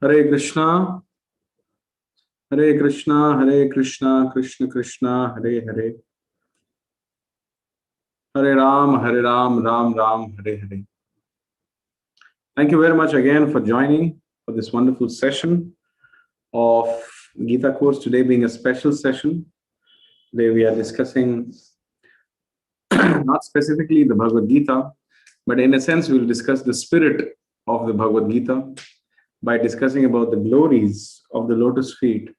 Hare Krishna, Hare Krishna, Hare Krishna, Krishna Krishna, Hare Hare, Hare Ram, Ram Ram, Hare Hare. Thank you very much again for joining for this wonderful session of Gita course. Today being a special session. Today we are discussing not specifically the Bhagavad Gita, but in a sense we'll discuss the spirit of the Bhagavad Gita by discussing about the glories of the lotus feet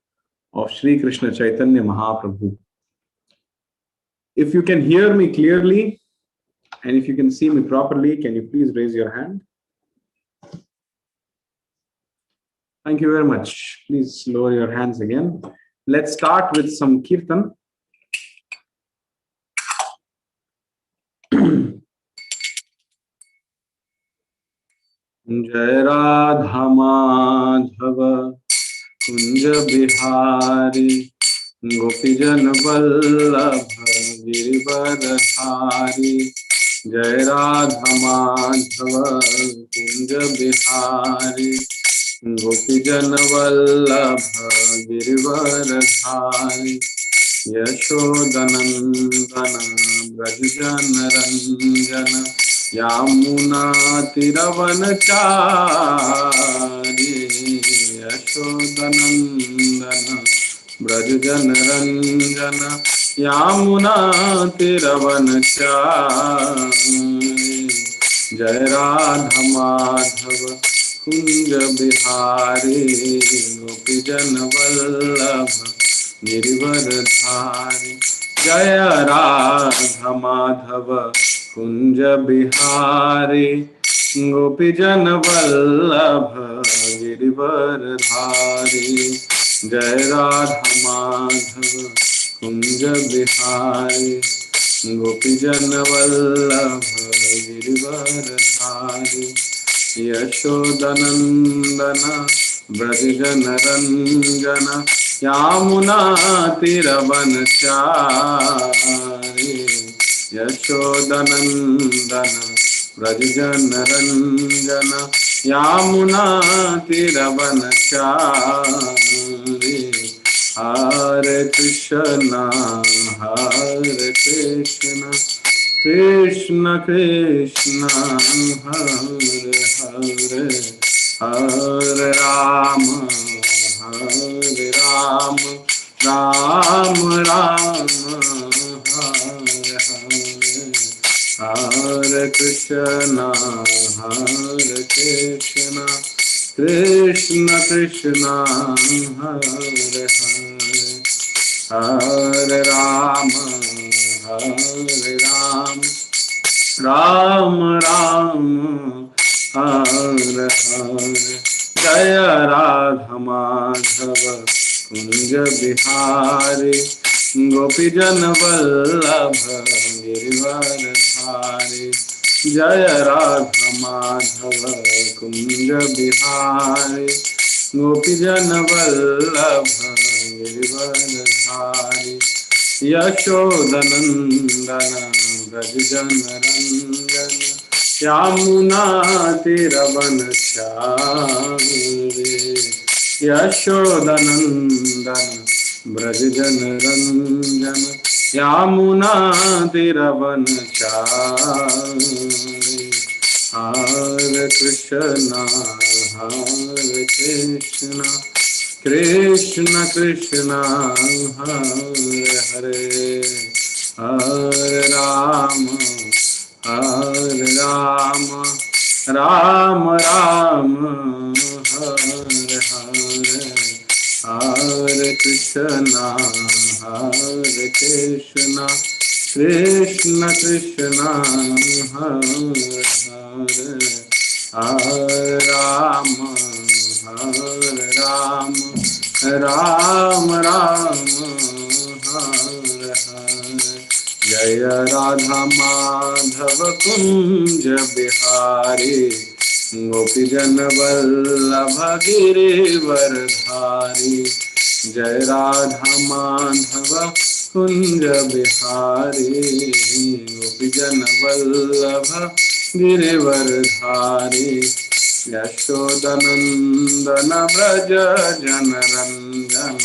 of Sri Krishna Chaitanya Mahaprabhu. If you can hear me clearly and if you can see me properly, can you please raise your hand? Thank you very much. Please lower your hands again. Let's start with some kirtan. Jai Radha Madhava Kunja Bihari Gopijan Vallabha Girivardhari. Jai Radha Madhava Kunja Bihari Gopijan Vallabha Girivardhari. Yashodanandana Brajjana Ranjana Yamuna Tiravanachari. Yashodanandana Brajjana Ranjana Yamuna Tiravanachari. Jai Radha Madhava Kunja Bihari Gopijana Vallabha Girivardhari. Jaya Radha Madhava Kunja Bihari Gopijana Vallabha Girivardhari. Jaya Radha Madhava Kunja Bihari Gopijana Vallabha Girivardhari. Yashodanandana Brajjana Ranjana Yamuna Tiravanachari. Yashodanandana Brajjana Ranjana Yamuna Tiravanachari. Hare Krishna, Hare Krishna, Krishna Krishna, Hare Hare, Hare Rama, Hare Rama, Rama Rama, Hare Hare. Hare Krishna, Hare Krishna, Krishna Krishna, Hare Hare, Hare Rama, Hare Rama, Rama Rama, Hare Hare. Jaya Radha Madhava Kunja Bihari Gopijana Vallabha Girivardhari. Jaya Radha Madhava Kunja Bihari Gopijana Vallabha Girivardhari. Yashodanandana Brajjana Ranjana Yamuna Tiravanachari. Yashodanandana Brajjana Ranjana Yamuna Tiravanachari. Hare Krishna, Hare Krishna, Krishna Krishna, Hare Hare, Hare Rama, Hare Rama, Rama Rama, Hare Hare, Hare Krishna, Hare Krishna, Krishna Krishna, Hare Hare, Hare Rama, Hare Rama, Rama Rama, Hare Hare. Jaya Radha Madhava Kunja Bihari Gopijana Vallabha Girivardhari. Jaya Radha Madhava Kunja Bihari Gopijana Vallabha Girivardhari. यशोदनन्दन Vraj जनरञ्जन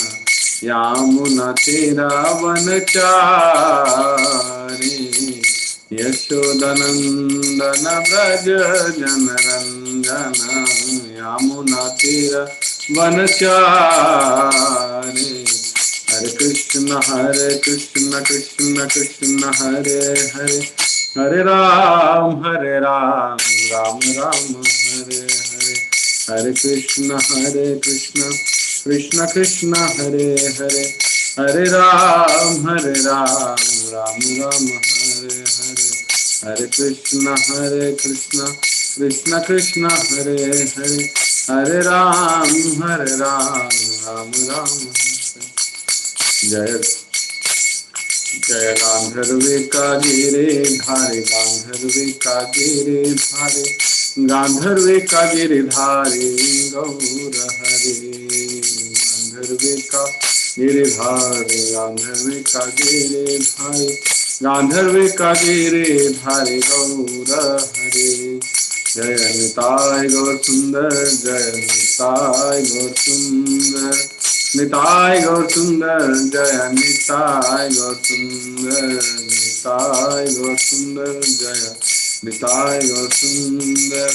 यामुनतीरावनचारि यशोदनन्दन Vraj जनरञ्जन यामुनतीरावनचारि हरे कृष्ण कृष्ण कृष्ण हरे हरे हरे राम राम राम हरे हरे हरे कृष्ण कृष्ण कृष्ण हरे हरे हरे राम राम राम हरे हरे हरे कृष्ण कृष्ण कृष्ण हरे हरे हरे राम राम राम हरे जय जय गांधर्वे कागिरे धारे गांधर्वे कागिरे धारे गांधर्वे कागिरे धारे गौर हरे गांधर्वे कागिरे धारे गांधर्वे कागिरे धारे गांधर्वे कागिरे धारे गौर हरे जय निताय गौर सुंदर जय निताय गौर सुंदर निताय गौर सुंदर जय निताय गौर सुंदर निताय गौर सुंदर जय निताय गौर सुंदर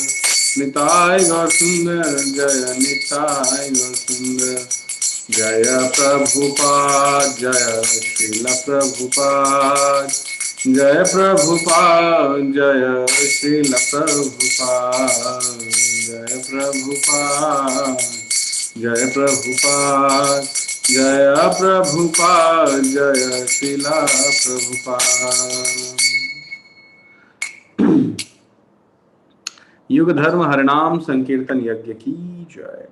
निताय गौर सुंदर जय निताय गौर सुंदर जय प्रभुपाद जय श्रील प्रभुपाद जय प्रभुपाद जय श्रील प्रभुपाद जय प्रभुपाद जय प्रभुपाद जय प्रभुपाद जय श्रीला प्रभुपाद। युग धर्म हरिनाम संकीर्तन यज्ञ की जय।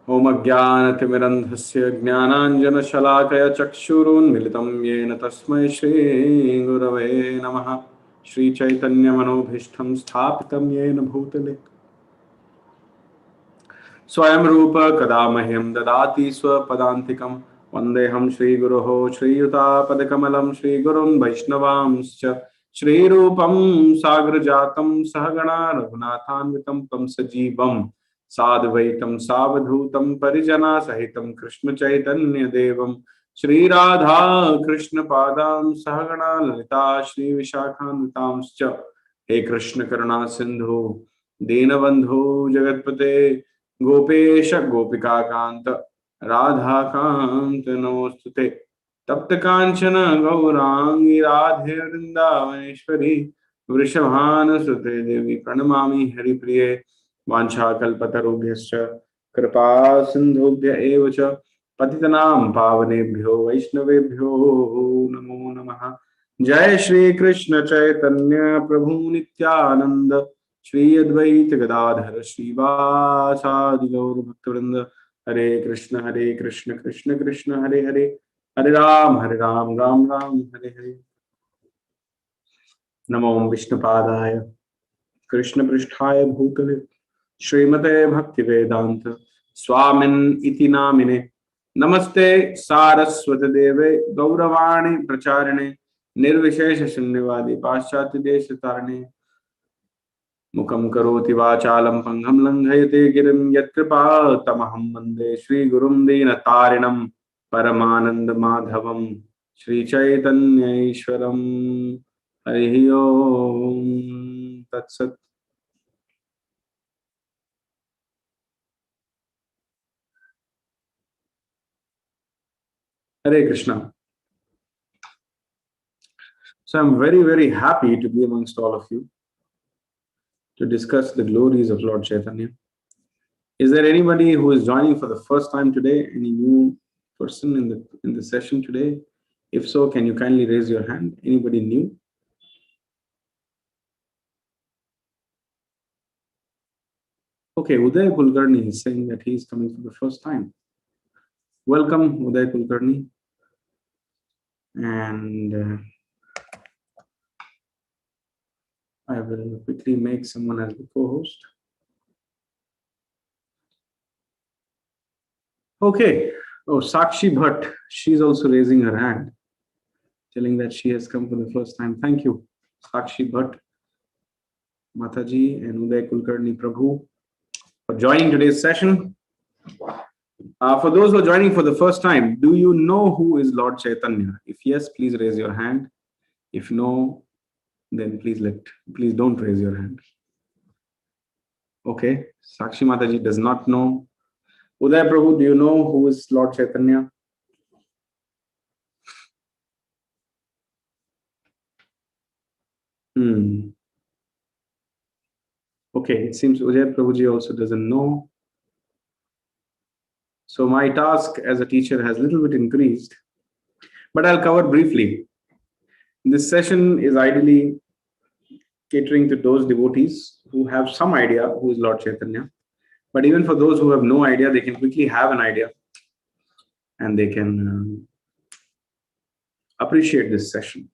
ओम अज्ञानतिमिरन्धस्य ज्ञानाञ्जनशलाकया चक्षुरुन्मिलितं येन तस्मै श्रीगुरवे नमः। श्रीचैतन्यमनोभीष्टं स्थापितं येन भूतले स्वयं रूप कदा मह्यं ददाति स्वपदान्तिकं वन्देऽहं श्रीगुरोः श्रीयुतापदकमलं श्रीगुरुं वैष्णवांश्च श्रीरूपं साग्रजातं सहगणा रघुनाथान्वितं तं सजीवं साद्वैतं सावधूतं परिजनासहितं कृष्णचैतन्यदेवं श्रीराधा कृष्णपादां सहगणा ललिता श्रीविशाखान्वितांश्च हे कृष्ण करुणा सिन्धु दीनबन्धु जगत्पते गोपेश गोपिका कांत राधा कांत नमोस्तुते तप्त कांचन गौरांगी राधे वृंदावनेश्वरी वृषभानुसुते देवी प्रणमामि हरिप्रिये वाञ्छाकल्पतरुभ्यश्च कृपा सिन्धुभ्य एव च पतितनां पावनेभ्यो वैष्णवेभ्यो नमो नमः। जय श्री कृष्ण चैतन्य प्रभु नित्यानंद श्री अद्वैत गदाधर श्रीवासादि गौर भक्तवृंद हरे कृष्ण कृष्ण कृष्ण हरे हरे हरे राम राम राम हरे हरे। नमो विष्णुपादाय कृष्ण पृष्ठाय भूतले श्रीमते भक्ति वेदांत स्वामिन् इति नामिने नमस्ते सारस्वती देवे गौरवाणी प्रचारिणे निर्विशेष शून्यवादी पाश्चात्य देश तारिणे मुखं करोति वाचालं पंगं लंघयते गिरिं यत्कृपातमहं वन्दे श्रीगुरुं दीनतारिणं परमानन्दमाधवं श्रीचैतन्यैश्वरं हरिः ओम तत्सत्। Hare Krishna. So I'm very happy to be amongst all of you to discuss the glories of Lord Chaitanya. Is there anybody who is joining for the first time today? Any new person in the session today? If so, can you kindly raise your hand? Anybody new? Okay, Uday Kulkarni is saying that he is coming for the first time. Welcome, Uday Kulkarni. And I will quickly make someone as the co-host. Okay. Oh, Sakshi Bhatt. She's also raising her hand, telling that she has come for the first time. Thank you. Sakshi Bhatt Mataji, and Uday Kulkarni Prabhu for joining today's session. For those who are joining for the first time, do you know who is Lord Chaitanya? If yes, please raise your hand. If no, then please don't raise your hand. Okay, Sakshi Mataji does not know. Uday Prabhu, do you know who is Lord Chaitanya? Okay, it seems Uday Prabhuji also doesn't know. So my task as a teacher has a little bit increased, but I'll cover briefly. This session is ideally catering to those devotees who have some idea who is Lord Chaitanya. But even for those who have no idea, they can quickly have an idea and they can appreciate this session.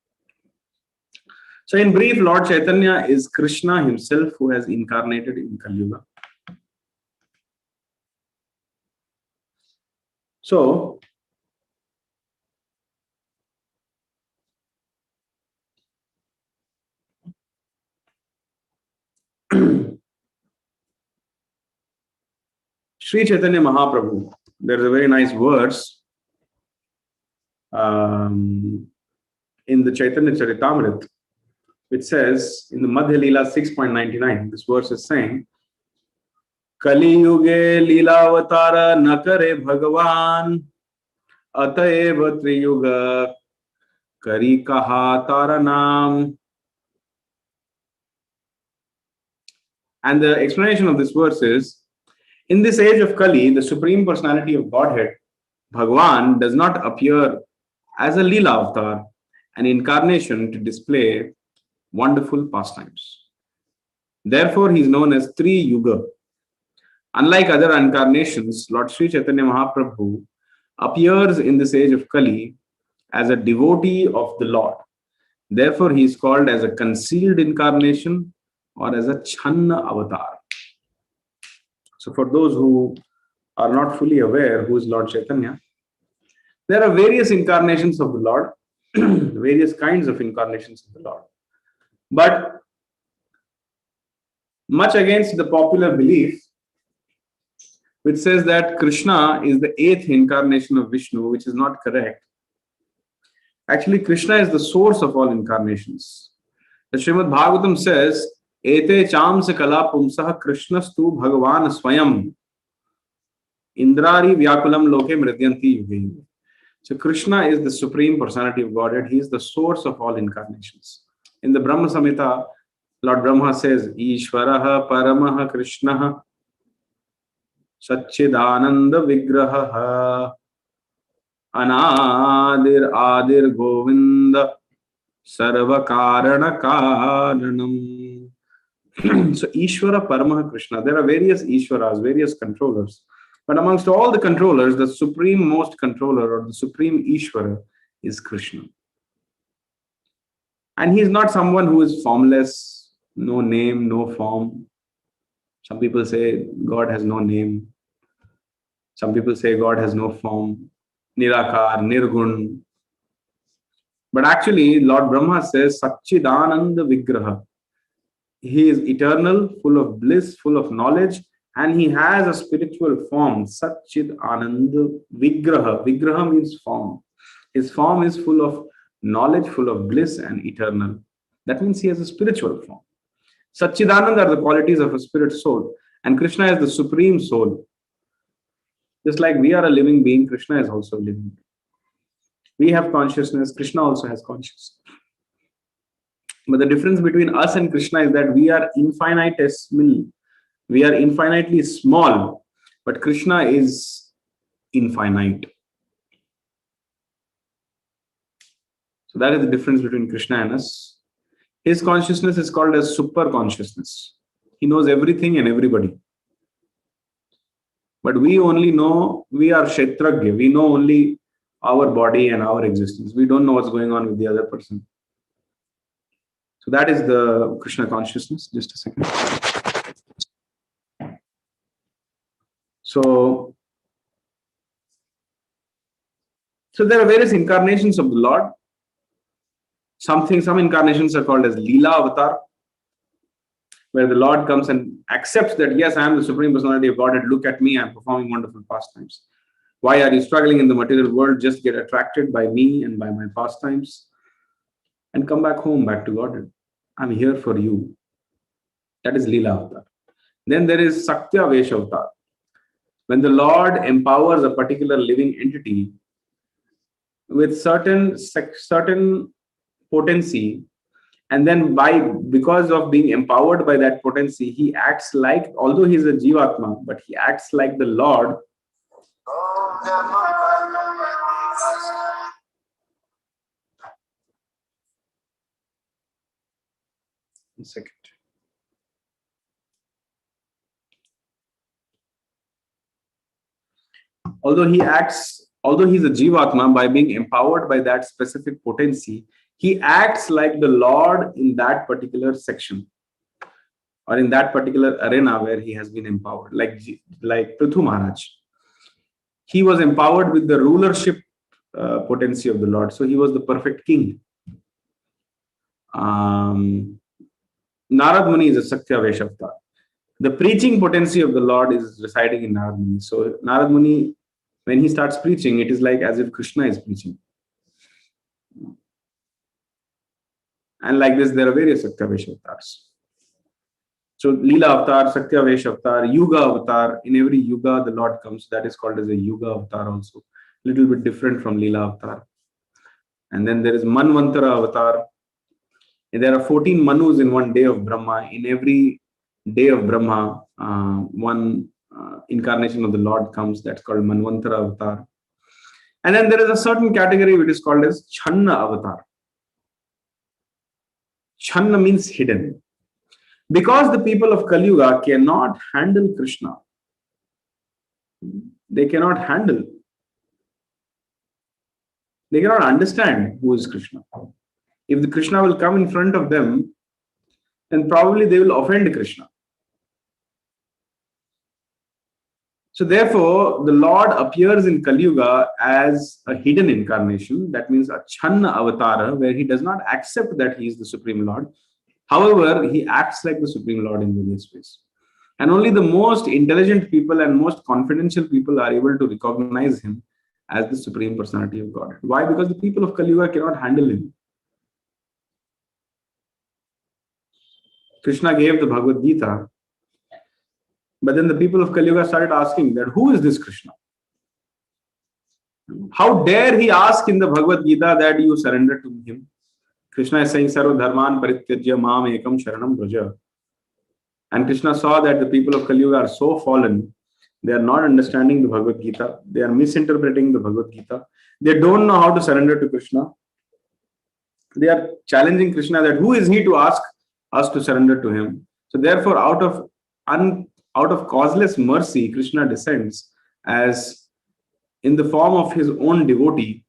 So in brief, Lord Chaitanya is Krishna himself who has incarnated in Kali Yuga. So Sri Chaitanya Mahaprabhu, there is a very nice verse in the Chaitanya Charitamrita, which says in the Madhya Lila 6.99, this verse is saying, Kali Yuge Lila Avatar Nakare Bhagavan Ataeva Triyuga Kari Kaha Taranam. And the explanation of this verse is, in this age of Kali, the Supreme Personality of Godhead, Bhagavan, does not appear as a Lila Avatar, an incarnation to display wonderful pastimes. Therefore, he is known as Tri Yuga. Unlike other incarnations, Lord Sri Chaitanya Mahaprabhu appears in this age of Kali as a devotee of the Lord. Therefore, he is called as a concealed incarnation or as a Channa avatar. So for those who are not fully aware who is Lord Chaitanya, there are various incarnations of the Lord, various kinds of incarnations of the Lord. But much against the popular belief, which says that Krishna is the 8th incarnation of Vishnu, which is not correct. Actually, Krishna is the source of all incarnations. The Srimad Bhagavatam says, Ete chamsa kala pumsah Krishnastu Bhagavan Swayam Indrari Vyakulam Loke Mridyanti Yuge. So Krishna is the Supreme Personality of Godhead. He is the source of all incarnations. In the Brahma Samhita, Lord Brahma says, Ishvaraha Paramaha Krishnaha Satchidananda Vigraha Anadir Adir Govinda Sarva Karana Karanam. So Ishvara Paramaha Krishna. There are various Ishvaras, various controllers. But amongst all the controllers, the supreme most controller or the supreme Ishvara is Krishna. And he is not someone who is formless, no name, no form. Some people say God has no name. Some people say God has no form. Nirakar, Nirgun. But actually, Lord Brahma says, Satchidananda Vigraha. He is eternal, full of bliss, full of knowledge, and he has a spiritual form, Satchid Ananda Vigraha. Vigraha means form. His form is full of knowledge, full of bliss and eternal. That means he has a spiritual form. Satchidananda are the qualities of a spirit soul, and Krishna is the supreme soul. Just like we are a living being, Krishna is also a living being. We have consciousness, Krishna also has consciousness. But the difference between us and Krishna is that we are infinitesimal. We are infinitely small, but Krishna is infinite. So that is the difference between Krishna and us. His consciousness is called as super consciousness. He knows everything and everybody. But we only know, we are Kshetragya. We know only our body and our existence. We don't know what's going on with the other person. So that is the Krishna consciousness. Just a second. So there are various incarnations of the Lord. Some incarnations are called as Lila Avatar, where the Lord comes and accepts that, yes, I am the Supreme Personality of Godhead. Look at me, I am performing wonderful pastimes. Why are you struggling in the material world? Just get attracted by me and by my pastimes and come back home, back to Godhead. I'm here for you. That is Lila Avatar. Then there is Saktya Vesha Avatar. When the Lord empowers a particular living entity with certain potency, and then because of being empowered by that potency, he acts like, although he's a Jivatma, but he acts like the Lord. One second. Although he's a Jivatma, by being empowered by that specific potency, he acts like the Lord in that particular section or in that particular arena where he has been empowered, like Prithu Maharaj. He was empowered with the rulership potency of the Lord, so he was the perfect king. Narad Muni is a Saktya Vesha Avatar. The preaching potency of the Lord is residing in Narad Muni. So Narad Muni, when he starts preaching, it is like as if Krishna is preaching. And like this, there are various Saktya Vesha Avatars. So Lila Avatar, Saktya Vesha Avatar, Yuga Avatar. In every Yuga, the Lord comes. That is called as a Yuga Avatar also. A little bit different from Lila Avatar. And then there is Manvantara Avatar. And there are 14 Manus in one day of Brahma. In every day of Brahma, one incarnation of the Lord comes. That's called Manvantara Avatar. And then there is a certain category which is called as Channa Avatar. Channa means hidden. Because the people of Kali Yuga cannot handle Krishna. They cannot handle. They cannot understand who is Krishna. If the Krishna will come in front of them, then probably they will offend Krishna. So therefore, the Lord appears in Kali Yuga as a hidden incarnation. That means a Channa Avatara, where he does not accept that he is the Supreme Lord. However, he acts like the Supreme Lord in various ways. And only the most intelligent people and most confidential people are able to recognize him as the Supreme Personality of Godhead. Why? Because the people of Kali Yuga cannot handle him. Krishna gave the Bhagavad Gita, but then the people of Kali Yuga started asking that, who is this Krishna? How dare he ask in the Bhagavad Gita that you surrender to him? Krishna is saying, Sarva Dharman Parityajya Mam Ekam Sharanam Vraja. And Krishna saw that the people of Kali Yuga are so fallen, they are not understanding the Bhagavad Gita. They are misinterpreting the Bhagavad Gita. They don't know how to surrender to Krishna. They are challenging Krishna that who is he to ask us to surrender to him? So therefore, out of causeless mercy, Krishna descends as in the form of his own devotee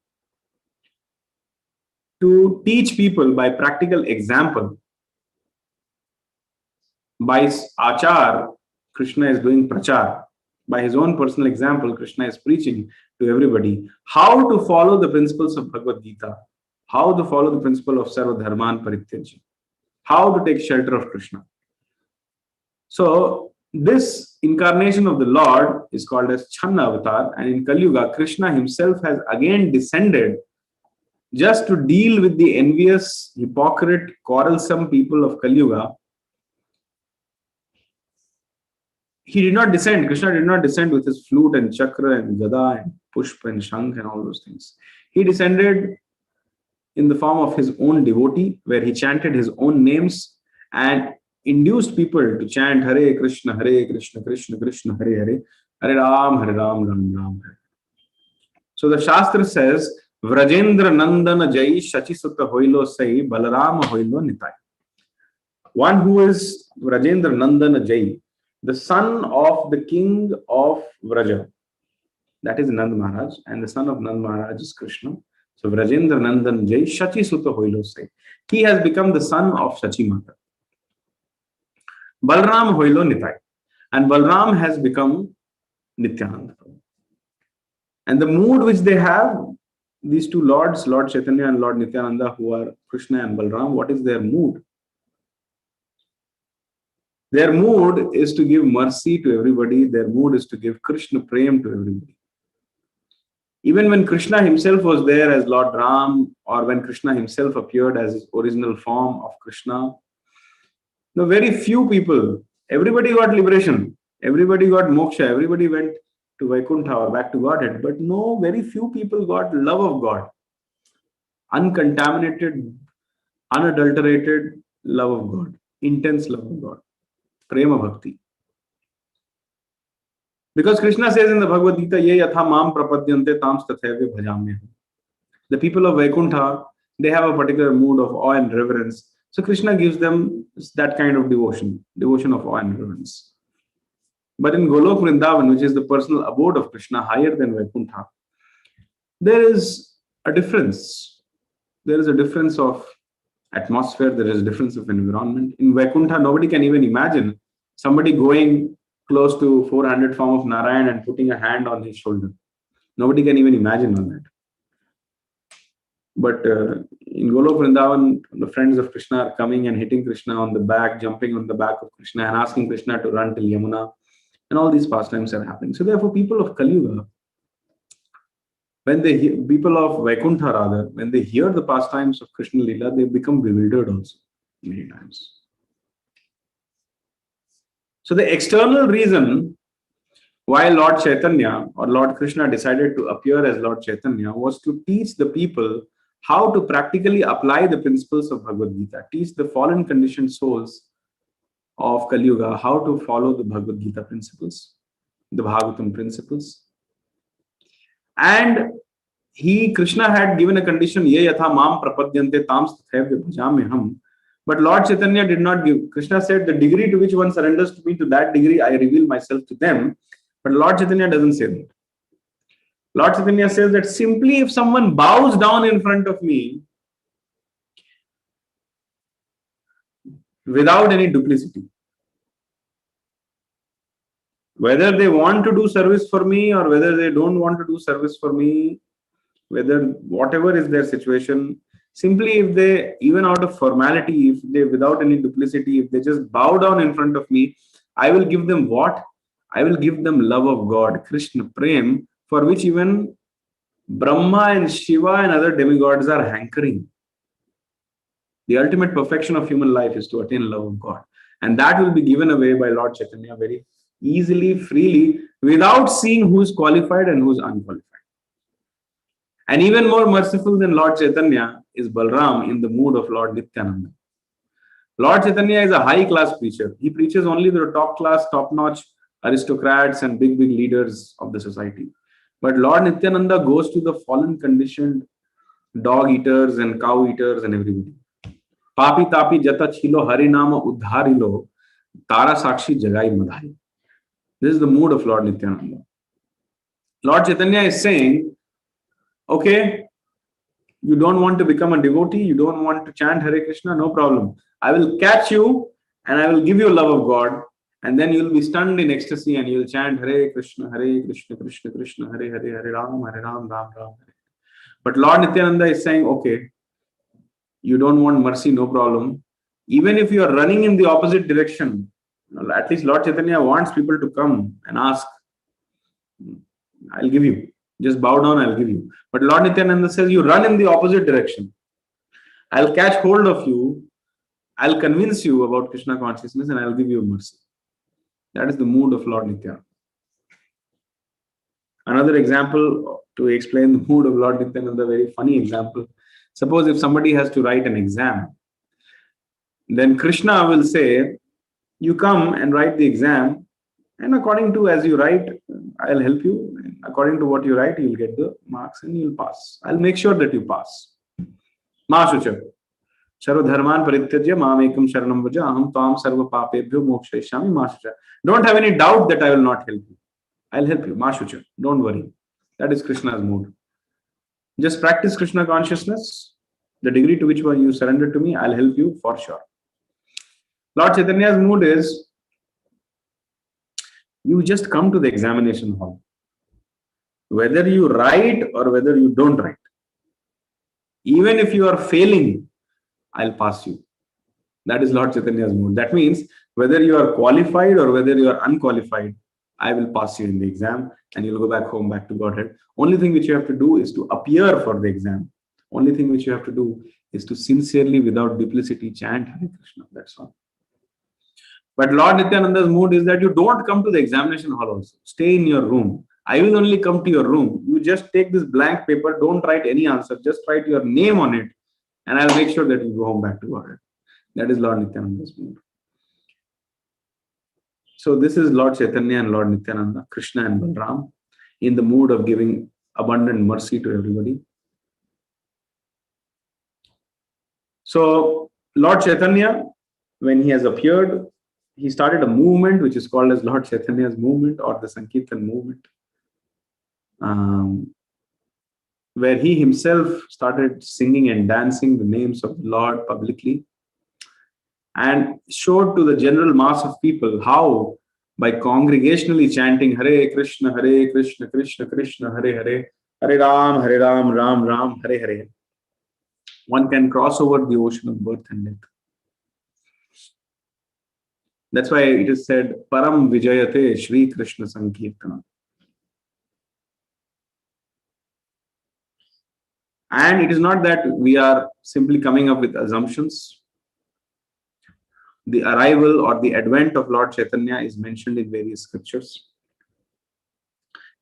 to teach people by practical example. By achar, Krishna is doing prachar. By his own personal example, Krishna is preaching to everybody how to follow the principles of Bhagavad Gita, how to follow the principle of Sarva Dharman Parityajya, how to take shelter of Krishna. So this incarnation of the Lord is called as Channa Avatar, and in Kali Yuga, Krishna himself has again descended just to deal with the envious, hypocrite, quarrelsome people of Kali Yuga. He did not descend, Krishna did not descend with his flute and chakra and gada and pushpa and shank and all those things. He descended in the form of his own devotee, where he chanted his own names and induced people to chant Hare Krishna, Krishna Krishna, Hare Hare, Hare Ram, Ram Ram. So the Shastra says, Vrajendra Nandana Jai Shachisutta Hoilo Sai Balarama Hoilo Nitai. One who is Vrajendra Nandana Jai, the son of the king of Vraja, that is Nand Maharaj, and the son of Nand Maharaj is Krishna. So Vrajendra Nandan Jai Shachisutta Hoilo Sai. He has become the son of Shachi Mata. Balram Hoilo Nitai. And Balram has become Nityananda. And the mood which they have, these two lords, Lord Chaitanya and Lord Nityananda, who are Krishna and Balram, what is their mood? Their mood is to give mercy to everybody. Their mood is to give Krishna Prem to everybody. Even when Krishna himself was there as Lord Ram, or when Krishna himself appeared as his original form of Krishna, no, very few people, everybody got liberation, everybody got moksha, everybody went to Vaikuntha or back to Godhead, but no, very few people got love of God, uncontaminated, unadulterated love of God, intense love of God, prema bhakti. Because Krishna says in the Bhagavad Gita, Ye yatha mam prapadyante tam tathaiva bhajamyaham. The people of Vaikuntha, they have a particular mood of awe and reverence. So Krishna gives them that kind of devotion of awe and reverence. But in Golok Vrindavan, which is the personal abode of Krishna, higher than Vaikuntha, there is a difference. There is a difference of atmosphere, there is a difference of environment. In Vaikuntha, nobody can even imagine somebody going close to 400 form of Narayan and putting a hand on his shoulder. Nobody can even imagine on that. But in Golok Vrindavan, the friends of Krishna are coming and hitting Krishna on the back, jumping on the back of Krishna and asking Krishna to run till Yamuna. And all these pastimes are happening. So therefore, people of Kali Yuga, when they hear, people of Vaikuntha rather, when they hear the pastimes of Krishna Lila, they become bewildered also many times. So the external reason why Lord Chaitanya or Lord Krishna decided to appear as Lord Chaitanya was to teach the people how to practically apply the principles of Bhagavad Gita, teach the fallen conditioned souls of Kali Yuga how to follow the Bhagavad Gita principles, the Bhagavatam principles. And Krishna had given a condition, Ye yatha mam prapadyante tam tathaiva bhajamyaham. But Lord Chaitanya did not give. Krishna said, the degree to which one surrenders to me, to that degree I reveal myself to them. But Lord Chaitanya doesn't say that. Lord Chaitanya says that simply if someone bows down in front of me without any duplicity, whether they want to do service for me or whether they don't want to do service for me, whether whatever is their situation, simply if they, even out of formality, if they, without any duplicity, if they just bow down in front of me, I will give them what? I will give them love of God, Krishna Prem, for which even Brahma and Shiva and other demigods are hankering. The ultimate perfection of human life is to attain love of God. And that will be given away by Lord Chaitanya very easily, freely, without seeing who is qualified and who is unqualified. And even more merciful than Lord Chaitanya is Balram in the mood of Lord Nityananda. Lord Chaitanya is a high-class preacher. He preaches only the top-class, top-notch aristocrats and big leaders of the society. But Lord Nityananda goes to the fallen, conditioned dog eaters and cow eaters and everybody. Papi tapi jata chilo harinama udharilo tara sakshi jagai madhai. This is the mood of Lord Nityananda. Lord Chaitanya is saying, okay, you don't want to become a devotee, you don't want to chant Hare Krishna, no problem. I will catch you and I will give you love of God, and then you will be stunned in ecstasy and you will chant Hare Krishna, Krishna Krishna, Hare Hare, Hare Ram, Ram Ram. But Lord Nityananda is saying, okay, you don't want mercy, no problem. Even if you are running in the opposite direction, at least Lord Chaitanya wants people to come and ask, I'll give you. Just bow down, I'll give you. But Lord Nityananda says, you run in the opposite direction. I'll catch hold of you. I'll convince you about Krishna consciousness and I'll give you mercy. That is the mood of Lord Nityananda. Another example to explain the mood of Lord Nityananda, a very funny example. Suppose if somebody has to write an exam, then Krishna will say, you come and write the exam, and according to as you write, I'll help you. And according to what you write, you'll get the marks and you'll pass. I'll make sure that you pass. Mashucha. Sarva dharman parityajya mamekam sharanam vaja aham tvam sarva papebhyo mokshayishami mashucha. Don't have any doubt that I will not help you. I'll help you. Mashucha. Don't worry. That is Krishna's mood. Just practice Krishna consciousness. The degree to which one you surrender to me, I'll help you for sure. Lord Chaitanya's mood is, you just come to the examination hall. Whether you write or whether you don't write, Even if you are failing, I'll pass you. That is Lord Chaitanya's mood. That means whether you are qualified or whether you are unqualified, I will pass you in the exam and you'll go back home, back to Godhead. Only thing which you have to do is to appear for the exam. Only thing which you have to do is to sincerely, without duplicity, chant Hare Krishna. That's all. But Lord Nityananda's mood is that you don't come to the examination hall also. Stay in your room. I will only come to your room. You just take this blank paper, don't write any answer, just write your name on it, and I'll make sure that you go home back to Godhead. That is Lord Nityananda's mood. So this is Lord Chaitanya and Lord Nityananda, Krishna and Balram, in the mood of giving abundant mercy to everybody. So Lord Chaitanya, when he has appeared, he started a movement which is called as Lord Chaitanya's movement or the Sankirtan movement, where he himself started singing and dancing the names of the Lord publicly and showed to the general mass of people how by congregationally chanting Hare Krishna, Krishna Krishna, Hare Ram, Ram Ram, Hare Hare, one can cross over the ocean of birth and death. That's why it is said, Param Vijayate Shri Krishna Sankirtana. And it is not that we are simply coming up with assumptions. The arrival or the advent of Lord Chaitanya is mentioned in various scriptures.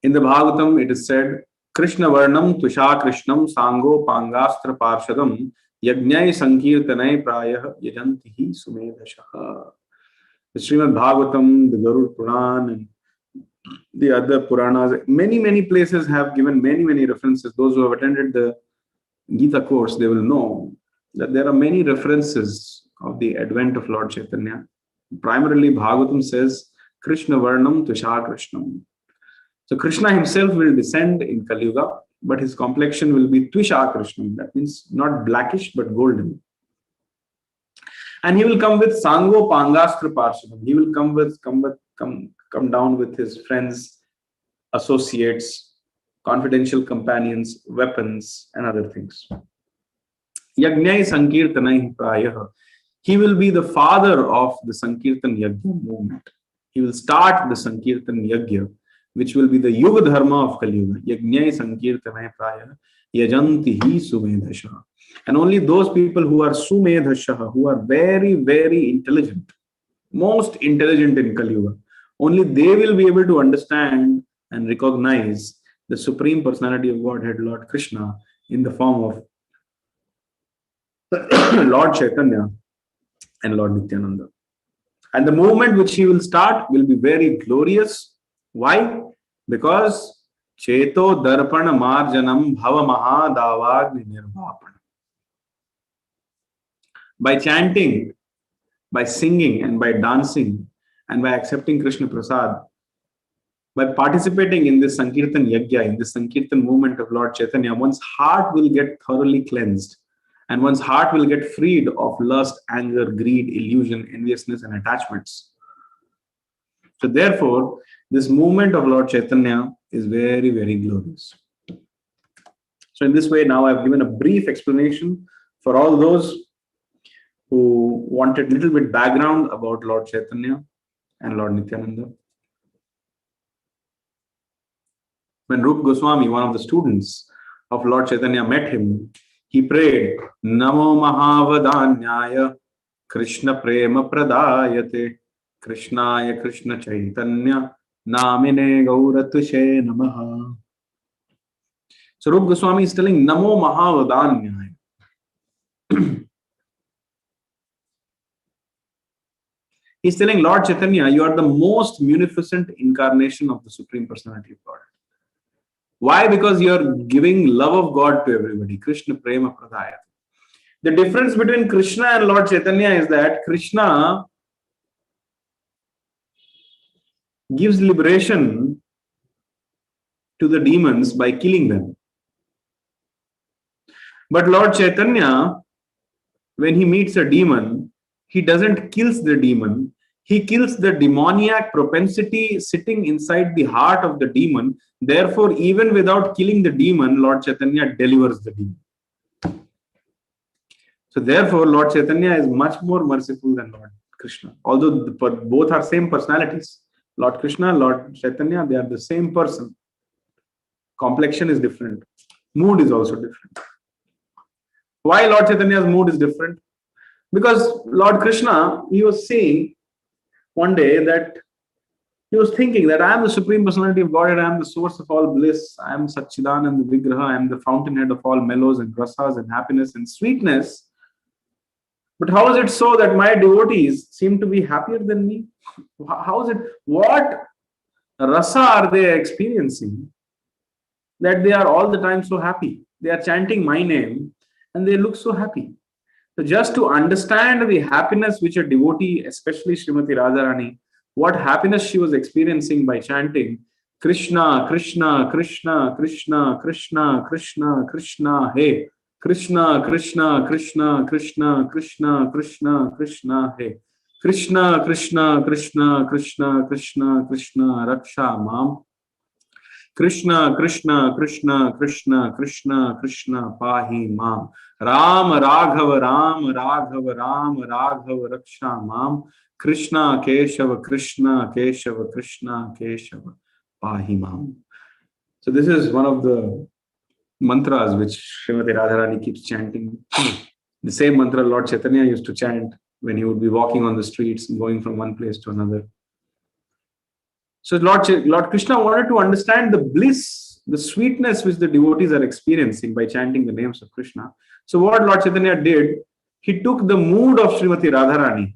In the Bhagavatam, it is said, Krishna Varnam Tusha Krishnam Sango Pangastra Parshadam Yajnai Sankirtanai Prayah Yajantihi Sumedashaha. The Srimad Bhagavatam, the Garuda Puran, and the other Puranas, many places have given many references. Those who have attended the Gita course, they will know that there are many references of the advent of Lord Chaitanya. Primarily, Bhagavatam says, Krishna Varnam Tusha Krishnam. So Krishna himself will descend in Kali Yuga, but his complexion will be Tvisha Krishnam. That means not blackish, but golden. And he will come with Sango Pangastra Parshadam. He will come down with his friends, associates, confidential companions, weapons, and other things. Yajnai Sankirtanai Prayah. He will be the father of the Sankirtan Yajna movement. He will start the Sankirtan Yajna, which will be the Yuga Dharma of Kali Yuga. Yajnai Sankirtanai Prayah Yajantihi Sumedasha. And only those people who are Sumedasha, who are very intelligent, most intelligent in Kali Yuga, only they will be able to understand and recognize the Supreme Personality of Godhead, Lord Krishna, in the form of Lord Chaitanya and Lord Nityananda. And the movement which he will start will be very glorious. Why? Because Cheto Darpana Marjanam Bhava Mahadavagni Nirvapana. By chanting, by singing, and by dancing, and by accepting Krishna Prasad, by participating in this Sankirtan Yajna, in this Sankirtan movement of Lord Chaitanya, one's heart will get thoroughly cleansed. And one's heart will get freed of lust, anger, greed, illusion, enviousness, and attachments. So therefore, this movement of Lord Chaitanya is very glorious. So in this way, now I've given a brief explanation for all those who wanted a little bit background about Lord Chaitanya and Lord Nityananda. When Rupa Goswami, one of the students of Lord Chaitanya, met him, he prayed, Namo Mahavadanyaya Krishna Prema Pradayate Krishnaya Krishna Chaitanya Namine Gauratushe Namaha. So Rupa Goswami is telling Namo Mahavadanyaya. He's telling Lord Chaitanya, you are the most munificent incarnation of the Supreme Personality of God. Why? Because you are giving love of God to everybody. Krishna Prema Pradaya. The difference between Krishna and Lord Chaitanya is that Krishna gives liberation to the demons by killing them. But Lord Chaitanya, when he meets a demon, he doesn't kill the demon. He kills the demoniac propensity sitting inside the heart of the demon. Therefore, even without killing the demon, Lord Chaitanya delivers the demon. So therefore, Lord Chaitanya is much more merciful than Lord Krishna. Although both are same personalities, Lord Krishna, Lord Chaitanya, they are the same person. Complexion is different. Mood is also different. Why Lord Chaitanya's mood is different? Because Lord Krishna, he was saying one day that he was thinking that I am the Supreme Personality of Godhead, I am the source of all bliss, I am Satchidananda Vigraha, I am the fountainhead of all mellows and rasas and happiness and sweetness. But how is it so that my devotees seem to be happier than me? How is it? What rasa are they experiencing that they are all the time so happy? They are chanting my name and they look so happy. So just to understand the happiness which a devotee, especially Srimati Radharani, what happiness she was experiencing by chanting Krishna, Krishna, Krishna, Krishna, Krishna, Krishna, Krishna, hey, Krishna, Krishna, Krishna, Krishna, Krishna, Krishna, Krishna, hey, Krishna, Krishna, Krishna, Krishna, Krishna, Krishna, Raksha Mam. Krishna, Krishna, Krishna, Krishna, Krishna, Krishna, Pahi Mam. Ram, Raghava, Ram, Raghava, Ram, Raghava, Raksha Mam. Krishna, Keshava, Krishna, Keshava, Krishna, Keshava, Pahi Mam. So this is one of the mantras which Srimati Radharani keeps chanting. The same mantra Lord Chaitanya used to chant when he would be walking on the streets and going from one place to another. So Lord Krishna wanted to understand the bliss, the sweetness which the devotees are experiencing by chanting the names of Krishna. So what Lord Chaitanya did, he took the mood of Srimati Radharani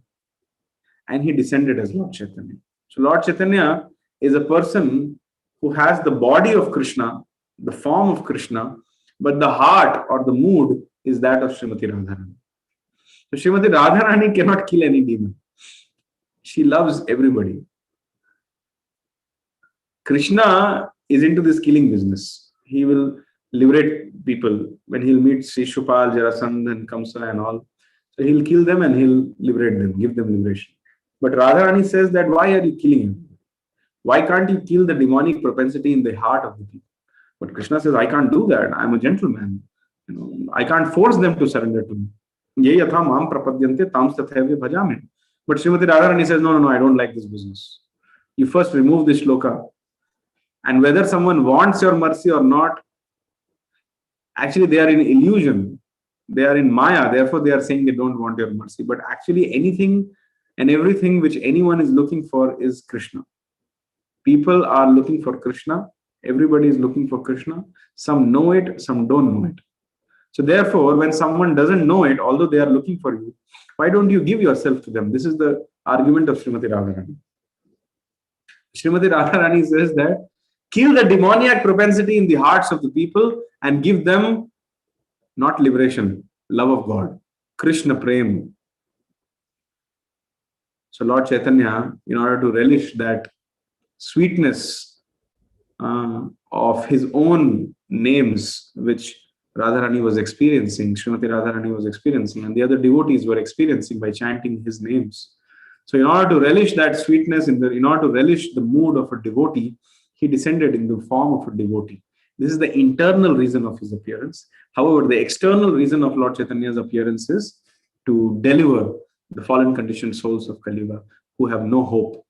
and he descended as Lord Chaitanya. So Lord Chaitanya is a person who has the body of Krishna, the form of Krishna, but the heart or the mood is that of Srimati Radharani. So Srimati Radharani cannot kill any demon. She loves everybody. Krishna is into this killing business. He will liberate people when he'll meet Shishupal, Jarasandha and Kamsa and all. So he'll kill them and he'll liberate them, give them liberation. But Radharani says that why are you killing him? Why can't you kill the demonic propensity in the heart of the people? But Krishna says, I can't do that. I'm a gentleman. I can't force them to surrender to me. But Srimati Radharani says, no, I don't like this business. You first remove this shloka. And whether someone wants your mercy or not, actually they are in illusion. They are in Maya. Therefore, they are saying they don't want your mercy. But actually anything and everything which anyone is looking for is Krishna. People are looking for Krishna. Everybody is looking for Krishna. Some know it, some don't know it. So therefore, when someone doesn't know it, although they are looking for you, why don't you give yourself to them? This is the argument of Srimati Radharani. Srimati Radharani says that kill the demoniac propensity in the hearts of the people and give them not liberation, love of God, Krishna Prem. So Lord Chaitanya, in order to relish that sweetness of his own names, which Radharani was experiencing, Srimati Radharani was experiencing, and the other devotees were experiencing by chanting his names. So in order to relish that sweetness, in order to relish the mood of a devotee, he descended in the form of a devotee. This is the internal reason of his appearance. However, the external reason of Lord Chaitanya's appearance is to deliver the fallen conditioned souls of Kali Yuga who have no hope.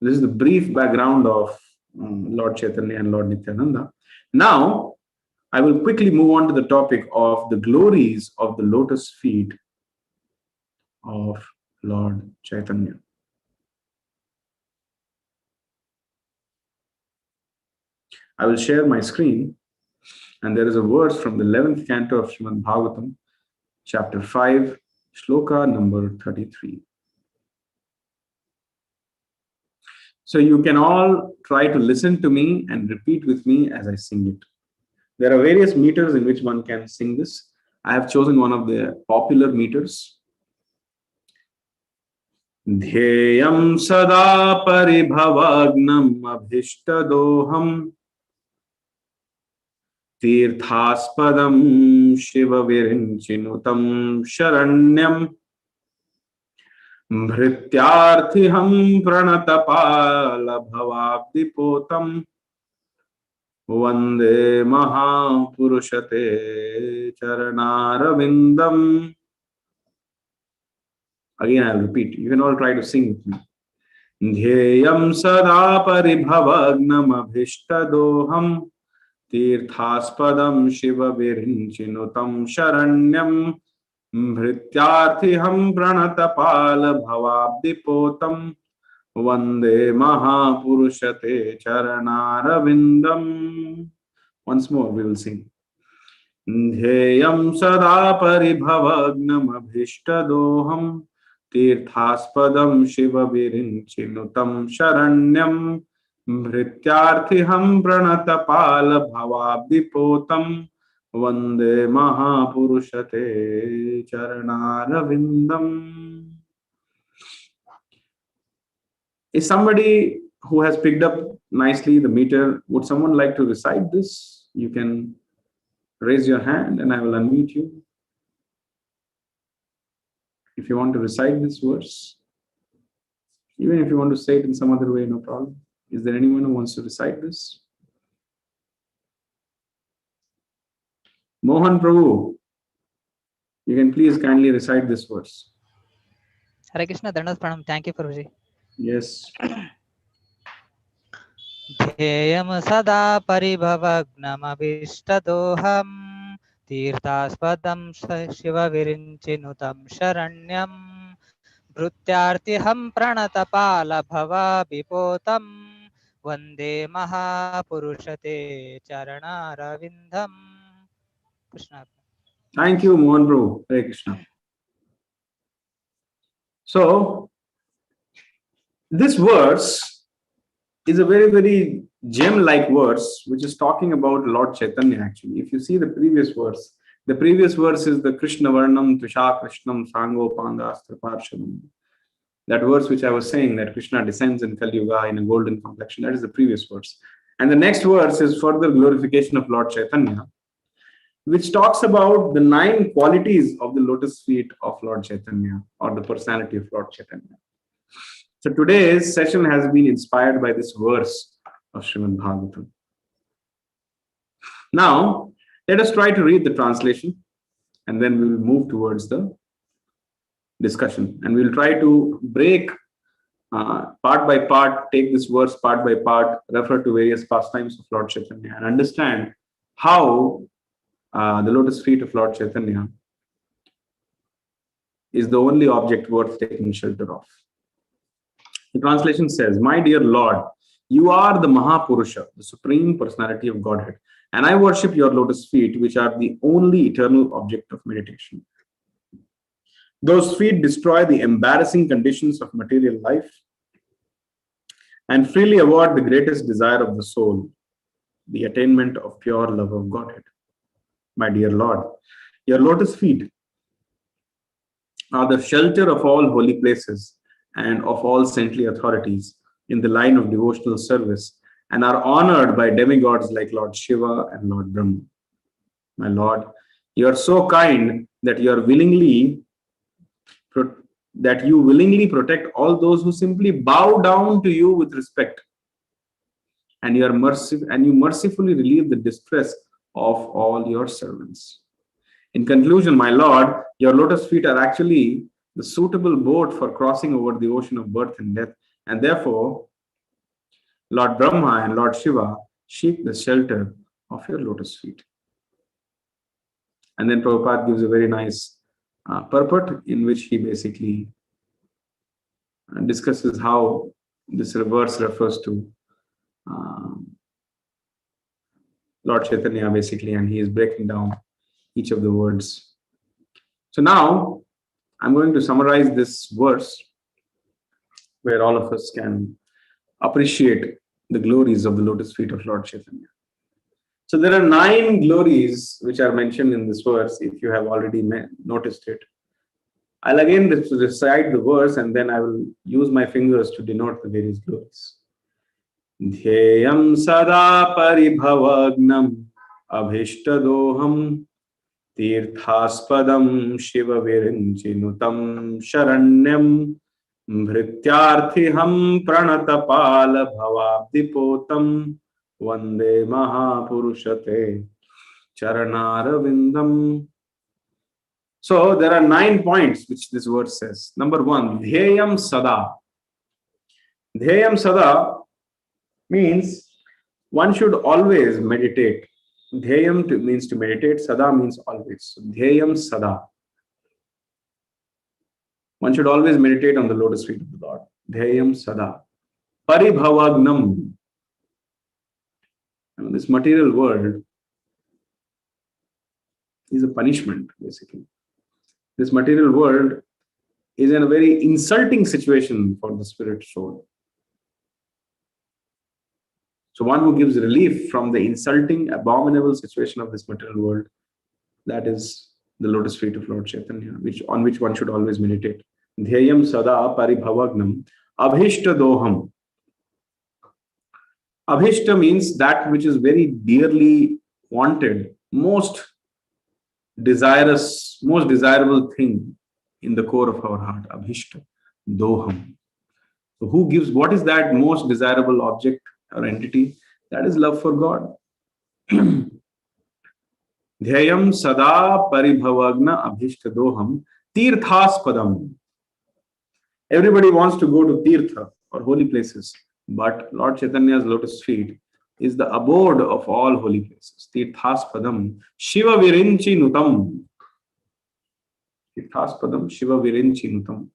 This is the brief background of Lord Chaitanya and Lord Nityananda. Now, I will quickly move on to the topic of the glories of the lotus feet of Lord Chaitanya. I will share my screen, and there is a verse from the 11th canto of Srimad Bhagavatam, chapter 5, Shloka number 33. So you can all try to listen to me and repeat with me as I sing it. There are various meters in which one can sing this. I have chosen one of the popular meters. Dhyayam Sadam paribhavagnam abhishtadoham Tirthaspadam Shiva Virinchinutam Sharanyam Bhrityarthiham Pranatapala Bhavabdipotam Vande Mahapurushate Charanarvindam. Again, I'll repeat. You can all try to sing with me. Dhyayam Sada Paribhavagnam Abhishtadoham Tirthaspadam Shiva Virinchinutam Sharanyam Mrityarthiham Pranatapala Bhavabdipotam Vande Mahapurushate Charanarvindam. Once more we will sing. Dhyayam Sada Paribhavagnam Abhishtadoham Tirthaspadam Shiva Virinchinutam Sharanyam Mrityarthiham Pranatapala Bhavabdipotam Vande Mahapurushate Charanarvindam. Is somebody who has picked up nicely the meter, would someone like to recite this? You can raise your hand and I will unmute you. If you want to recite this verse, even if you want to say it in some other way, no problem. Is there anyone who wants to recite this? Mohan Prabhu, you can please kindly recite this verse. Hare Krishna, Dandavat Pranam. Thank you, Prabhuji. Yes. Dhyayam sada paribhavagnamabhishtadoham tirthaspadam shiva virinchinutam sharanyam bhrutyartiham pranatapala bhava vipotam vande mahapurushate charanaravindam. Krishna. Thank you, Mohan Prabhu. Hare Krishna. So, this verse is a very, very gem-like verse, which is talking about Lord Chaitanya actually. If you see the previous verse is the Krishna Varnam Tusha Krishnam Sango Pandastra Parshadam. That verse which I was saying, that Krishna descends in Kali Yuga in a golden complexion, that is the previous verse. And the next verse is further glorification of Lord Chaitanya, which talks about the 9 qualities of the lotus feet of Lord Chaitanya, or the personality of Lord Chaitanya. So today's session has been inspired by this verse of Srimad Bhagavatam. Now, let us try to read the translation and then we will move towards the discussion. And we'll try to break part by part, take this verse part by part, refer to various pastimes of Lord Chaitanya and understand how the lotus feet of Lord Chaitanya is the only object worth taking shelter of. The translation says, "My dear Lord, you are the Mahapurusha, the Supreme Personality of Godhead, and I worship your lotus feet, which are the only eternal object of meditation. Those feet destroy the embarrassing conditions of material life and freely award the greatest desire of the soul, the attainment of pure love of Godhead. My dear Lord, your lotus feet are the shelter of all holy places and of all saintly authorities in the line of devotional service and are honored by demigods like Lord Shiva and Lord Brahma. My Lord, you are so kind that you willingly protect all those who simply bow down to you with respect, and you mercifully relieve the distress of all your servants. In conclusion, my Lord, your lotus feet are actually the suitable boat for crossing over the ocean of birth and death, and therefore Lord Brahma and Lord Shiva seek the shelter of your lotus feet." And then Prabhupada gives a very nice purport in which he basically discusses how this verse refers to Lord Chaitanya basically, and he is breaking down each of the words. So now I'm going to summarize this verse where all of us can appreciate the glories of the lotus feet of Lord Chaitanya. So there are 9 glories which are mentioned in this verse, if you have already noticed it. I'll again recite the verse and then I will use my fingers to denote the various glories. Dhyayam sada paribhavagnam abhishtadoham tirthaspadam shiva virinchinutam sharanyam mrityarthiham pranatapala bhavabdipotam Vande Mahapurushate Charanaravindam. So there are 9 points which this verse says. Number 1, Dhyayam Sada. Dhyayam Sada means one should always meditate. Dhyayam means to meditate, Sada means always. So Dhyayam Sada. One should always meditate on the lotus feet of the Lord. Dhyayam Sada. Paribhavagnam. This material world is a punishment, basically. This material world is in a very insulting situation for the spirit soul. So one who gives relief from the insulting, abominable situation of this material world, that is the lotus feet of Lord Chaitanya, on which one should always meditate. Dhyayam Sada Paribhavagnam Abhishta Doham. Abhishta means that which is very dearly wanted, most desirous, most desirable thing in the core of our heart. Abhishta Doham. So who gives, what is that most desirable object or entity? That is love for God. Dhyayam Sada Paribhavagna Abhishta Doham Tirthaspadam. Everybody wants to go to Tirtha or holy places, but Lord Chaitanya's lotus feet is the abode of all holy places. Tirthaspadam Shiva Virinchi Nutam. Tirthaspadam Shiva Virinchi Nutam.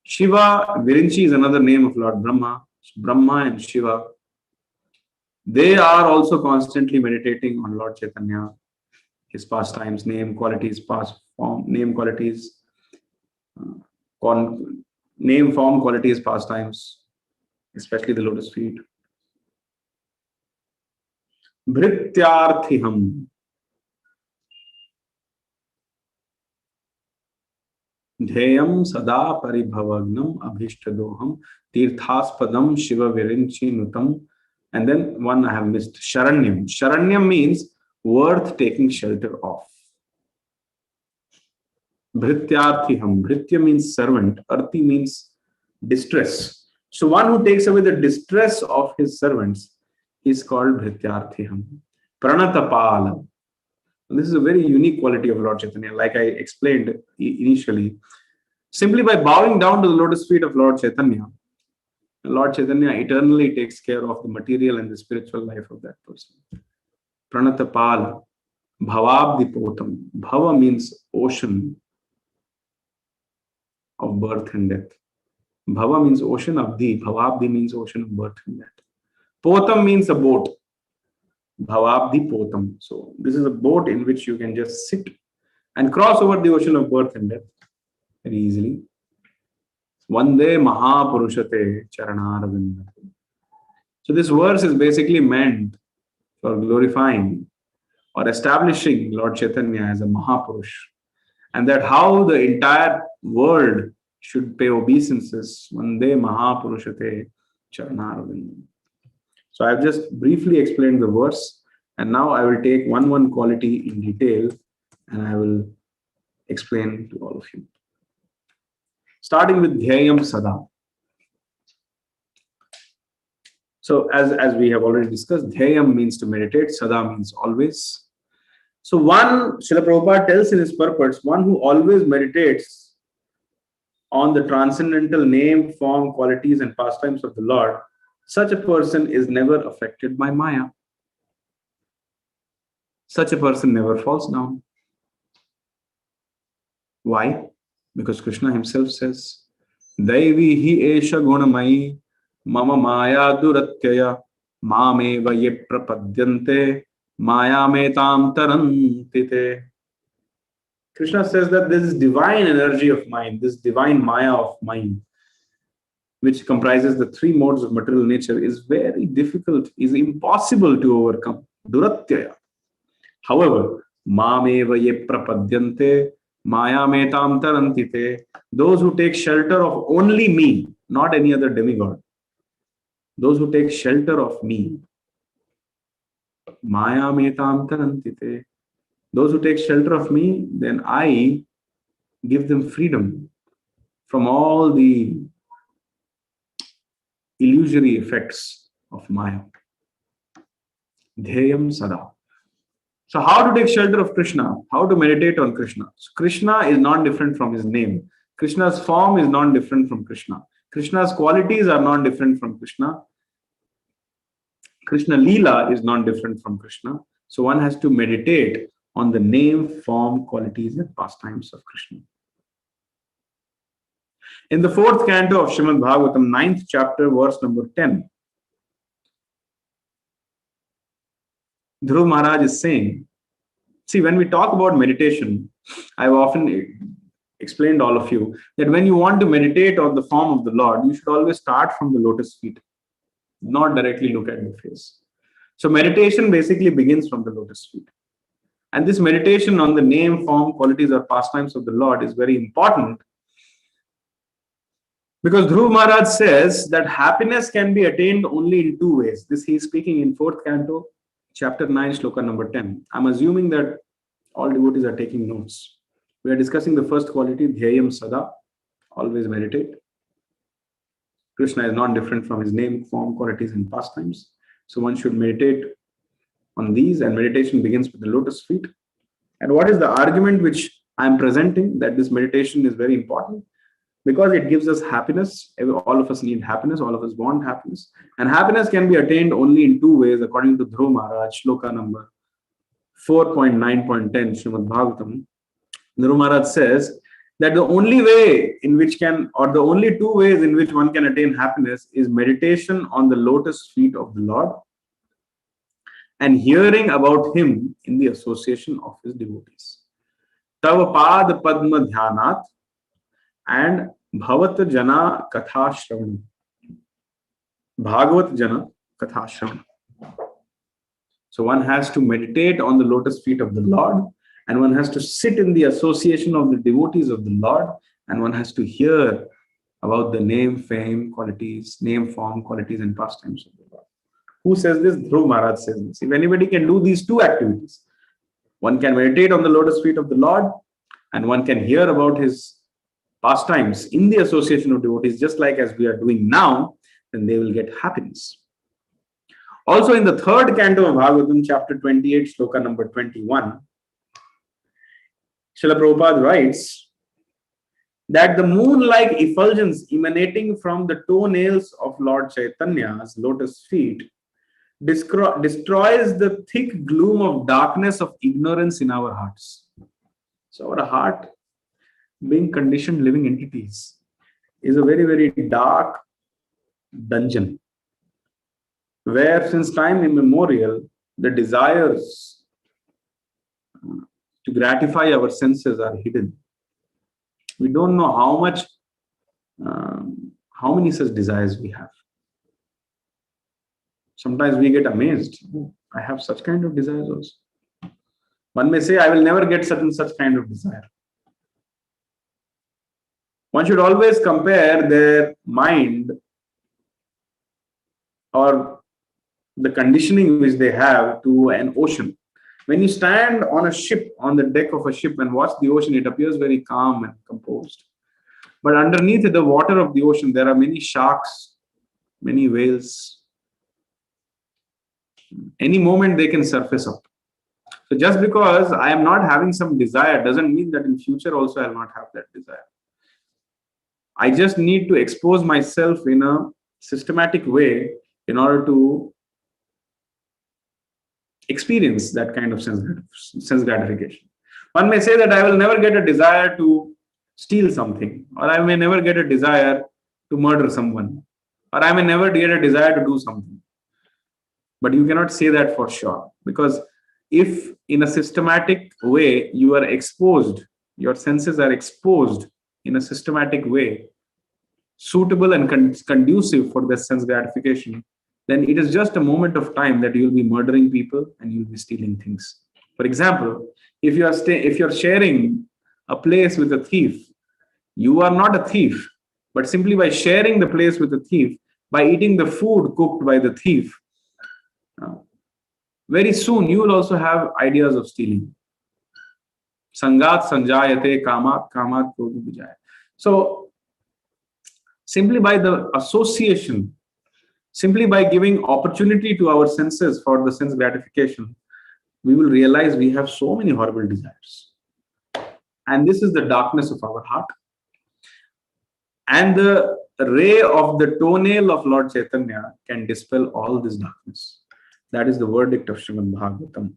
Shiva Virinchi is another name of Lord Brahma. Brahma and Shiva, they are also constantly meditating on Lord Chaitanya, his pastimes, name, qualities, past form, name, qualities, name, form, qualities, pastimes, especially the lotus feet. Bhrityarthiham. Dhyayam Sada Paribhavagnam Abhishtadoham Tirthaspadam Shiva Virinchi Nutam. And then one I have missed, Sharanyam. Sharanyam means worth taking shelter of. Bhrityarthiham. Bhritya means servant. Arthi means distress. So one who takes away the distress of his servants is called Bhrityarthiham. Pranatapala. This is a very unique quality of Lord Chaitanya, like I explained initially. Simply by bowing down to the lotus feet of Lord Chaitanya eternally takes care of the material and the spiritual life of that person. Pranatapala. Bhavabdipotam. Bhava means ocean of birth and death. Bhava means ocean, abdi. Bhavabdi means ocean of birth and death. Potam means a boat. Bhavabdi Potam. So this is a boat in which you can just sit and cross over the ocean of birth and death very easily. Vande Mahapurushate Charanaravindam. So this verse is basically meant for glorifying or establishing Lord Chaitanya as a Mahapurush, and that how the entire world should pay obeisances. Vande Mahapurushate Charanaravindam. So I have just briefly explained the verse, and now I will take one quality in detail and I will explain to all of you. Starting with Dhyayam Sada. So as we have already discussed, Dhyayam means to meditate, Sada means always. So Srila Prabhupada tells in his purports, one who always meditates on the transcendental name, form, qualities and pastimes of the Lord, such a person is never affected by Maya. Such a person never falls down. Why? Because Krishna himself says, Daivi hi esha gunamai mama maya duratyaya mameva ye prapadyante maya metam tarantite. Krishna says that this divine energy of mind, this divine Maya of mind, which comprises the 3 modes of material nature, is very difficult, is impossible to overcome. Duratyaya. However, mameva ye prapadyante maya metam tarantite. Those who take shelter of only me, not any other demigod. Those who take shelter of me, maya metam tarantite. Those who take shelter of me, then I give them freedom from all the illusory effects of Maya. Dhyayam Sadam. So how to take shelter of Krishna? How to meditate on Krishna? So Krishna is not different from his name. Krishna's form is not different from Krishna. Krishna's qualities are not different from Krishna. Krishna Lila is not different from Krishna. So one has to meditate on the name, form, qualities, and pastimes of Krishna. In the fourth canto of Srimad Bhagavatam, 9th chapter, verse number 10, Dhruv Maharaj is saying, see, when we talk about meditation, I've often explained all of you that when you want to meditate on the form of the Lord, you should always start from the lotus feet, not directly look at the face. So meditation basically begins from the lotus feet. And this meditation on the name, form, qualities, or pastimes of the Lord is very important because Dhruv Maharaj says that happiness can be attained only in two ways. This he is speaking in 4th canto, chapter 9, Shloka number 10. I'm assuming that all devotees are taking notes. We are discussing the first quality, Dhyayam Sadam, always meditate. Krishna is not different from his name, form, qualities, and pastimes. So one should meditate on these, and meditation begins with the lotus feet. And what is the argument which I am presenting? That this meditation is very important because it gives us happiness. All of us need happiness. All of us want happiness. And happiness can be attained only in two ways, according to Dhruv Maharaj, Shloka number 4.9.10, Srimad Bhagavatam. Dhruv Maharaj says that the only way in which the only two ways in which one can attain happiness is meditation on the lotus feet of the Lord and hearing about him in the association of his devotees. Tava Pad Padma Dhyanat and Bhavat Jana Katha Shravan. Bhagavat Jana Katha Shravan. So one has to meditate on the lotus feet of the Lord, and one has to sit in the association of the devotees of the Lord, and one has to hear about the name, fame, qualities, name, form, qualities, and pastimes of the Lord. Who says this? Dhruv Maharaj says this. If anybody can do these two activities, one can meditate on the lotus feet of the Lord, and one can hear about his pastimes in the association of devotees, just like as we are doing now, then they will get happiness. Also in the 3rd canto of Bhagavatam, chapter 28, Shloka number 21, Srila Prabhupada writes that the moon-like effulgence emanating from the toenails of Lord Chaitanya's lotus feet destroys the thick gloom of darkness of ignorance in our hearts. So our heart, being conditioned living entities, is a very, very dark dungeon where since time immemorial the desires to gratify our senses are hidden. We don't know how many such desires we have. Sometimes we get amazed. Oh, I have such kind of desires also. One may say, I will never get such and such kind of desire. One should always compare their mind or the conditioning which they have to an ocean. When you stand on a ship, on the deck of a ship and watch the ocean, it appears very calm and composed. But underneath the water of the ocean, there are many sharks, many whales. Any moment they can surface up. So just because I am not having some desire doesn't mean that in future also I will not have that desire. I just need to expose myself in a systematic way in order to experience that kind of sense gratification. One may say that I will never get a desire to steal something, or I may never get a desire to murder someone, or I may never get a desire to do something. But you cannot say that for sure, because if in a systematic way you are exposed, your senses are exposed in a systematic way, suitable and conducive for the sense gratification, then it is just a moment of time that you'll be murdering people and you'll be stealing things. For example, if you're sharing a place with a thief, you are not a thief, but simply by sharing the place with a thief, by eating the food cooked by the thief, very soon you will also have ideas of stealing. Sangat sanjayate kamat kamat krodha vijaya. So simply by the association, Simply by giving opportunity to our senses for the sense gratification, we will realize we have so many horrible desires. And this is the darkness of our heart. And the ray of the toenail of Lord Chaitanya can dispel all this darkness. That is the verdict of Srimad Bhagavatam.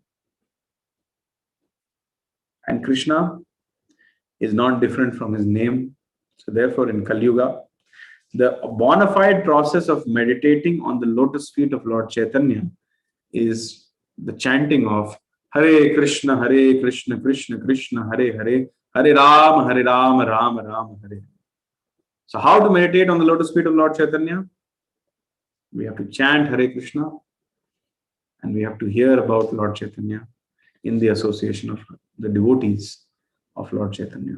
And Krishna is not different from his name. So therefore, in Kali Yuga, the bona fide process of meditating on the lotus feet of Lord Chaitanya is the chanting of Hare Krishna, Krishna Krishna, Hare Hare, Hare Ram, Ram Ram, Hare. So how to meditate on the lotus feet of Lord Chaitanya? We have to chant Hare Krishna, and we have to hear about Lord Chaitanya in the association of the devotees of Lord Chaitanya.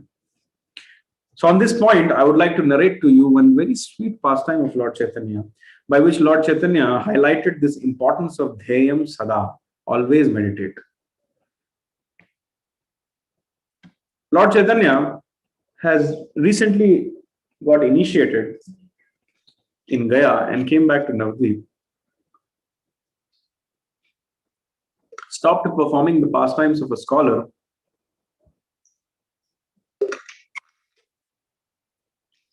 So on this point, I would like to narrate to you one very sweet pastime of Lord Chaitanya, by which Lord Chaitanya highlighted this importance of Dhyayam Sadam, always meditate. Lord Chaitanya has recently got initiated in Gaya and came back to Navadvip. Stopped performing the pastimes of a scholar,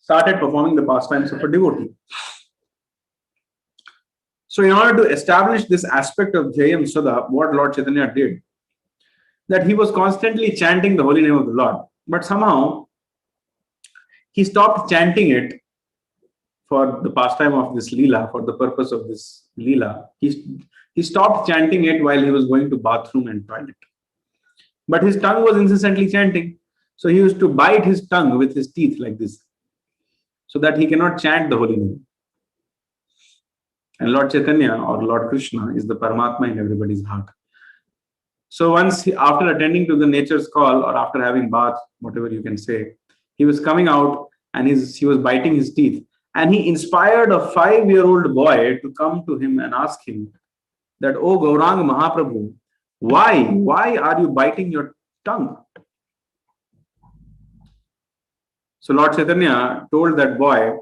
started performing the pastimes of a devotee. So in order to establish this aspect of Dhyayam Sadam, what Lord Chaitanya did, that he was constantly chanting the holy name of the Lord, but somehow he stopped chanting it for the pastime of this Lila, for the purpose of this Lila. He stopped chanting it while he was going to bathroom and toilet. But his tongue was incessantly chanting. So he used to bite his tongue with his teeth like this, so that he cannot chant the holy name. And Lord Chaitanya or Lord Krishna is the Paramatma in everybody's heart. So once, after attending to the nature's call or after having bath, whatever you can say, he was coming out and he was biting his teeth. And he inspired a 5-year-old boy to come to him and ask him that, "Oh Gaurang Mahaprabhu, why are you biting your tongue?" So Lord Chaitanya told that boy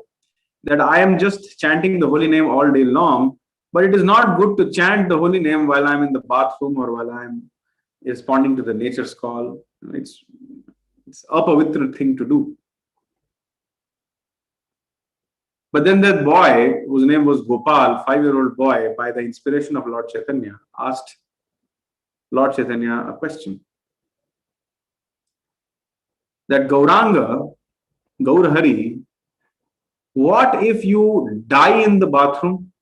that, "I am just chanting the holy name all day long, but it is not good to chant the holy name while I am in the bathroom or while I am responding to the nature's call. It's a pavitra thing to do." But then that boy, whose name was Gopal, 5-year-old boy, by the inspiration of Lord Chaitanya, asked Lord Chaitanya a question. That Gauranga, Gaurhari, what if you die in the bathroom?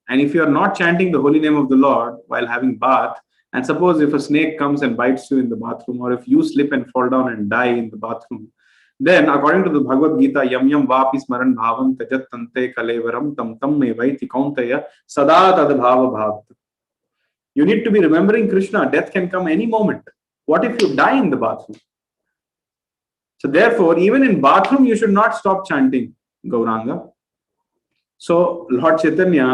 And if you are not chanting the holy name of the Lord while having bath, and suppose if a snake comes and bites you in the bathroom, or if you slip and fall down and die in the bathroom, then according to the Bhagavad Gita, yam yam vapi smaran bhavam tajat tante kalevaram tam tam me vaiti kauntaya sada tad bhava bhavat. You need to be remembering Krishna. Death can come any moment. What if you die in the bathroom? So therefore, even in bathroom, you should not stop chanting Gauranga. So Lord Chaitanya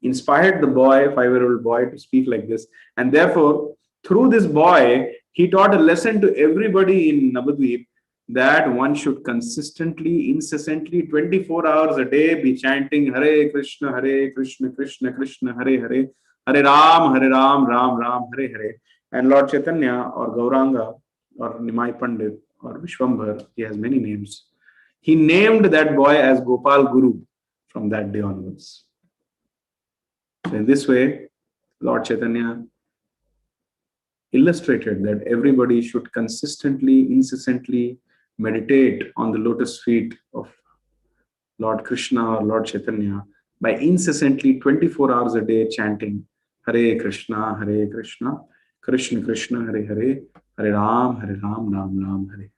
inspired the boy, 5-year-old boy, to speak like this. And therefore, through this boy, he taught a lesson to everybody in Navadvip that one should consistently, incessantly, 24 hours a day be chanting Hare Krishna, Krishna Krishna, Hare Hare, Hare Ram, Ram Ram, Hare Hare. And Lord Chaitanya or Gauranga or Nimai Pandit or Vishwambhar, he has many names. He named that boy as Gopal Guru from that day onwards. So in this way, Lord Chaitanya illustrated that everybody should consistently, incessantly meditate on the lotus feet of Lord Krishna or Lord Chaitanya by incessantly 24 hours a day chanting Hare Krishna, Krishna Krishna, Hare Hare, Hare Ram, Ram Ram, Hare.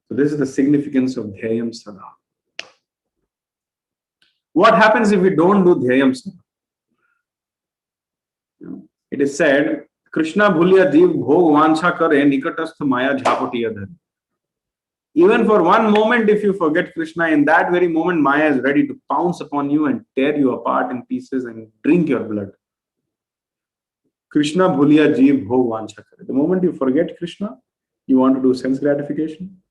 So this is the significance of Dhyayam Sadam. What happens if we don't do Dhyayam Sadam? It is said, Krishna bhulya div bhog vancha kare nikatastha maya jhapati adhar. Even for one moment, if you forget Krishna, in that very moment, Maya is ready to pounce upon you and tear you apart in pieces and drink your blood. Krishna bhulya jeev bhog vancha kare. The moment you forget Krishna, you want to do sense gratification.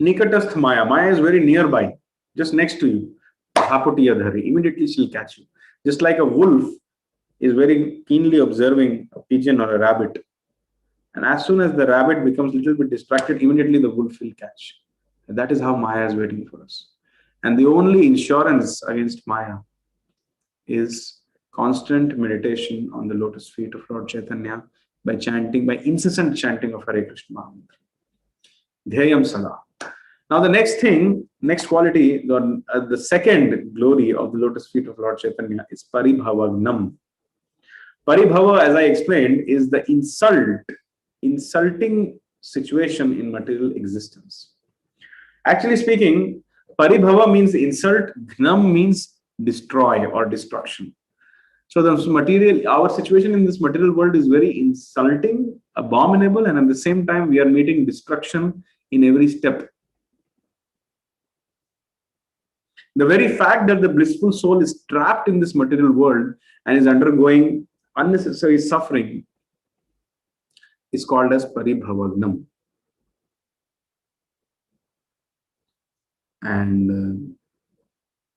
Nikatastha Maya. Maya is very nearby. just next to you. Dhaputiyadhari, immediately she'll catch you. Just like a wolf is very keenly observing a pigeon or a rabbit. And as soon as the rabbit becomes a little bit distracted, immediately the wolf will catch. And that is how Maya is waiting for us. And the only insurance against Maya is constant meditation on the lotus feet of Lord Chaitanya by chanting, by incessant chanting of Hare Krishna Mahamantra. Dhyayam Sadam. Now the next thing, next quality, the second glory of the lotus feet of Lord Chaitanya is Paribhavagnam. Paribhava, as I explained, is the insulting situation in material existence. Actually speaking, Paribhava means insult, Gnam means destroy or destruction. So our situation in this material world is very insulting, abominable, and at the same time we are meeting destruction in every step. The very fact that the blissful soul is trapped in this material world and is undergoing unnecessary suffering is called as Paribhavagnam. And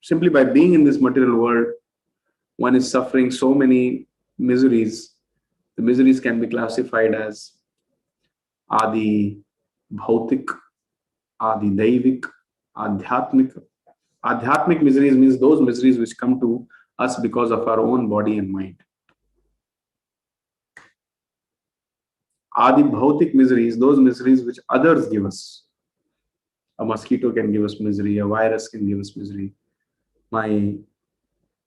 simply by being in this material world, one is suffering so many miseries. The miseries can be classified as Adi Bhautik, Adi Daivik, Adhyatmik. Adhyatmic miseries means those miseries which come to us because of our own body and mind. Adi Bhautik miseries, those miseries which others give us. A mosquito can give us misery, a virus can give us misery, my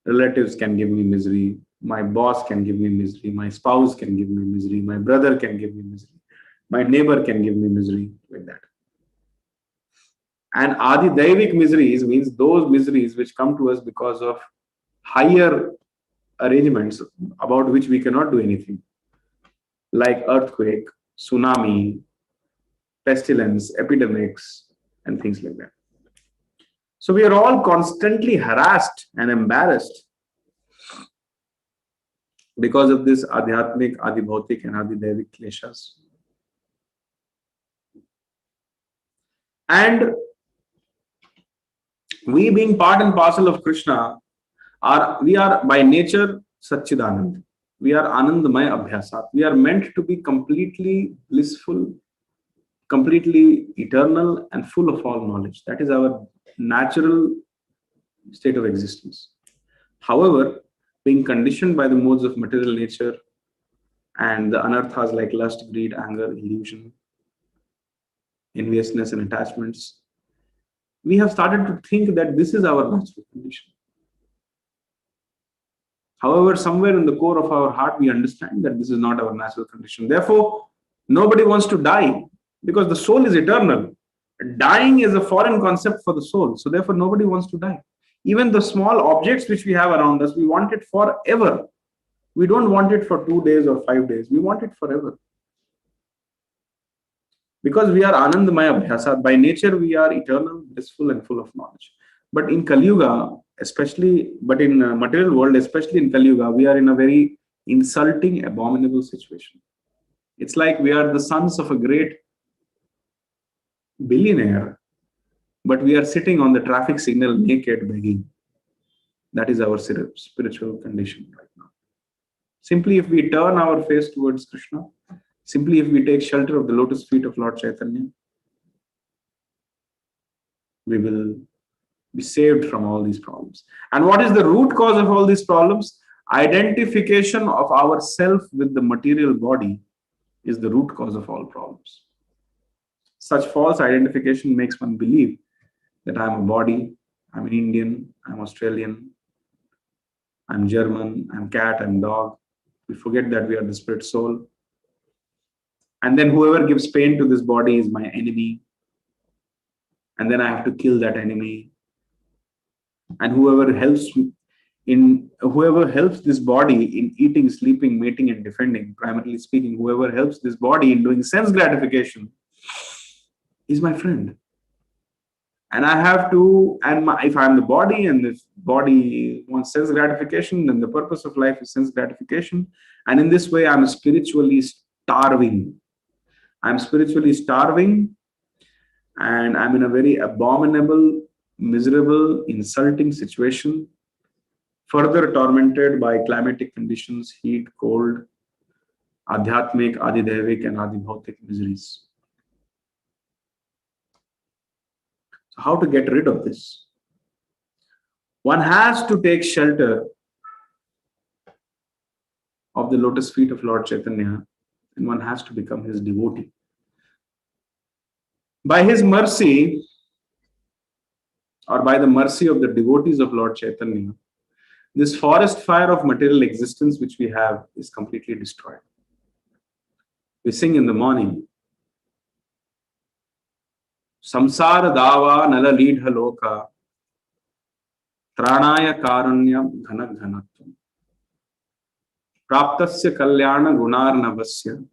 relatives can give me misery, my boss can give me misery, my spouse can give me misery, my brother can give me misery, my neighbor can give me misery, like that. And Adi Daivik miseries means those miseries which come to us because of higher arrangements about which we cannot do anything, like earthquake, tsunami, pestilence, epidemics, and things like that. So we are all constantly harassed and embarrassed because of this Adhyatmic, Adibhautik, and Adidevik kleshas. And we, being part and parcel of Krishna, we are by nature Satchidanand. We are Anandamaya Abhyasat. We are meant to be completely blissful, completely eternal, and full of all knowledge. That is our natural state of existence. However, being conditioned by the modes of material nature and the anarthas like lust, greed, anger, illusion, enviousness, and attachments, we have started to think that this is our natural condition. However, somewhere in the core of our heart, we understand that this is not our natural condition. Therefore, nobody wants to die because the soul is eternal. Dying is a foreign concept for the soul. So therefore, nobody wants to die. Even the small objects which we have around us, we want it forever. We don't want it for 2 days or 5 days. We want it forever. Because we are Anandamaya Abhyasat. By nature, we are eternal, blissful, and full of knowledge. But in Kali Yuga, especially, but in material world, especially in Kali Yuga, we are in a very insulting, abominable situation. It's like we are the sons of a great billionaire, but we are sitting on the traffic signal naked begging. That is our spiritual condition right now. Simply if we turn our face towards Krishna, simply if we take shelter of the lotus feet of Lord Chaitanya, we will be saved from all these problems. And what is the root cause of all these problems? Identification of ourself with the material body is the root cause of all problems. Such false identification makes one believe that I'm a body, I'm an Indian, I'm Australian, I'm German, I'm cat, I'm dog. We forget that we are the spirit soul. And then whoever gives pain to this body is my enemy. And then I have to kill that enemy. And whoever helps this body in eating, sleeping, mating, and defending, primarily speaking, whoever helps this body in doing sense gratification is my friend. And I have to, if I'm the body and this body wants sense gratification, then the purpose of life is sense gratification. And in this way, I'm spiritually starving. I'm spiritually starving, and I'm in a very abominable miserable, insulting situation, further tormented by climatic conditions, heat, cold, adhyatmic, adidevik, and adibhautik miseries. So how to get rid of this? One has to take shelter of the lotus feet of Lord Chaitanya, and one has to become his devotee. By his mercy, or by the mercy of the devotees of Lord Chaitanya, this forest fire of material existence which we have is completely destroyed. We sing in the morning, Samsara dava nala leadha loka, Tranaya karanyam ghana ghanatvam, Praptasya kalyana gunarnavasya,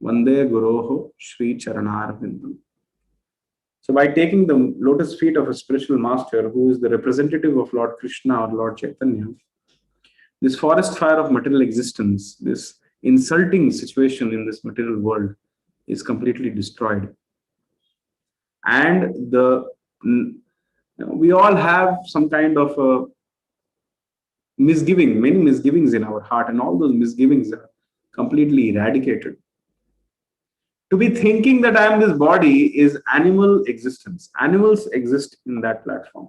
Vande guroho Shri Charanar Vindam. So by taking the lotus feet of a spiritual master who is the representative of Lord Krishna or Lord Chaitanya, this forest fire of material existence, this insulting situation in this material world is completely destroyed. And we all have some kind of a misgiving, many misgivings in our heart, and all those misgivings are completely eradicated. To be thinking that I am this body is animal existence. Animals exist in that platform.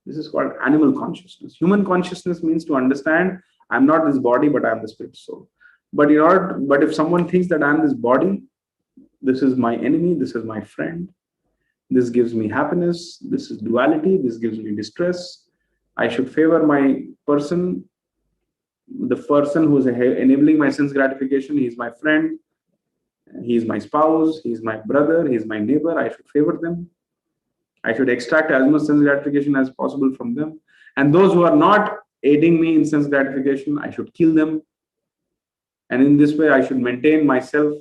This is called animal consciousness. Human consciousness means to understand I'm not this body, but I'm the spirit soul. But if someone thinks that I'm this body, this is my enemy, this is my friend, this gives me happiness, this is duality, this gives me distress, I should favor my person, the person who is enabling my sense gratification, he is my friend, he is my spouse, he is my brother, he is my neighbor, I should favor them. I should extract as much sense gratification as possible from them. And those who are not aiding me in sense gratification, I should kill them. And in this way, I should maintain myself.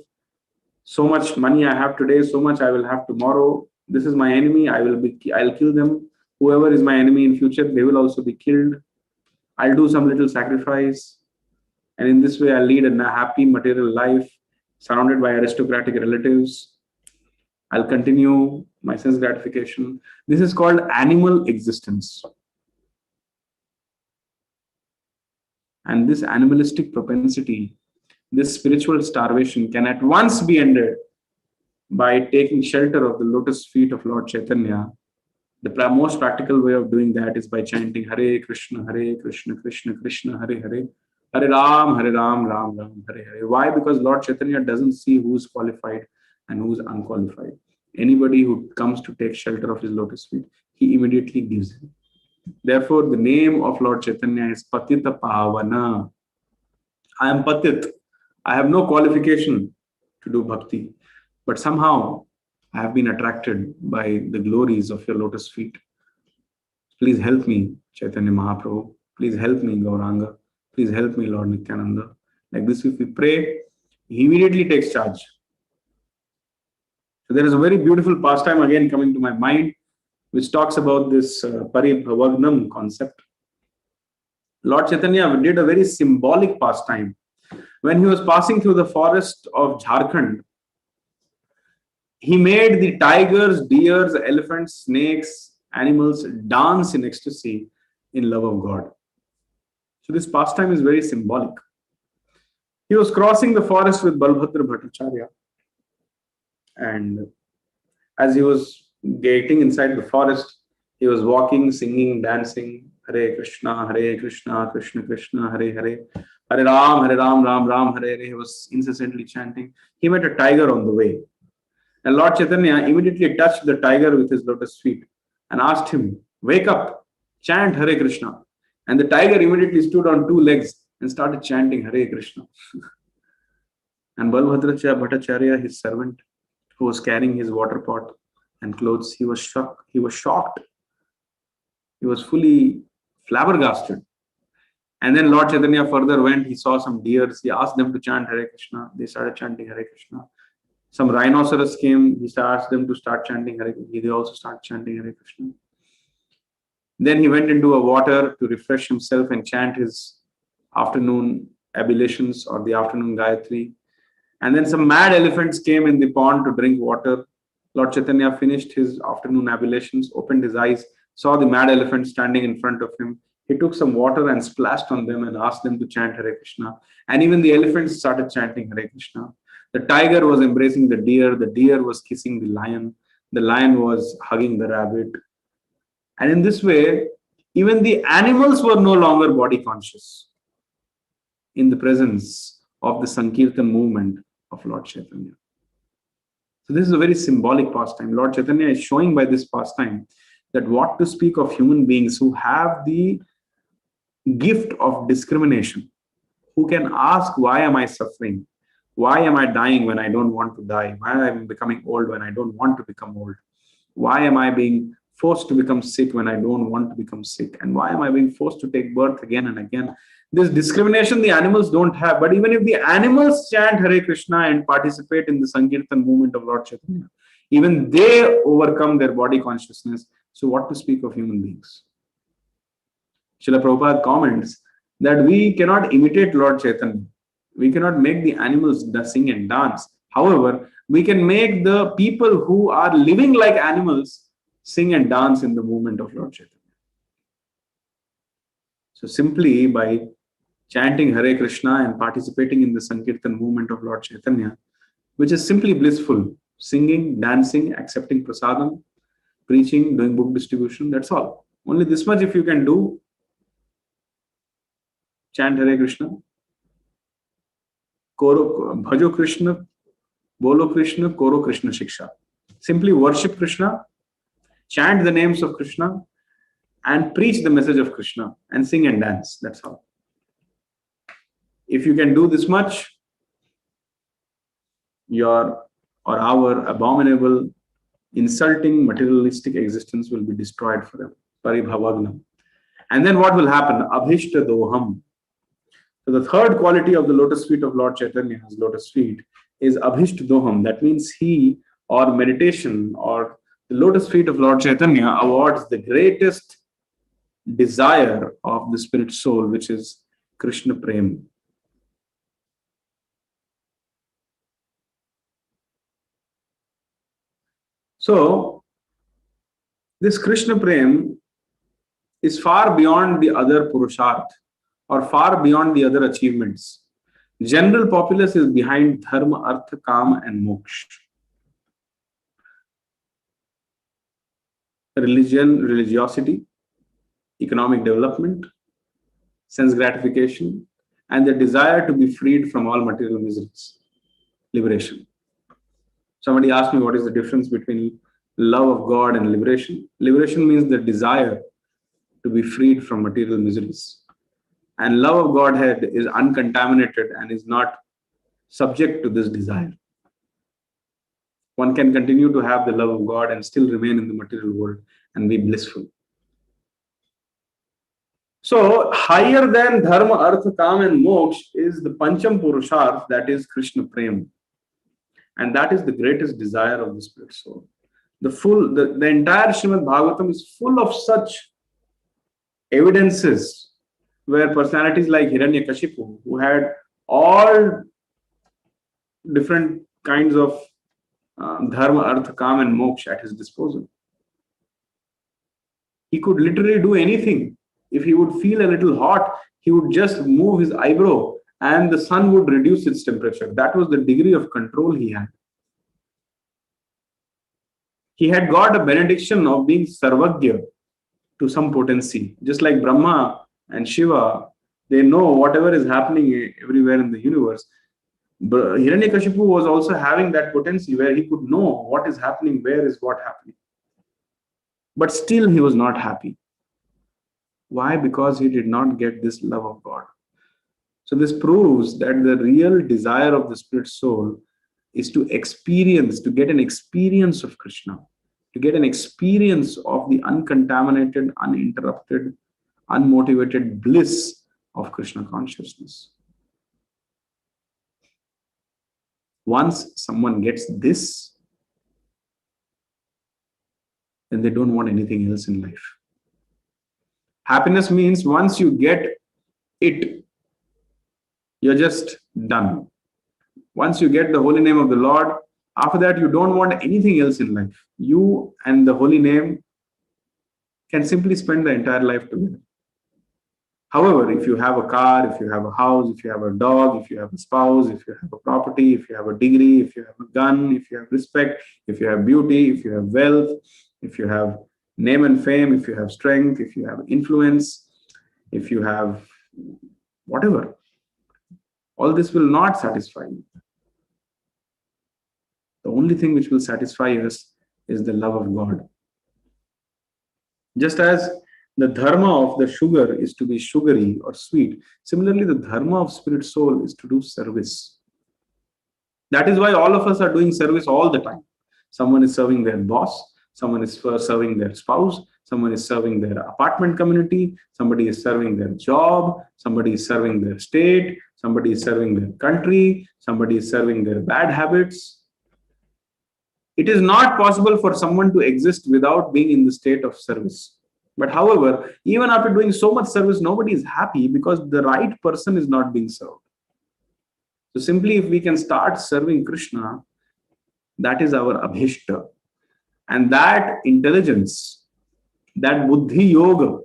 So much money I have today, so much I will have tomorrow. This is my enemy, I'll kill them. Whoever is my enemy in future, they will also be killed. I'll do some little sacrifice. And in this way, I'll lead a happy material life, surrounded by aristocratic relatives. I'll continue my sense gratification. This is called animal existence. And this animalistic propensity, this spiritual starvation can at once be ended by taking shelter of the lotus feet of Lord Chaitanya. The most practical way of doing that is by chanting Hare Krishna, Krishna Krishna, Hare Hare, Hare Ram, Ram Ram, Hare Hare. Why? Because Lord Chaitanya doesn't see who's qualified and who's unqualified. Anybody who comes to take shelter of his lotus feet, he immediately gives him. Therefore, the name of Lord Chaitanya is Patita Pavana. I am Patit. I have no qualification to do bhakti. But somehow, I have been attracted by the glories of your lotus feet. Please help me, Chaitanya Mahaprabhu. Please help me, Gauranga. Please help me, Lord Nityananda. Like this, if we pray, he immediately takes charge. So there is a very beautiful pastime again coming to my mind, which talks about this Paribhavagnam concept. Lord Chaitanya did a very symbolic pastime. When he was passing through the forest of Jharkhand, he made the tigers, deers, elephants, snakes, animals dance in ecstasy in love of God. So this pastime is very symbolic. He was crossing the forest with Balbhadra Bhattacharya. And as he was getting inside the forest, he was walking, singing, dancing, Hare Krishna, Krishna Krishna, Hare Hare, Hare Ram, Ram Ram, Hare Hare. He was incessantly chanting. He met a tiger on the way. And Lord Chaitanya immediately touched the tiger with his lotus feet and asked him, wake up, chant Hare Krishna. And the tiger immediately stood on two legs and started chanting Hare Krishna. And Balbhadra Bhattacharya, his servant, who was carrying his water pot and clothes, he was shocked. He was fully flabbergasted. And then Lord Chaitanya further went, he saw some deers, he asked them to chant Hare Krishna. They started chanting Hare Krishna. Some rhinoceros came, he asked them to start chanting Hare Krishna. They also started chanting Hare Krishna. Then he went into a water to refresh himself and chant his afternoon ablutions or the afternoon Gayatri. And then some mad elephants came in the pond to drink water. Lord Chaitanya finished his afternoon ablutions, opened his eyes, saw the mad elephant standing in front of him. He took some water and splashed on them and asked them to chant Hare Krishna. And even the elephants started chanting Hare Krishna. The tiger was embracing the deer was kissing the lion was hugging the rabbit. And in this way, even the animals were no longer body conscious in the presence of the Sankirtan movement of Lord Chaitanya. So this is a very symbolic pastime. Lord Chaitanya is showing by this pastime that what to speak of human beings who have the gift of discrimination, who can ask, why am I suffering? Why am I dying when I don't want to die? Why am I becoming old when I don't want to become old? Why am I being forced to become sick when I don't want to become sick? And why am I being forced to take birth again and again? This discrimination the animals don't have. But even if the animals chant Hare Krishna and participate in the Sankirtan movement of Lord Chaitanya, even they overcome their body consciousness. So what to speak of human beings? Srila Prabhupada comments that we cannot imitate Lord Chaitanya. We cannot make the animals sing and dance. However, we can make the people who are living like animals sing and dance in the movement of Lord Chaitanya. So simply by chanting Hare Krishna and participating in the Sankirtan movement of Lord Chaitanya, which is simply blissful, singing, dancing, accepting prasadam, preaching, doing book distribution, that's all. Only this much if you can do, chant Hare Krishna, bhajo Krishna, bolo Krishna, koro Krishna shiksha. Simply worship Krishna, chant the names of Krishna, and preach the message of Krishna, and sing and dance. That's all. If you can do this much, your or our abominable, insulting, materialistic existence will be destroyed forever. Paribhavagnam. And then what will happen? Abhishta doham. So the third quality of the lotus feet of Lord Chaitanya's lotus feet is Abhishta doham. That means he or meditation or the lotus feet of Lord Chaitanya awards the greatest desire of the spirit soul, which is Krishna Prem. So this Krishna Prem is far beyond the other Purusharth or far beyond the other achievements. General populace is behind Dharma, Artha, Kama and Moksha. Religion, religiosity, economic development, sense gratification, and the desire to be freed from all material miseries. Liberation. Somebody asked me what is the difference between love of God and liberation. Liberation means the desire to be freed from material miseries. And love of Godhead is uncontaminated and is not subject to this desire. One can continue to have the love of God and still remain in the material world and be blissful. So, higher than Dharma, Artha, Kama and Moksha is the Pancham Purusharth, that is Krishna Prem. And that is the greatest desire of the spirit soul. The entire Srimad Bhagavatam is full of such evidences where personalities like Hiranyakashipu, who had all different kinds of Dharma, Artha, Kama and Moksha at his disposal. He could literally do anything. If he would feel a little hot, he would just move his eyebrow and the sun would reduce its temperature. That was the degree of control he had. He had got a benediction of being Sarvagya to some potency. Just like Brahma and Shiva, they know whatever is happening everywhere in the universe. But Hiranyakashipu was also having that potency where he could know what is happening, where is what happening. But still he was not happy. Why? Because he did not get this love of God. So this proves that the real desire of the spirit soul is to experience, to get an experience of Krishna, to get an experience of the uncontaminated, uninterrupted, unmotivated bliss of Krishna consciousness. Once someone gets this, then they don't want anything else in life. Happiness means once you get it, you're just done. Once you get the holy name of the Lord, after that you don't want anything else in life. You and the holy name can simply spend the entire life together. However, if you have a car, if you have a house, if you have a dog, if you have a spouse, if you have a property, if you have a degree, if you have a gun, if you have respect, if you have beauty, if you have wealth, if you have name and fame, if you have strength, if you have influence, if you have whatever, all this will not satisfy you. The only thing which will satisfy us is the love of God. Just as the dharma of the sugar is to be sugary or sweet, similarly, the dharma of spirit soul is to do service. That is why all of us are doing service all the time. Someone is serving their boss, someone is serving their spouse, someone is serving their apartment community, somebody is serving their job, somebody is serving their state, somebody is serving their country, somebody is serving their bad habits. It is not possible for someone to exist without being in the state of service. But however, even after doing so much service, nobody is happy because the right person is not being served. So simply if we can start serving Krishna, that is our abhishta. And that intelligence, that buddhi yoga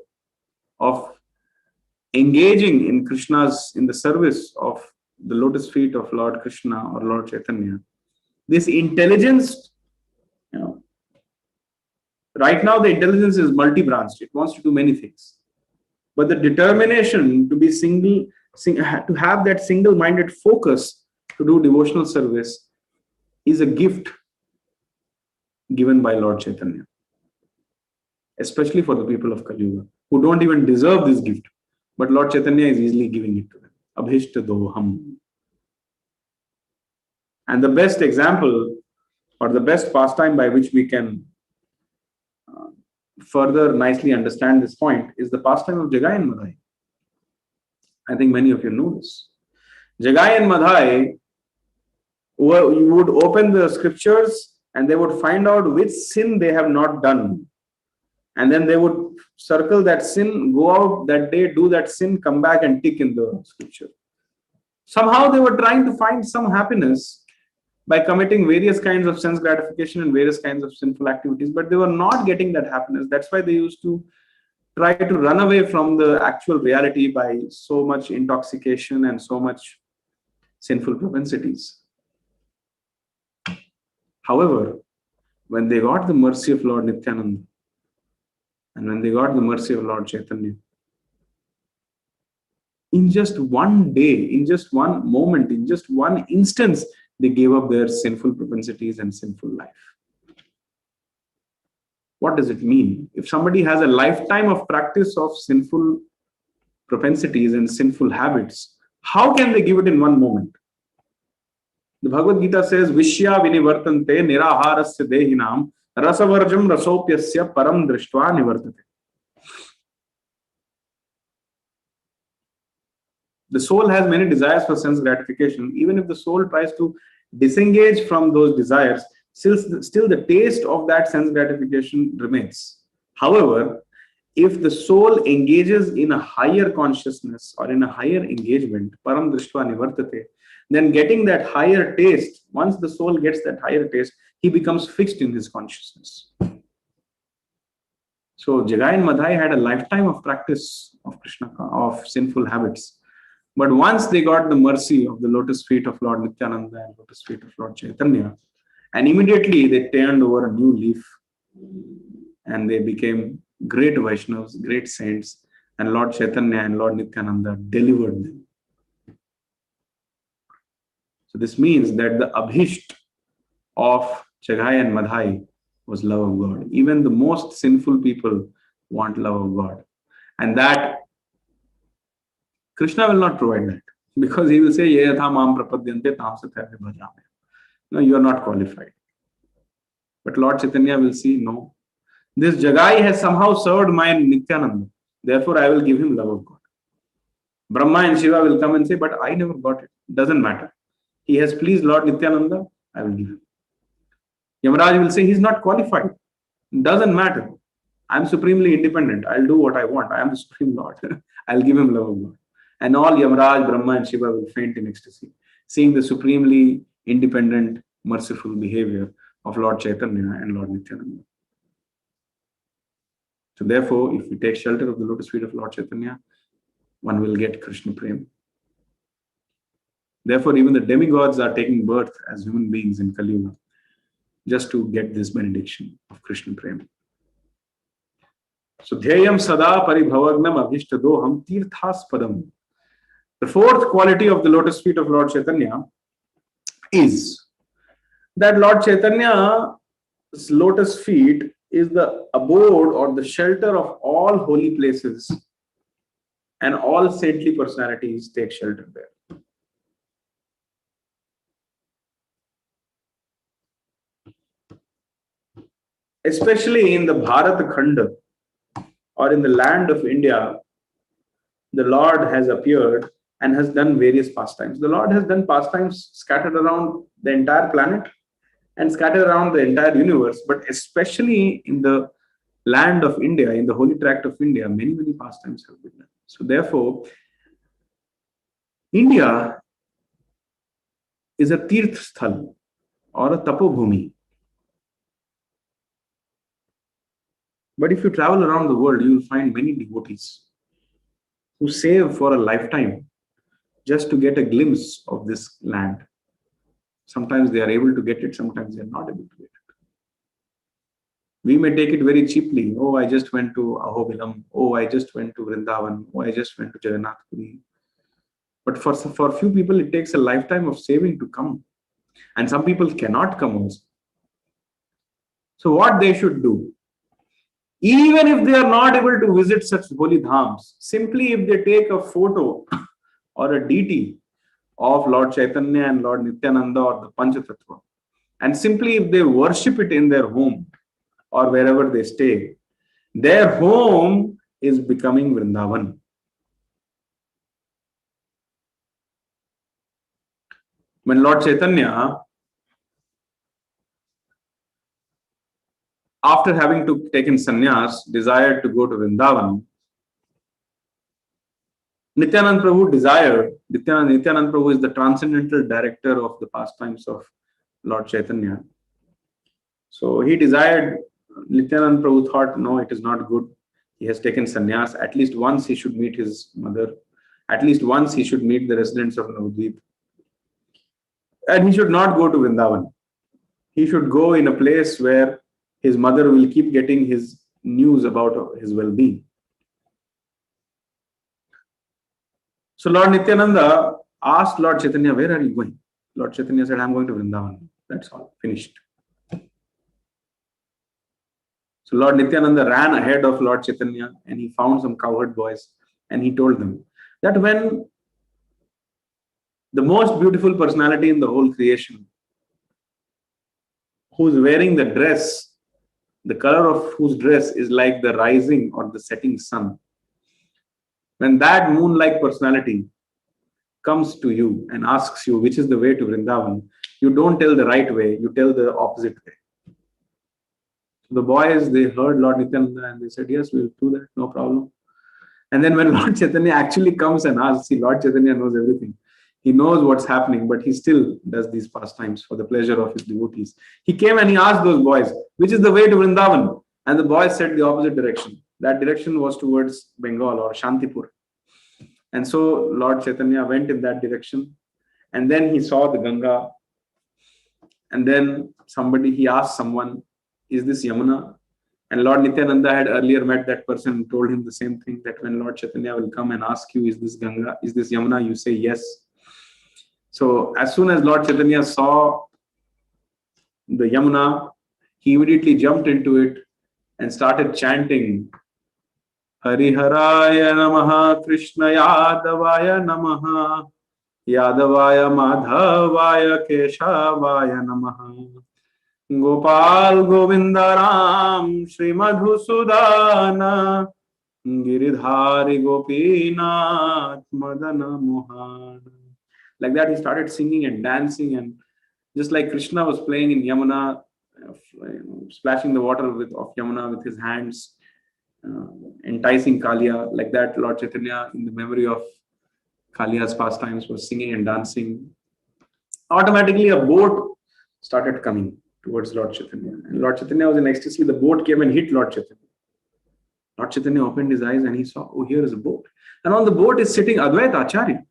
of engaging in Krishna's, in the service of the lotus feet of Lord Krishna or Lord Chaitanya, this intelligence, right now the intelligence is multi-branched. It wants to do many things. But the determination to be to have that single-minded focus to do devotional service is a gift given by Lord Chaitanya, especially for the people of Kali Yuga, who don't even deserve this gift. But Lord Chaitanya is easily giving it to them. Abhishta doham. And the best example or the best pastime by which we can further nicely understand this point is the pastime of Jagai and Madhai. I think many of you know this. Jagai and Madhai, you would open the scriptures and they would find out which sin they have not done. And then they would circle that sin, go out that day, do that sin, come back and tick in the scripture. Somehow they were trying to find some happiness by committing various kinds of sense gratification and various kinds of sinful activities, but they were not getting that happiness. That's why they used to try to run away from the actual reality by so much intoxication and so much sinful propensities. However, when they got the mercy of Lord Nityananda and when they got the mercy of Lord Chaitanya, in just one day, in just one moment, in just one instance, they gave up their sinful propensities and sinful life. What does it mean? If somebody has a lifetime of practice of sinful propensities and sinful habits, how can they give it in one moment? The Bhagavad Gita says, Vishya vinivartante niraharasya dehinam rasavarjam rasopyasya param drishtva nivartate. The soul has many desires for sense gratification. Even if the soul tries to disengage from those desires, still the taste of that sense gratification remains. However, if the soul engages in a higher consciousness or in a higher engagement, param drishtva nivartate, then getting that higher taste, once the soul gets that higher taste, he becomes fixed in his consciousness. So Jagai and Madhai had a lifetime of practice of Krishna, of sinful habits. But once they got the mercy of the lotus feet of Lord Nityananda and lotus feet of Lord Chaitanya, and immediately they turned over a new leaf and they became great Vaishnavas, great saints, and Lord Chaitanya and Lord Nityananda delivered them. So this means that the abhisht of Jagai and Madhai was love of God. Even the most sinful people want love of God. And that Krishna will not provide that, because he will say, Ye yatha mam prapadyante tam sathya bhajame. No, you are not qualified. But Lord Chaitanya will see, no, this Jagai has somehow served my Nityananda. Therefore, I will give him love of God. Brahma and Shiva will come and say, but I never got it. Doesn't matter. He has pleased Lord Nityananda, I will give him. Yamaraj will say, he's not qualified. Doesn't matter. I'm supremely independent. I'll do what I want. I am the Supreme Lord. I'll give him love of God. And all Yamaraj, Brahma and Shiva will faint in ecstasy, seeing the supremely independent, merciful behavior of Lord Chaitanya and Lord Nityananda. So therefore, if we take shelter of the lotus feet of Lord Chaitanya, one will get Krishna Prem. Therefore, even the demigods are taking birth as human beings in Kali Yuga, just to get this benediction of Krishna Prem. So, Dhyayam Sadam Paribhavagnam Abhishtadoham Tirthaspadam. The fourth quality of the lotus feet of Lord Chaitanya is that Lord Chaitanya's lotus feet is the abode or the shelter of all holy places, and all saintly personalities take shelter there. Especially in the Bharat Khanda or in the land of India, the Lord has appeared and has done various pastimes. The Lord has done pastimes scattered around the entire planet and scattered around the entire universe, but especially in the land of India, in the holy tract of India, many, many pastimes have been done. So therefore, India is a Tirth Sthal or a Tapobhumi. But if you travel around the world, you will find many devotees who save for a lifetime just to get a glimpse of this land. Sometimes they are able to get it, sometimes they are not able to get it. We may take it very cheaply. Oh, I just went to Ahobilam. Oh, I just went to Vrindavan. Oh, I just went to Jagannath Puri. But for few people, it takes a lifetime of saving to come. And some people cannot come also. So what they should do, even if they are not able to visit such holy dhams, simply if they take a photo or a deity of Lord Chaitanya and Lord Nityananda or the Panchatattva, and simply if they worship it in their home or wherever they stay, their home is becoming Vrindavan. When Lord Chaitanya, after having taken sannyas, desired to go to Vrindavan, Nityanand Prabhu desired, Nityanand Prabhu is the transcendental director of the pastimes of Lord Chaitanya. So he desired, Nityanand Prabhu thought, no, it is not good. He has taken sannyas. At least once he should meet his mother. At least once he should meet the residents of Navadvip. And he should not go to Vrindavan. He should go in a place where his mother will keep getting his news about his well-being. So Lord Nityananda asked Lord Chaitanya, where are you going? Lord Chaitanya said, I'm going to Vrindavan. That's all, finished. So Lord Nityananda ran ahead of Lord Chaitanya and he found some cowherd boys and he told them that when the most beautiful personality in the whole creation, who's wearing the dress, the color of whose dress is like the rising or the setting sun, when that moon-like personality comes to you and asks you which is the way to Vrindavan, you don't tell the right way, you tell the opposite way. So the boys, they heard Lord Nityananda and they said, yes, we'll do that, no problem. And then when Lord Chaitanya actually comes and asks, see, Lord Chaitanya knows everything. He knows what's happening, but he still does these pastimes for the pleasure of his devotees. He came and he asked those boys, which is the way to Vrindavan? And the boys said the opposite direction. That direction was towards Bengal or Shantipur. And so Lord Chaitanya went in that direction. And then he saw the Ganga. And then he asked someone, is this Yamuna? And Lord Nityananda had earlier met that person and told him the same thing, that when Lord Chaitanya will come and ask you, is this Ganga, is this Yamuna? You say yes. So as soon as Lord Chaitanya saw the Yamuna, he immediately jumped into it and started chanting, Hariharaya Namaha, Krishna Yadavaya Namaha, Yadavaya Madhavaya Keshavaya Namaha, Gopal Govindaram Shri Madhusudana, Giridhari Gopinath Madana Mohana. Like that, he started singing and dancing, and just like Krishna was playing in Yamuna, splashing the water of Yamuna with his hands, enticing Kaliya, like that, Lord Chaitanya, in the memory of Kaliya's pastimes, was singing and dancing. Automatically, a boat started coming towards Lord Chaitanya. And Lord Chaitanya was in ecstasy. The boat came and hit Lord Chaitanya. Lord Chaitanya opened his eyes and he saw, oh, here is a boat. And on the boat is sitting Advaita Acharya.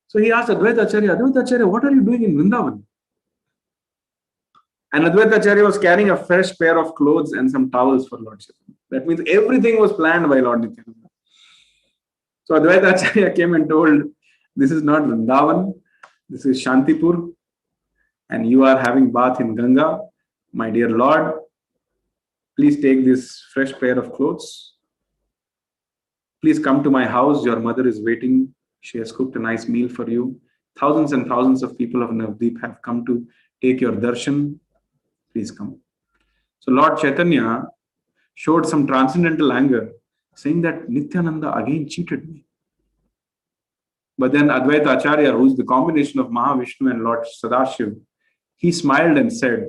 So he asked Advaita Acharya, what are you doing in Vrindavan? And Advaita Acharya was carrying a fresh pair of clothes and some towels for Lord Chaitanya. That means everything was planned by Lord Nityananda. So Advaita Acharya came and told, this is not Vrindavan, this is Shantipur, and you are having bath in Ganga. My dear Lord, please take this fresh pair of clothes. Please come to my house. Your mother is waiting. She has cooked a nice meal for you. Thousands and thousands of people of Navdeep have come to take your darshan. Please come. So Lord Chaitanya showed some transcendental anger, saying that Nityananda again cheated me. But then Advaita Acharya, who is the combination of Mahavishnu and Lord Sadashiv, he smiled and said,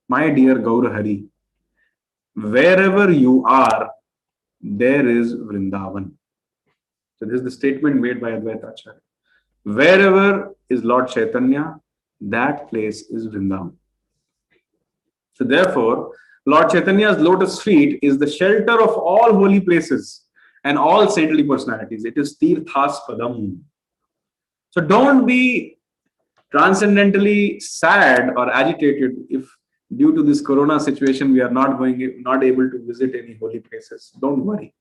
my dear Gaurahari, wherever you are, there is Vrindavan. So this is the statement made by Advaita Acharya. Wherever is Lord Chaitanya, that place is Vrindavan. So therefore, Lord Chaitanya's lotus feet is the shelter of all holy places and all saintly personalities. It is Tirthaspadam. So don't be transcendentally sad or agitated if due to this corona situation we are not able to visit any holy places. Don't worry.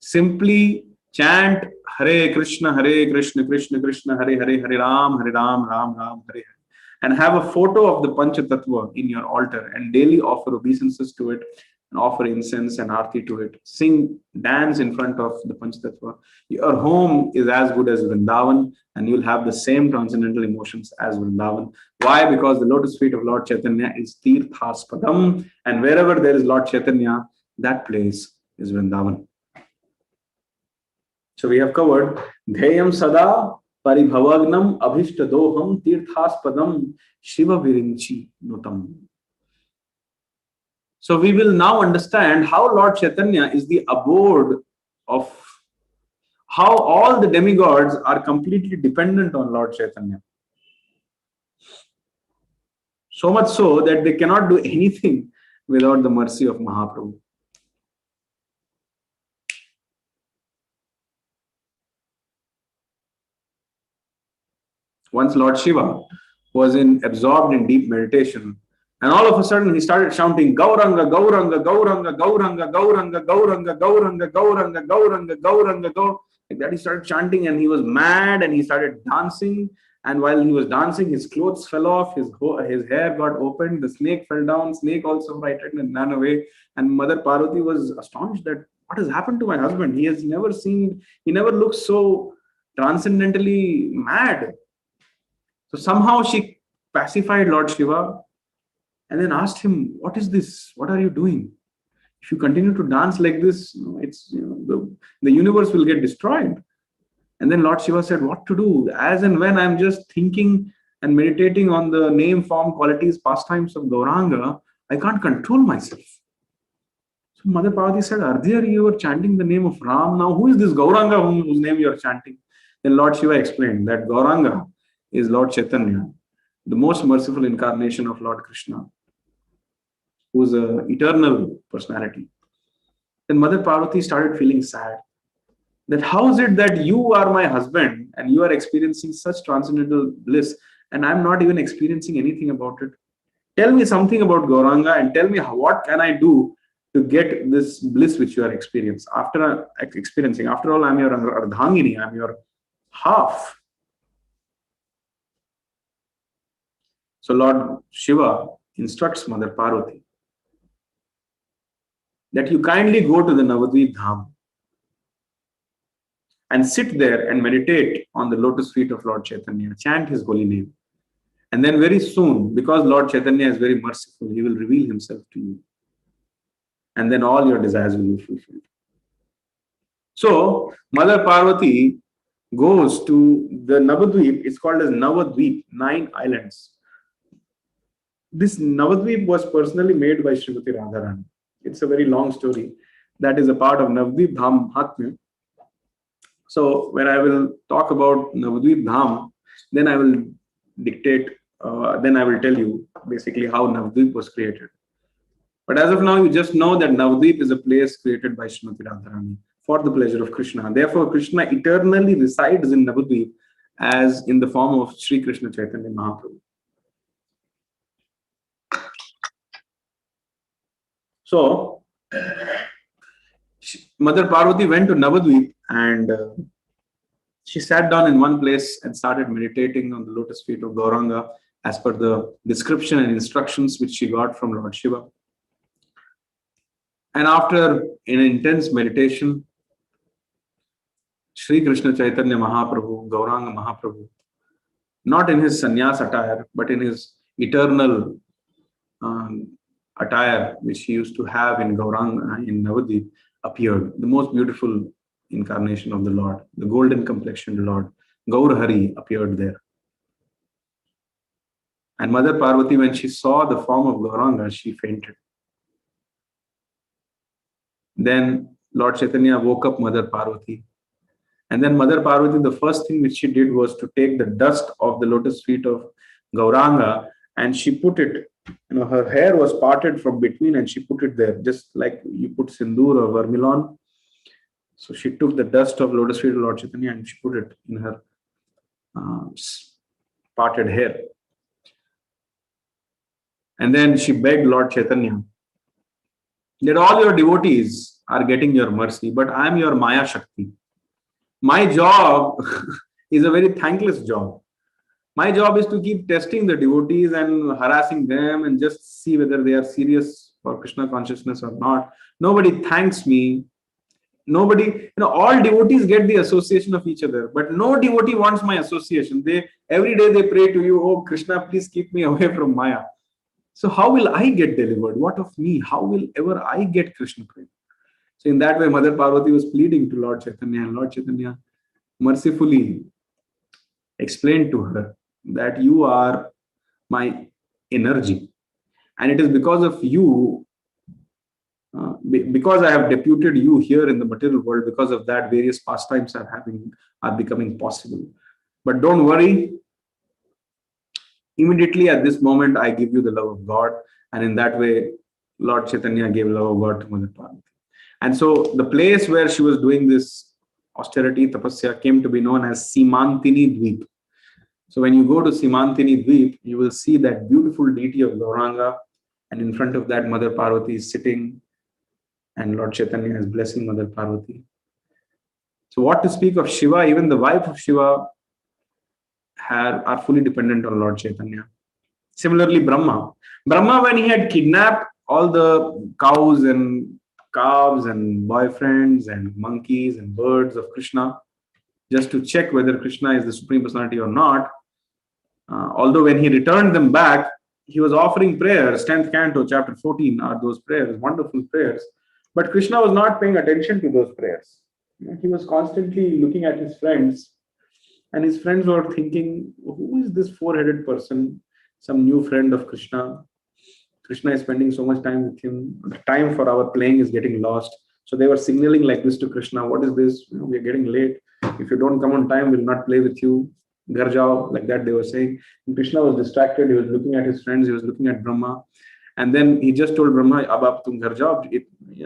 Simply chant Hare Krishna, Krishna Krishna, Hare Hare, Hare Ram, Ram Ram, Hare Hare. And have a photo of the Panchatattva in your altar and daily offer obeisances to it and offer incense and arti to it. Sing, dance in front of the Panchatattva. Your home is as good as Vrindavan and you'll have the same transcendental emotions as Vrindavan. Why? Because the lotus feet of Lord Chaitanya is Tirthaspadam, and wherever there is Lord Chaitanya, that place is Vrindavan. So we have covered Dhyayam Sadam, Paribhavagnam Abhishtadoham Tirthaspadam Shiva Virinchi Nutam. So we will now understand how Lord Chaitanya is the abode of, how all the demigods are completely dependent on Lord Chaitanya. So much so that they cannot do anything without the mercy of Mahaprabhu. Once Lord Shiva was absorbed in deep meditation, and all of a sudden he started shouting Gauranga, Gauranga, Gauranga, Gauranga, Gauranga, Gauranga, Gauranga, Gauranga, Gauranga, Gauranga, Gauranga. Like that he started chanting and he was mad and he started dancing. And while he was dancing, his clothes fell off, his hair got opened, the snake fell down, snake also frightened and ran away. And Mother Parvati was astonished that what has happened to my husband? He never looked so transcendentally mad. So somehow she pacified Lord Shiva and then asked him, what is this? What are you doing? If you continue to dance like this, the universe will get destroyed. And then Lord Shiva said, what to do? As and when I'm just thinking and meditating on the name, form, qualities, pastimes of Gauranga, I can't control myself. So Mother Parvati said, earlier you were chanting the name of Ram. Now who is this Gauranga whose name you are chanting? Then Lord Shiva explained that Gauranga is Lord Chaitanya, the most merciful incarnation of Lord Krishna, who is an eternal personality. Then Mother Parvati started feeling sad. That how is it that you are my husband and you are experiencing such transcendental bliss and I'm not even experiencing anything about it? Tell me something about Gauranga and tell me what can I do to get this bliss which you are experiencing. After all, I'm your Ardhangini, I'm your half. So Lord Shiva instructs Mother Parvati that you kindly go to the Navadvip Dham and sit there and meditate on the lotus feet of Lord Chaitanya, chant his holy name. And then very soon, because Lord Chaitanya is very merciful, he will reveal himself to you. And then all your desires will be fulfilled. So Mother Parvati goes to the Navadvip. It's called as Navadvip, 9 islands. This Navadvip was personally made by Srimati Radharani. It's a very long story. That is a part of Navadvip Dham Mahatmya. So when I will talk about Navadvip Dham, then I will tell you basically how Navadvip was created. But as of now, you just know that Navadvip is a place created by Srimati Radharani for the pleasure of Krishna. Therefore, Krishna eternally resides in Navadvip as in the form of Sri Krishna Chaitanya Mahaprabhu. So, Mother Parvati went to Navadvip and she sat down in one place and started meditating on the lotus feet of Gauranga as per the description and instructions which she got from Lord Shiva. And after an intense meditation, Sri Krishna Chaitanya Mahaprabhu, Gauranga Mahaprabhu, not in his sannyas attire, but in his eternal attire which he used to have in Gauranga, in Navadvip, appeared. The most beautiful incarnation of the Lord, the golden complexioned Lord, Gaur Hari, appeared there. And Mother Parvati, when she saw the form of Gauranga, she fainted. Then Lord Chaitanya woke up Mother Parvati. And then Mother Parvati, the first thing which she did was to take the dust of the lotus feet of Gauranga and she put it, her hair was parted from between and she put it there, just like you put sindoor or vermilion. So she took the dust of lotus feet of Lord Chaitanya and she put it in her parted hair. And then she begged Lord Chaitanya that all your devotees are getting your mercy, but I am your Maya Shakti. My job is a very thankless job. My job is to keep testing the devotees and harassing them and just see whether they are serious for Krishna consciousness or not. Nobody thanks me. Nobody, all devotees get the association of each other, but no devotee wants my association. Every day they pray to you, oh Krishna, please keep me away from Maya. So how will I get delivered? What of me? How will ever I get Krishna prema? So in that way, Mother Parvati was pleading to Lord Chaitanya, and Lord Chaitanya mercifully explained to her that you are my energy. And it is because of you, because I have deputed you here in the material world, because of that, various pastimes are becoming possible. But don't worry. Immediately at this moment, I give you the love of God. And in that way, Lord Chaitanya gave love of God to Mother Parvati. And so the place where she was doing this austerity, tapasya, came to be known as Simantini Dweep. So when you go to Simantini Dweep, you will see that beautiful deity of Gauranga. And in front of that, Mother Parvati is sitting and Lord Chaitanya is blessing Mother Parvati. So what to speak of Shiva? Even the wife of Shiva are fully dependent on Lord Chaitanya. Similarly, Brahma, when he had kidnapped all the cows and calves and boyfriends and monkeys and birds of Krishna, just to check whether Krishna is the Supreme Personality or not, although when he returned them back, he was offering prayers. 10th canto, chapter 14 are those prayers, wonderful prayers. But Krishna was not paying attention to those prayers. He was constantly looking at his friends, and his friends were thinking, who is this four-headed person, some new friend of Krishna? Krishna is spending so much time with him. The time for our playing is getting lost. So they were signaling like this to Krishna, what is this? We are getting late. If you don't come on time, we'll not play with you. Ghar jao, like that they were saying. And Krishna was distracted. He was looking at his friends. He was looking at Brahma. And then he just told Brahma, Ab aap tum ghar jao.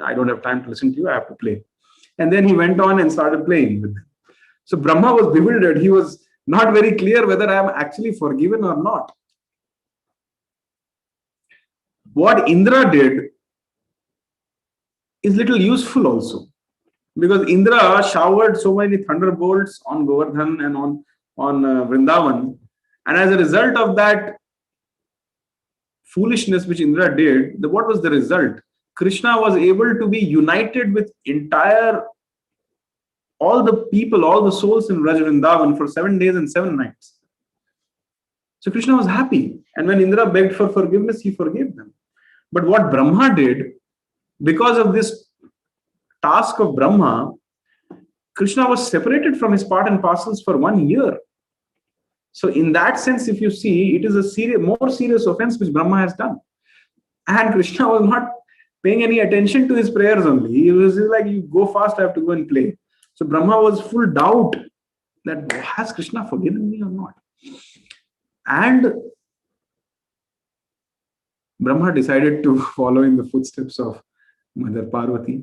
I don't have time to listen to you. I have to play. And then he went on and started playing with them. So Brahma was bewildered. He was not very clear whether I am actually forgiven or not. What Indra did is little useful also, because Indra showered so many thunderbolts on Govardhan and on Vrindavan, and as a result of that foolishness which Indra did, what was the result? Krishna was able to be united with all the people, all the souls in Raj Vrindavan for 7 days and 7 nights. So Krishna was happy, and when Indra begged for forgiveness, he forgave them. But what Brahma did, because of this task of Brahma, Krishna was separated from his part and parcels for 1 year. So in that sense, if you see, it is a more serious offense which Brahma has done. And Krishna was not paying any attention to his prayers only. He was like, you go fast, I have to go and play. So Brahma was full doubt that has Krishna forgiven me or not? And Brahma decided to follow in the footsteps of Mother Parvati,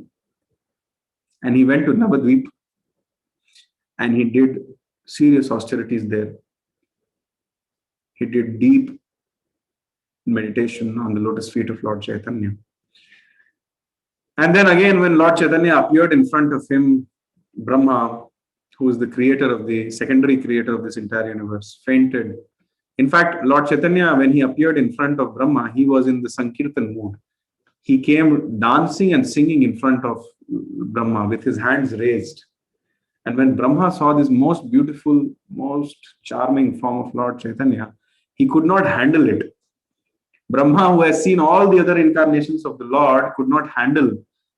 and he went to Navadvip and he did serious austerities there. He did deep meditation on the lotus feet of Lord Chaitanya. And then again, when Lord Chaitanya appeared in front of him, Brahma, who is the creator of the secondary creator of this entire universe, fainted. In fact, Lord Chaitanya, when he appeared in front of Brahma, he was in the Sankirtan mood. He came dancing and singing in front of Brahma with his hands raised. And when Brahma saw this most beautiful, most charming form of Lord Chaitanya, he could not handle it. Brahma, who has seen all the other incarnations of the Lord, could not handle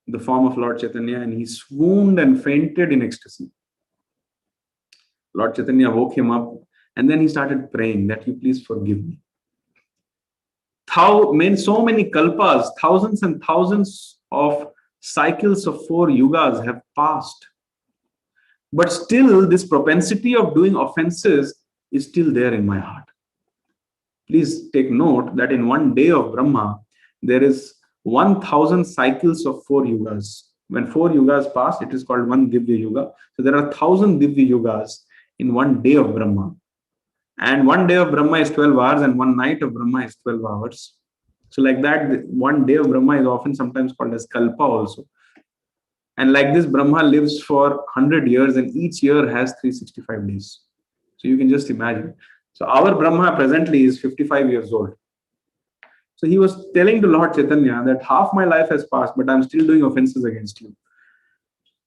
the form of Lord Chaitanya, and he swooned and fainted in ecstasy. Lord Chaitanya woke him up, and then he started praying that you please forgive me. So many kalpas, thousands and thousands of cycles of 4 yugas have passed. But still, this propensity of doing offenses is still there in my heart. Please take note that in one day of Brahma, there is 1,000 cycles of 4 yugas. When 4 yugas pass, it is called one Divya Yuga. So there are 1,000 Divya Yugas in one day of Brahma. And one day of Brahma is 12 hours and one night of Brahma is 12 hours. So like that, one day of Brahma is often sometimes called as Kalpa also. And like this, Brahma lives for 100 years and each year has 365 days. So you can just imagine. So our Brahma presently is 55 years old. So he was telling to Lord Chaitanya that half my life has passed, but I'm still doing offenses against you.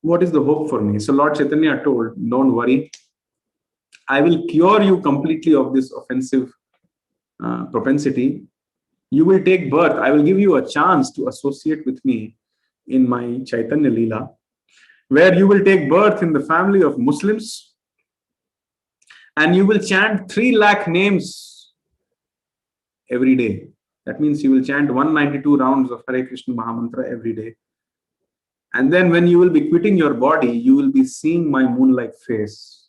What is the hope for me? So Lord Chaitanya told, don't worry. I will cure you completely of this offensive propensity. You will take birth. I will give you a chance to associate with me in my Chaitanya Lila, where you will take birth in the family of Muslims and you will chant 3 lakh names every day. That means you will chant 192 rounds of Hare Krishna Mahamantra every day. And then when you will be quitting your body, you will be seeing my moon-like face.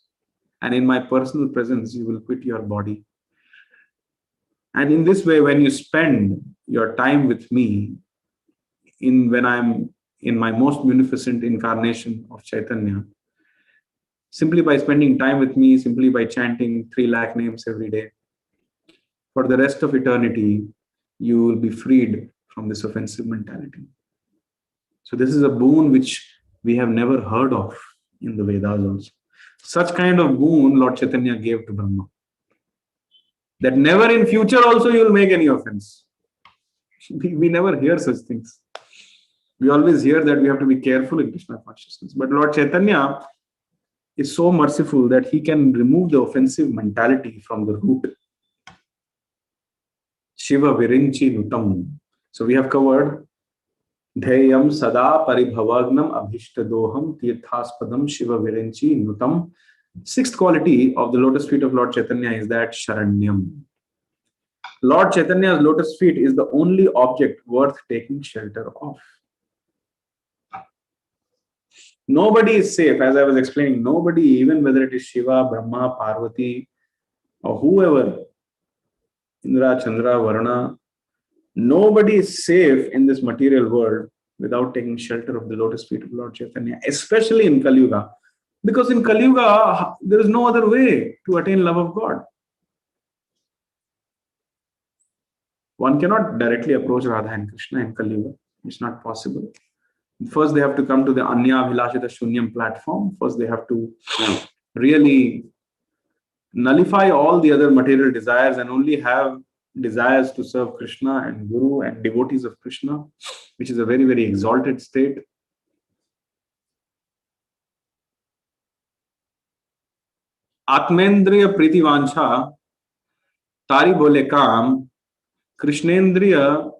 And in my personal presence, you will quit your body. And in this way, when you spend your time with me, when I'm in my most munificent incarnation of Chaitanya, simply by spending time with me, simply by chanting 3 lakh names every day, for the rest of eternity, you will be freed from this offensive mentality. So this is a boon which we have never heard of in the Vedas also. Such kind of boon Lord Chaitanya gave to Brahma. That never in future also you will make any offense. We never hear such things. We always hear that we have to be careful in Krishna consciousness. But Lord Chaitanya is so merciful that he can remove the offensive mentality from the root. Shiva Virinchi Nutam. So we have covered Dhyayam Sadam Paribhavagnam Abhishtadoham Tirthaspadam Shiva Virinchi Nutam. 6th quality of the lotus feet of Lord Chaitanya is that Sharanyam. Lord Chaitanya's lotus feet is the only object worth taking shelter of. Nobody is safe, as I was explaining. Nobody, even whether it is Shiva, Brahma, Parvati, or whoever, Indra, Chandra, Varuna, nobody is safe in this material world without taking shelter of the lotus feet of Lord Chaitanya, especially in Kali Yuga. Because in Kali Yuga, there is no other way to attain love of God. One cannot directly approach Radha and Krishna in Kali Yuga. It's not possible. First, they have to come to the Anya Vilashita Shunyam platform. First, they have to really nullify all the other material desires and only have desires to serve Krishna and Guru and devotees of Krishna, which is a very, very exalted state. Atmendriya Priti Vancha, Tari Bole Kam, Krishnendriya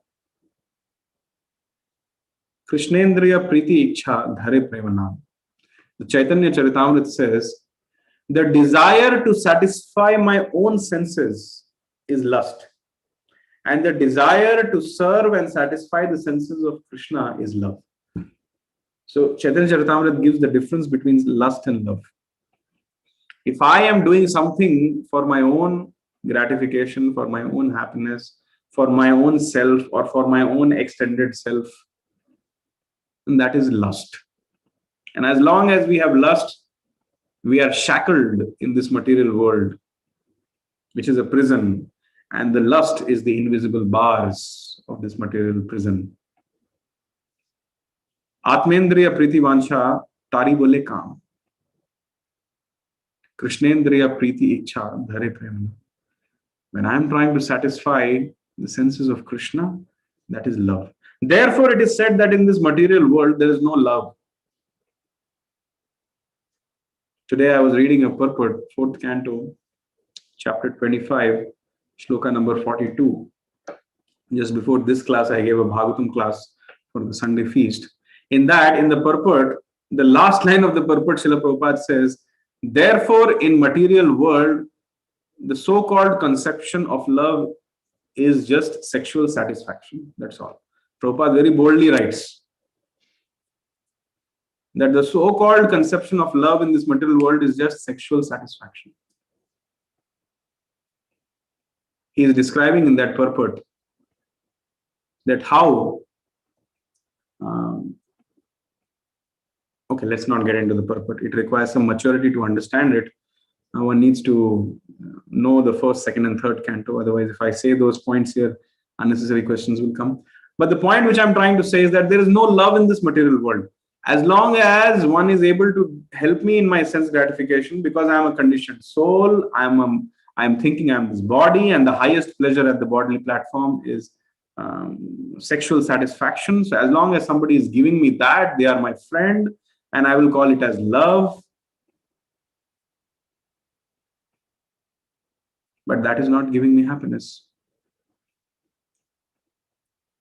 Priti Ichha Dhare Premanam. The Chaitanya Charitamrita says, the desire to satisfy my own senses is lust. And the desire to serve and satisfy the senses of Krishna is love. So Chaitanya Charitamrita gives the difference between lust and love. If I am doing something for my own gratification, for my own happiness, for my own self or for my own extended self, and that is lust. And as long as we have lust, we are shackled in this material world, which is a prison, and the lust is the invisible bars of this material prison. Atmendriya priti vancha tari bole kam. Krishnendriya priti ichha dhare prem. When I am trying to satisfy the senses of Krishna, that is love. Therefore, it is said that in this material world, there is no love. Today, I was reading a purport, 4th canto, chapter 25, Shloka number 42. Just before this class, I gave a Bhagavatam class for the Sunday feast. In the purport, the last line of the purport, Srila Prabhupada says, therefore, in material world, the so-called conception of love is just sexual satisfaction. That's all. Prabhupada very boldly writes that the so-called conception of love in this material world is just sexual satisfaction. He is describing in that purport that how, okay, let's not get into the purport. It requires some maturity to understand it. One needs to know the 1st, 2nd, and 3rd canto. Otherwise, if I say those points here, unnecessary questions will come. But the point which I'm trying to say is that there is no love in this material world. As long as one is able to help me in my sense gratification, because I am a conditioned soul, I'm thinking I'm this body, and the highest pleasure at the bodily platform is sexual satisfaction. So as long as somebody is giving me that, they are my friend, and I will call it as love. But that is not giving me happiness.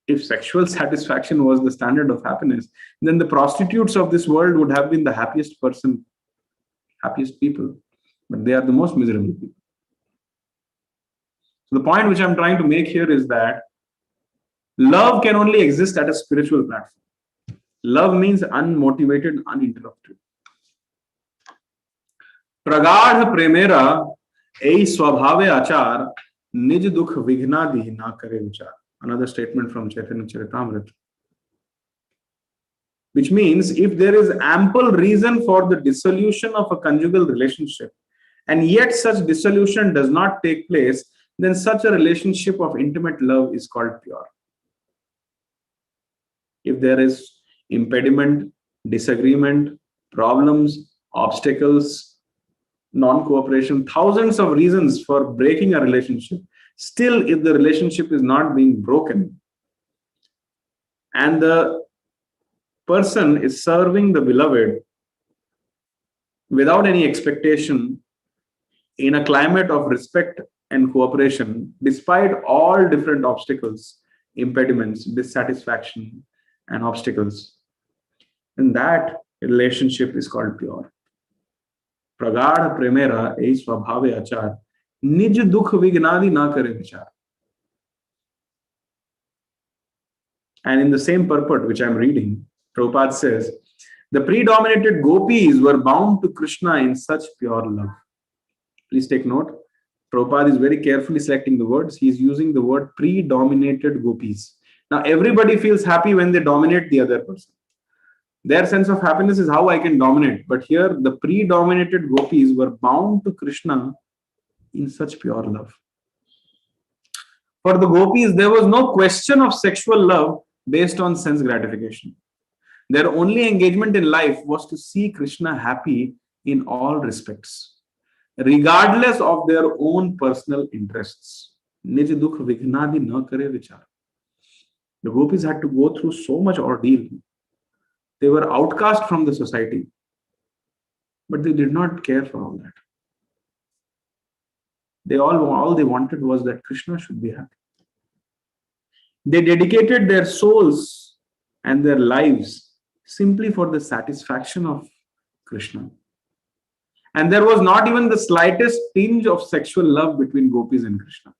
If sexual satisfaction was the standard of happiness, then the prostitutes of this world would have been the happiest people. But they are the most miserable people. So the point which I'm trying to make here is that love can only exist at a spiritual platform. Love means unmotivated, uninterrupted. Pragadh premera ei swabhave achar nij dukh vignadi na kare vichar. Another statement from Chaitanya Charitamrita. Which means if there is ample reason for the dissolution of a conjugal relationship, and yet such dissolution does not take place, then such a relationship of intimate love is called pure. If there is impediment, disagreement, problems, obstacles, non-cooperation, thousands of reasons for breaking a relationship, still if the relationship is not being broken and the person is serving the beloved without any expectation in a climate of respect and cooperation, despite all different obstacles, impediments, dissatisfaction, and obstacles, then that relationship is called pure. Pragadh premera ei swabhave achar nij dukh vignadi na kare vichar. And in the same purport which I'm reading, Prabhupada says, the predominated gopis were bound to Krishna in such pure love. Please take note. Prabhupada is very carefully selecting the words. He's using the word predominated gopis. Now, everybody feels happy when they dominate the other person. Their sense of happiness is how I can dominate. But here, the predominated gopis were bound to Krishna in such pure love. For the gopis, there was no question of sexual love based on sense gratification. Their only engagement in life was to see Krishna happy in all respects, regardless of their own personal interests. Nij dukh vignadi na kare vichar. The gopis had to go through so much ordeal. They were outcast from the society, but they did not care for all that. All they wanted was that Krishna should be happy. They dedicated their souls and their lives simply for the satisfaction of Krishna. And there was not even the slightest tinge of sexual love between gopis and Krishna.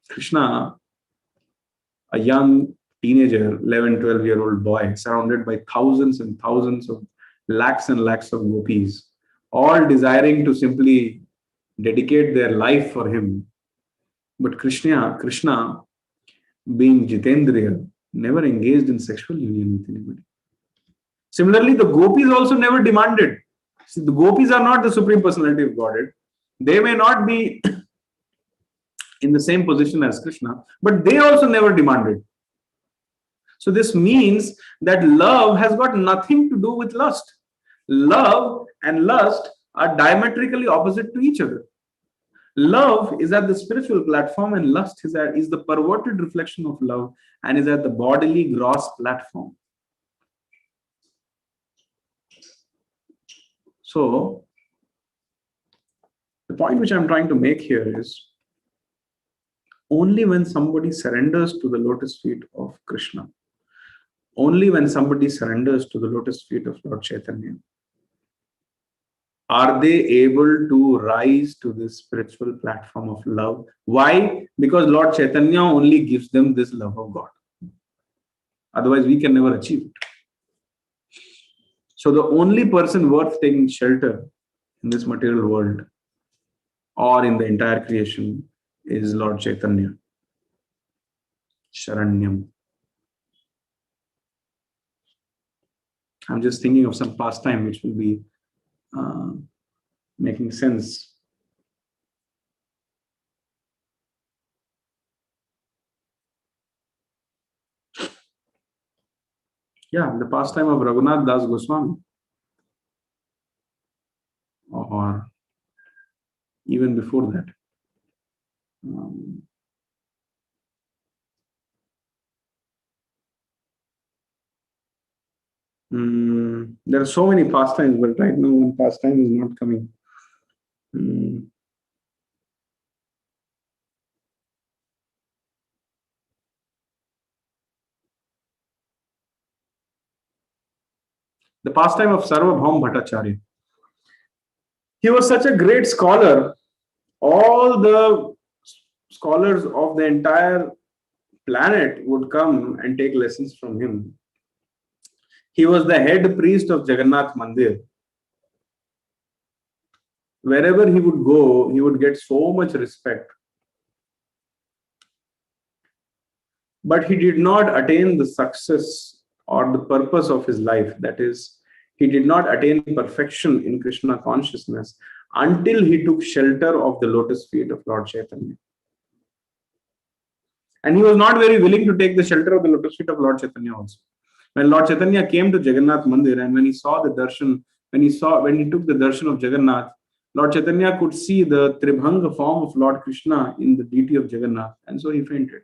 Krishna, a young teenager, 11, 12-year-old boy, surrounded by thousands and thousands of lakhs and lakhs of gopis, all desiring to simply dedicate their life for him. But Krishna, being Jitendriya, never engaged in sexual union with anybody. Similarly, the gopis also never demanded. See, the gopis are not the Supreme Personality of Godhead. They may not be in the same position as Krishna, but they also never demanded. So this means that love has got nothing to do with lust. Love and lust are diametrically opposite to each other. Love is at the spiritual platform and lust is the perverted reflection of love and is at the bodily gross platform. So the point which I'm trying to make here is only when somebody surrenders to the lotus feet of Krishna, only when somebody surrenders to the lotus feet of Lord Chaitanya, are they able to rise to this spiritual platform of love. Why? Because Lord Chaitanya only gives them this love of God. Otherwise, we can never achieve it. So the only person worth taking shelter in this material world or in the entire creation is Lord Chaitanya. Sharanyam. I'm just thinking of some pastime which will be making sense. Yeah, the pastime of Raghunath Das Goswami, or even before that. There are so many pastimes, but right now one pastime is not coming. The pastime of Sarvabhaum Bhattacharya. He was such a great scholar. All the scholars of the entire planet would come and take lessons from him. He was the head priest of Jagannath Mandir. Wherever he would go, he would get so much respect. But he did not attain the success or the purpose of his life. That is, he did not attain perfection in Krishna consciousness until he took shelter of the lotus feet of Lord Chaitanya. And he was not very willing to take the shelter of the lotus feet of Lord Chaitanya also. When Lord Chaitanya came to Jagannath Mandir and when he saw the darshan, when he took the darshan of Jagannath, Lord Chaitanya could see the Tribhanga form of Lord Krishna in the deity of Jagannath, and so he fainted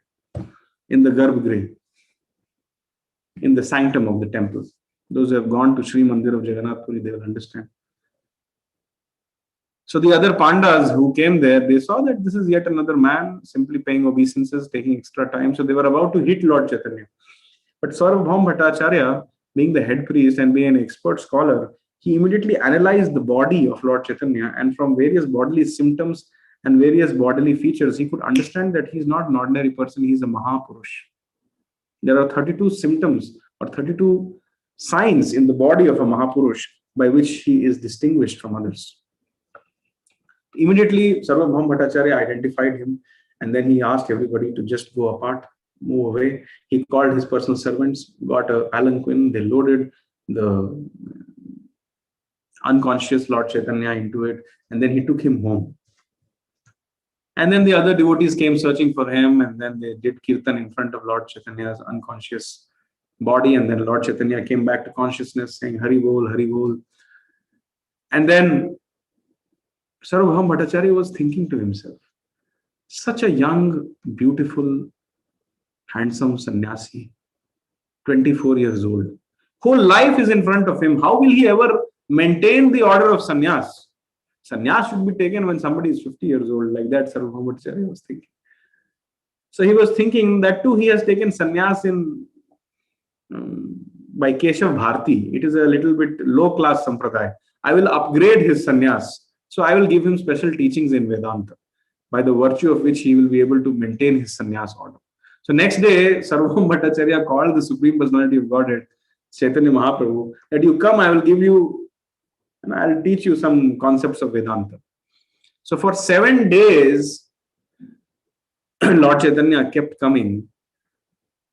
in the Garbhagriha, in the sanctum of the temple. Those who have gone to Sri Mandir of Jagannath Puri, they will understand. So the other Pandas who came there, they saw that this is yet another man simply paying obeisances, taking extra time. So they were about to hit Lord Chaitanya. But Sarvabhaum Bhattacharya, being the head priest and being an expert scholar, he immediately analyzed the body of Lord Chaitanya, and from various bodily symptoms and various bodily features, he could understand that he is not an ordinary person, he is a Mahapurush. There are 32 symptoms or 32 signs in the body of a Mahapurush by which he is distinguished from others. Immediately, Sarvabhaum Bhattacharya identified him, and then he asked everybody to just go apart, move away. He called his personal servants, got a palanquin, they loaded the unconscious Lord Chaitanya into it, and then he took him home. And then the other devotees came searching for him, and then they did kirtan in front of Lord Chaitanya's unconscious body, and then Lord Chaitanya came back to consciousness saying, Hari Bol, Hari Bol. And then Sarvabhaum Bhattacharya was thinking to himself, such a young, beautiful, handsome sannyasi, 24 years old. Whole life is in front of him. How will he ever maintain the order of sannyas? Sannyas should be taken when somebody is 50 years old. Like that, Sarvabhaum Bhattacharya was thinking. So he was thinking that too, he has taken sannyas by Keshav Bharti. It is a little bit low-class sampradaya. I will upgrade his sannyas. So I will give him special teachings in Vedanta, by the virtue of which he will be able to maintain his sannyas order. So next day, Sarvabhaum Bhattacharya called the Supreme Personality of Godhead, Chaitanya Mahaprabhu, that you come, I will give you, and I will teach you some concepts of Vedanta. So for 7 days, Lord Chaitanya kept coming,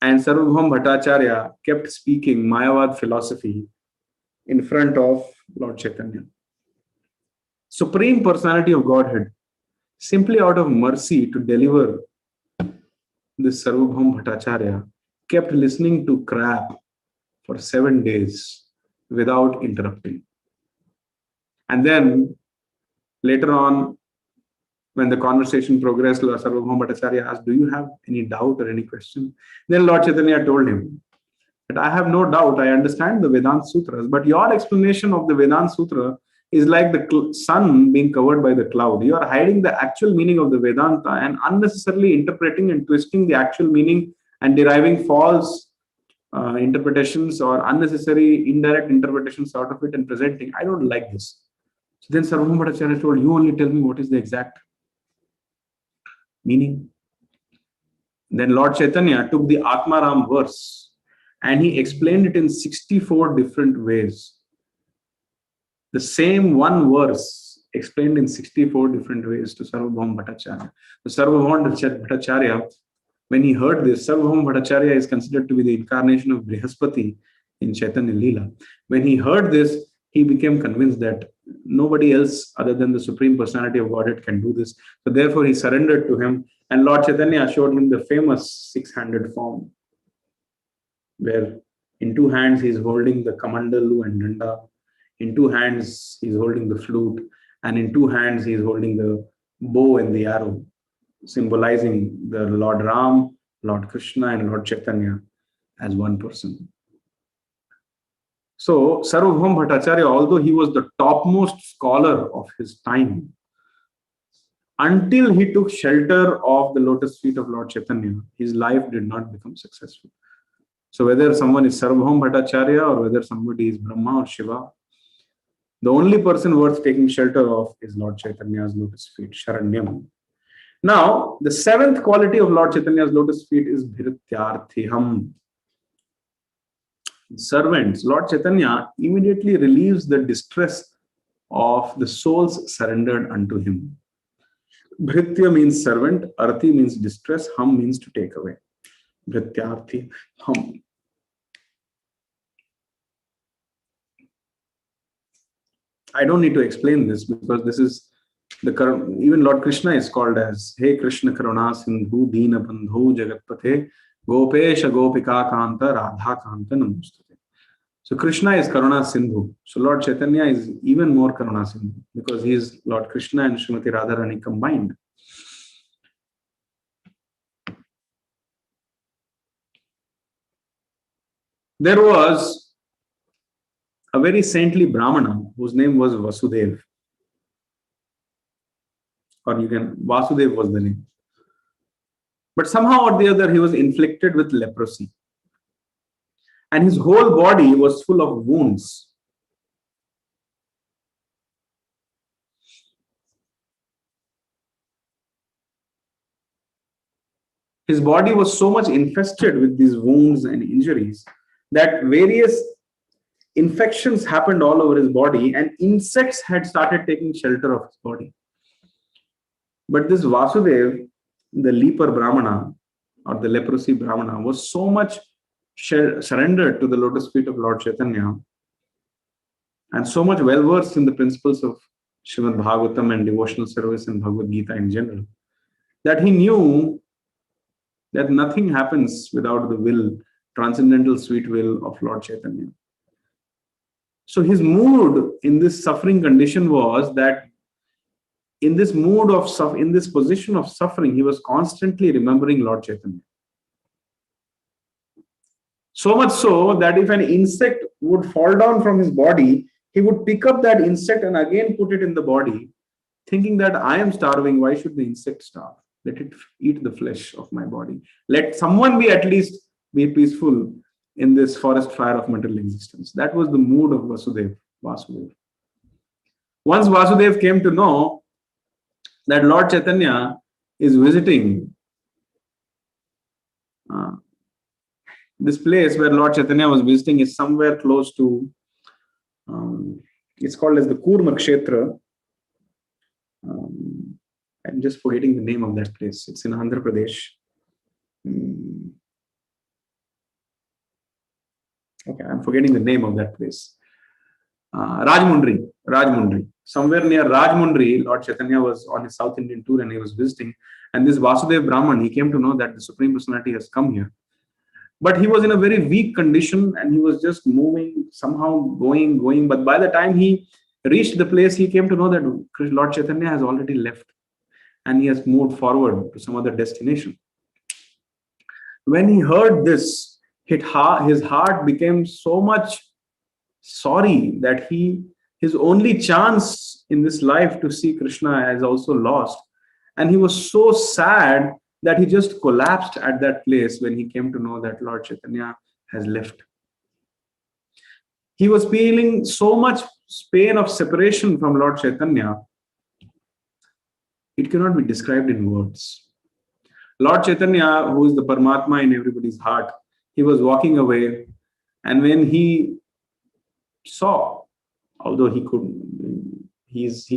and Sarvabhaum Bhattacharya kept speaking Mayavad philosophy in front of Lord Chaitanya. Supreme Personality of Godhead, simply out of mercy to deliver this Sarvabhaum Bhattacharya, kept listening to crap for 7 days without interrupting. And then later on, when the conversation progressed, Lord Sarvabhaum Bhattacharya asked, "Do you have any doubt or any question?" Then Lord Chaitanya told him that I have no doubt, I understand the Vedanta Sutras, but your explanation of the Vedanta Sutra is like the sun being covered by the cloud. You are hiding the actual meaning of the Vedanta and unnecessarily interpreting and twisting the actual meaning and deriving false interpretations or unnecessary indirect interpretations out of it and presenting. I don't like this. So then Sarvabhaum Bhattacharya told, you only tell me what is the exact meaning. Then Lord Chaitanya took the Atmaram verse and he explained it in 64 different ways. The same one verse explained in 64 different ways to Sarvabhaum Bhattacharya. So Sarvabhaum Bhattacharya, when he heard this, Sarvabhaum Bhattacharya is considered to be the incarnation of Brihaspati in Chaitanya Lila. When he heard this, he became convinced that nobody else other than the Supreme Personality of Godhead can do this. So therefore he surrendered to him, and Lord Chaitanya showed him the famous six-handed form, where in two hands he is holding the kamandalu and danda, in two hands he is holding the flute, and in two hands he is holding the bow and the arrow, symbolizing the Lord Ram, Lord Krishna, and Lord Chaitanya as one person. So Sarvabhaum Bhattacharya, although he was the topmost scholar of his time, until he took shelter of the lotus feet of Lord Chaitanya, his life did not become successful. So whether someone is Sarvabhaum Bhattacharya or whether somebody is Brahma or Shiva, the only person worth taking shelter of is Lord Chaitanya's lotus feet, Sharanyam. Now, the seventh quality of Lord Chaitanya's lotus feet is Bhrityarthiham. Servants. Lord Chaitanya immediately relieves the distress of the souls surrendered unto him. Bhritya means servant, Arthi means distress, Ham means to take away. Bhrityarthi Ham. I don't need to explain this because this is the current, even Lord Krishna is called as Hey Krishna Karuna Sindhu Dina Bandhu Jagatpathe Gopesha Gopika Kanta Radha Kanta Namustate. So Krishna is Karuna Sindhu. So Lord Chaitanya is even more Karuna Sindhu because he is Lord Krishna and Srimati Radharani combined. There was a very saintly Brahmana whose name was Vasudev. Or you can, Vasudev was the name. But somehow or the other, he was inflicted with leprosy. And his whole body was full of wounds. His body was so much infested with these wounds and injuries that various infections happened all over his body and insects had started taking shelter of his body. But this Vasudev, the leper Brahmana or the leprosy Brahmana, was so much surrendered to the lotus feet of Lord Chaitanya and so much well versed in the principles of Srimad Bhagavatam and devotional service and Bhagavad Gita in general, that he knew that nothing happens without the will, transcendental sweet will of Lord Chaitanya. So his mood in this suffering condition was that in this mood of in this position of suffering, he was constantly remembering Lord Chaitanya. So much so that if an insect would fall down from his body, he would pick up that insect and again put it in the body, thinking that I am starving, why should the insect starve? Let it eat the flesh of my body. Let someone be at least be peaceful in this forest fire of material existence. That was the mood of Vasudev. Once Vasudev came to know that Lord Chaitanya is visiting this place where Lord Chaitanya was visiting is somewhere close to, it's called as the Kurma Kshetra. I'm just forgetting the name of that place. It's in Andhra Pradesh. Okay, I'm forgetting the name of that place. Rajmundry. Somewhere near Rajmundry, Lord Chaitanya was on his South Indian tour and he was visiting. And this Vasudev Brahman, he came to know that the Supreme Personality has come here. But he was in a very weak condition and he was just moving, somehow going. But by the time he reached the place, he came to know that Lord Chaitanya has already left and he has moved forward to some other destination. When he heard this, his heart became so much sorry that his only chance in this life to see Krishna has also lost. And he was so sad that he just collapsed at that place when he came to know that Lord Chaitanya has left. He was feeling so much pain of separation from Lord Chaitanya. It cannot be described in words. Lord Chaitanya, who is the Paramatma in everybody's heart, he was walking away, and when he saw, although he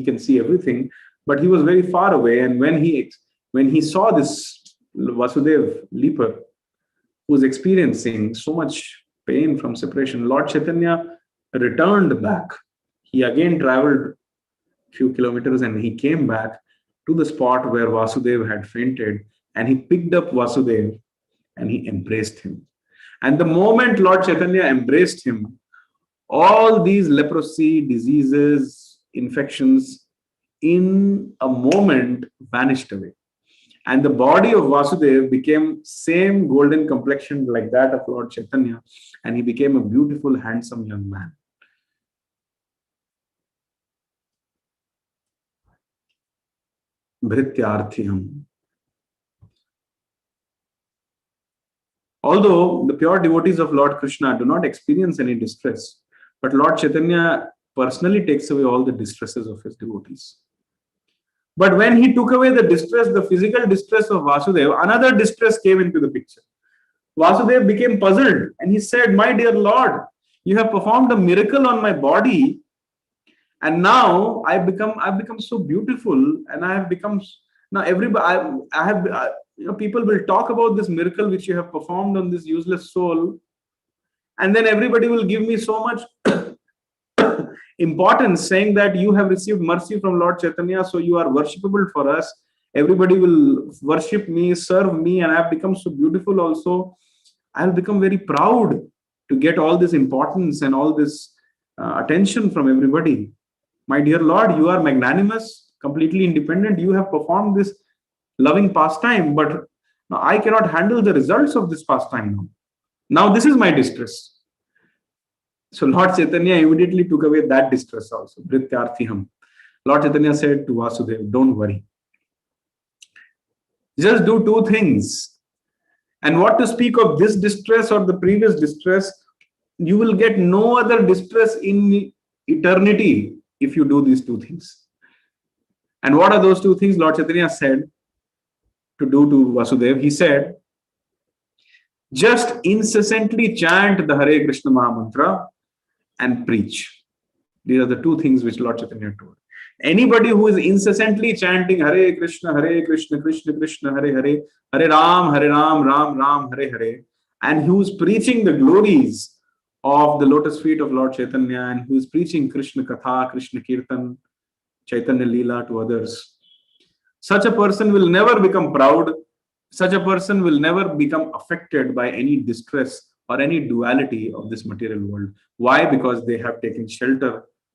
can see everything, but he was very far away, and when he saw this Vasudev leaper who was experiencing so much pain from separation, Lord Chaitanya returned back. He again traveled a few kilometers and he came back to the spot where Vasudev had fainted, and he picked up Vasudev and he embraced him. And the moment Lord Chaitanya embraced him, all these leprosy, diseases, infections, in a moment vanished away. And the body of Vasudev became same golden complexion like that of Lord Chaitanya, and he became a beautiful, handsome young man. Bhrityarthiham. Although the pure devotees of Lord Krishna do not experience any distress, but Lord Chaitanya personally takes away all the distresses of his devotees. But when he took away the distress, the physical distress of Vasudeva, another distress came into the picture. Vasudeva became puzzled and he said, "My dear Lord, you have performed a miracle on my body, and now I've become so beautiful, and I have become now everybody. I have people will talk about this miracle which you have performed on this useless soul, and then everybody will give me so much importance, saying that you have received mercy from Lord Chaitanya, so you are worshipable for us. Everybody will worship me, serve me, and I have become so beautiful also. I will become very proud to get all this importance and all this attention from everybody. My dear Lord, you are magnanimous, completely independent. You have performed this loving pastime, but now I cannot handle the results of this pastime now. Now this is my distress." So Lord Chaitanya immediately took away that distress also. Bhrityarthiham. Lord Chaitanya said to Vasudeva, "Don't worry. Just do two things. And what to speak of this distress or the previous distress, you will get no other distress in eternity if you do these two things." And what are those two things Lord Chaitanya said to do to Vasudeva? He said, "Just incessantly chant the Hare Krishna Mahamantra and preach." These are the two things which Lord Chaitanya told. Anybody who is incessantly chanting Hare Krishna, Krishna Krishna, Hare Hare, Hare Ram, Ram Ram, Hare Hare, and who is preaching the glories of the lotus feet of Lord Chaitanya, and who is preaching Krishna Katha, Krishna Kirtan, Chaitanya Lila to others, such a person will never become proud. Such a person will never become affected by any distress or any duality of this material world. Why? Because they have taken shelter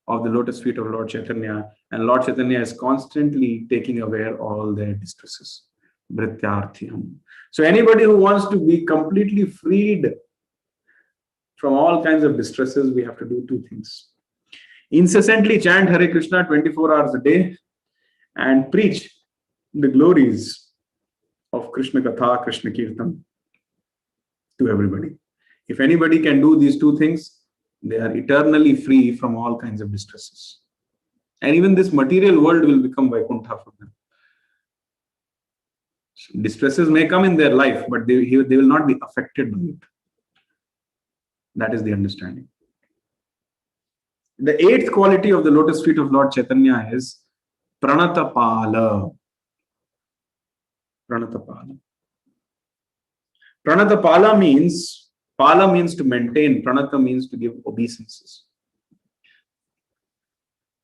of the lotus feet of Lord Chaitanya, and Lord Chaitanya is constantly taking away all their distresses. Bhrityarthiham. So anybody who wants to be completely freed from all kinds of distresses, we have to do two things. Incessantly chant Hare Krishna 24 hours a day and preach the glories of Krishna Katha, Krishna Kirtan to everybody. If anybody can do these two things, they are eternally free from all kinds of distresses. And even this material world will become Vaikuntha for them. Distresses may come in their life, but they will not be affected by it. That is the understanding. The eighth quality of the lotus feet of Lord Chaitanya is Pranatapala. Pranatapala. Pranatapala means, Pala means to maintain, Pranata means to give obeisances.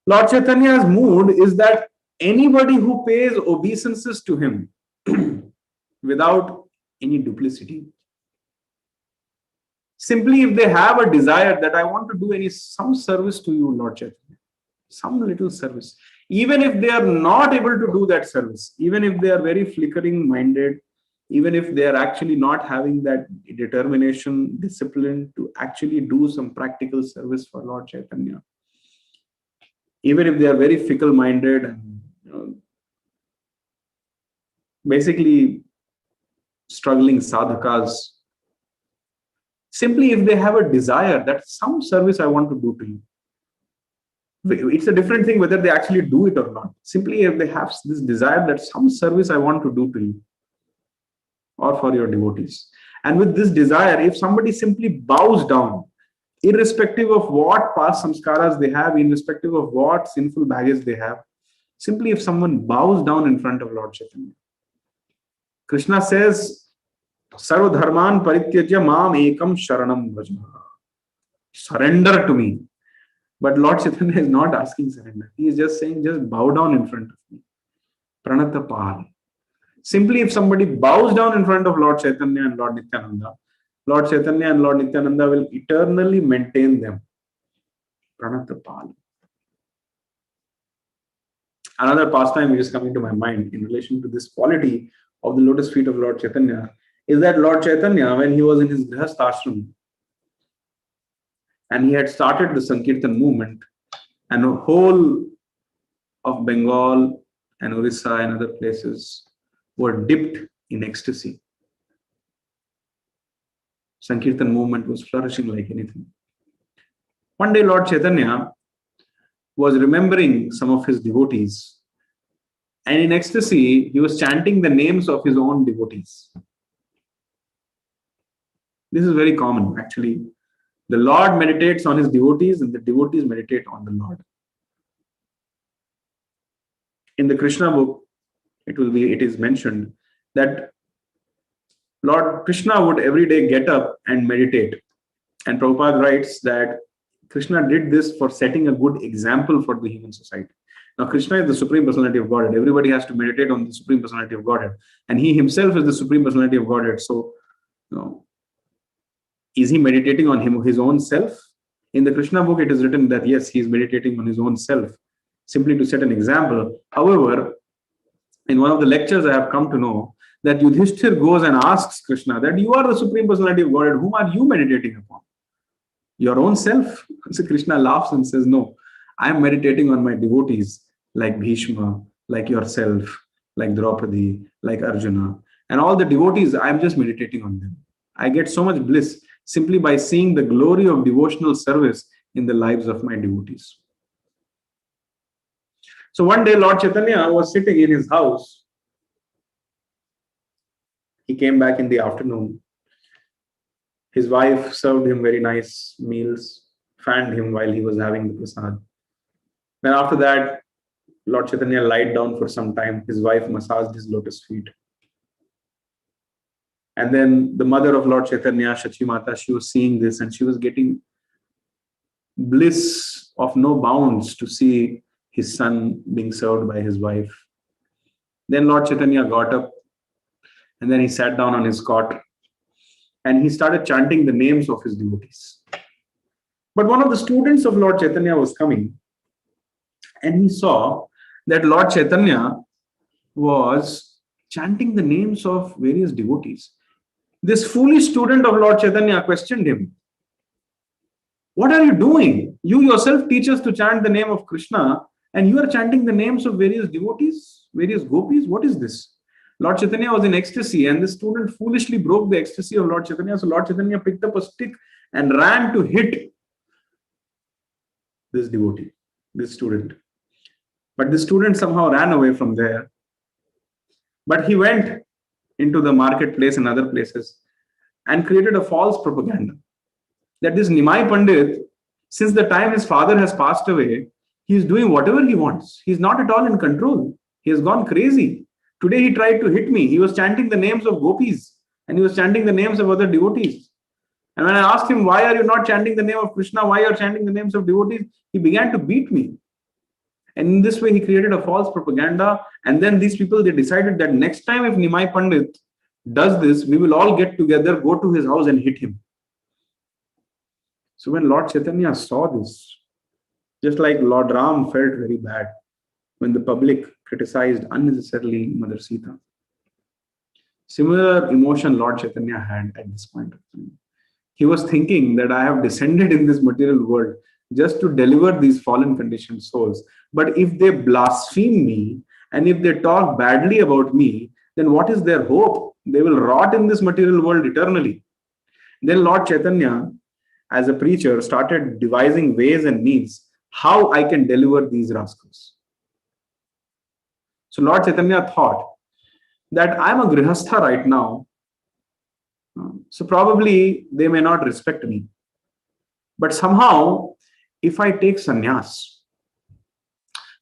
Lord Chaitanya's mood is that anybody who pays obeisances to him without any duplicity, simply if they have a desire that I want to do some service to you, Lord Chaitanya, some little service, even if they are not able to do that service, even if they are very flickering minded, even if they are actually not having that determination, discipline to actually do some practical service for Lord Chaitanya, even if they are very fickle minded and basically struggling sadhakas, simply if they have a desire that some service I want to do to you. It's a different thing whether they actually do it or not. Simply if they have this desire that some service I want to do to you or for your devotees. And with this desire, if somebody simply bows down, irrespective of what past samskaras they have, irrespective of what sinful baggage they have, simply if someone bows down in front of Lord Chaitanya, Krishna says, Sarva dharman parityajya mam ekam sharanam vraja. Surrender to me. But Lord Chaitanya is not asking surrender. He is just saying, just bow down in front of me. Pranatapal. Simply if somebody bows down in front of Lord Chaitanya and Lord Nityananda, Lord Chaitanya and Lord Nityananda will eternally maintain them. Pranatapal. Another pastime which is coming to my mind in relation to this quality of the lotus feet of Lord Chaitanya is that Lord Chaitanya, when he was in his grihastha ashram and he had started the Sankirtan movement, and the whole of Bengal and Orissa and other places were dipped in ecstasy. Sankirtan movement was flourishing like anything. One day Lord Chaitanya was remembering some of his devotees, and in ecstasy he was chanting the names of his own devotees. This is very common actually. The Lord meditates on his devotees and the devotees meditate on the Lord. In the Krishna book, it is mentioned that Lord Krishna would every day get up and meditate. And Prabhupada writes that Krishna did this for setting a good example for the human society. Now, Krishna is the Supreme Personality of Godhead. Everybody has to meditate on the Supreme Personality of Godhead. And he himself is the Supreme Personality of Godhead. So, is he meditating on his own self? In the Krishna book, it is written that yes, he is meditating on his own self, simply to set an example. However, in one of the lectures, I have come to know that Yudhishthir goes and asks Krishna that you are the Supreme Personality of Godhead. Whom are you meditating upon? Your own self? So Krishna laughs and says, no, I am meditating on my devotees like Bhishma, like yourself, like Draupadi, like Arjuna. And all the devotees, I am just meditating on them. I get so much bliss simply by seeing the glory of devotional service in the lives of my devotees. So one day Lord Chaitanya was sitting in his house. He came back in the afternoon. His wife served him very nice meals, fanned him while he was having the prasad. Then after that, Lord Chaitanya lied down for some time. His wife massaged his lotus feet. And then the mother of Lord Chaitanya, Shachi Mata, she was seeing this and she was getting bliss of no bounds to see his son being served by his wife. Then Lord Chaitanya got up and then he sat down on his cot and he started chanting the names of his devotees. But one of the students of Lord Chaitanya was coming and he saw that Lord Chaitanya was chanting the names of various devotees. This foolish student of Lord Chaitanya questioned him. What are you doing? You yourself teach us to chant the name of Krishna and you are chanting the names of various devotees, various gopis. What is this? Lord Chaitanya was in ecstasy and the student foolishly broke the ecstasy of Lord Chaitanya. So Lord Chaitanya picked up a stick and ran to hit this devotee, this student. But the student somehow ran away from there. But he went into the marketplace and other places and created a false propaganda that this Nimai Pandit, since the time his father has passed away, he is doing whatever he wants. He is not at all in control. He has gone crazy. Today he tried to hit me. He was chanting the names of gopis and he was chanting the names of other devotees. And when I asked him, why are you not chanting the name of Krishna? Why are you chanting the names of devotees? He began to beat me. And in this way, he created a false propaganda. And then these people, they decided that next time if Nimai Pandit does this, we will all get together, go to his house and hit him. So when Lord Chaitanya saw this, just like Lord Ram felt very bad when the public criticized unnecessarily Mother Sita, similar emotion Lord Chaitanya had at this point of time. He was thinking that I have descended in this material world just to deliver these fallen conditioned souls. But if they blaspheme me and if they talk badly about me, then what is their hope? They will rot in this material world eternally. Then Lord Chaitanya, as a preacher, started devising ways and means how I can deliver these rascals. So Lord Chaitanya thought that I'm a grihastha right now, so probably they may not respect me. But somehow, if I take sannyas,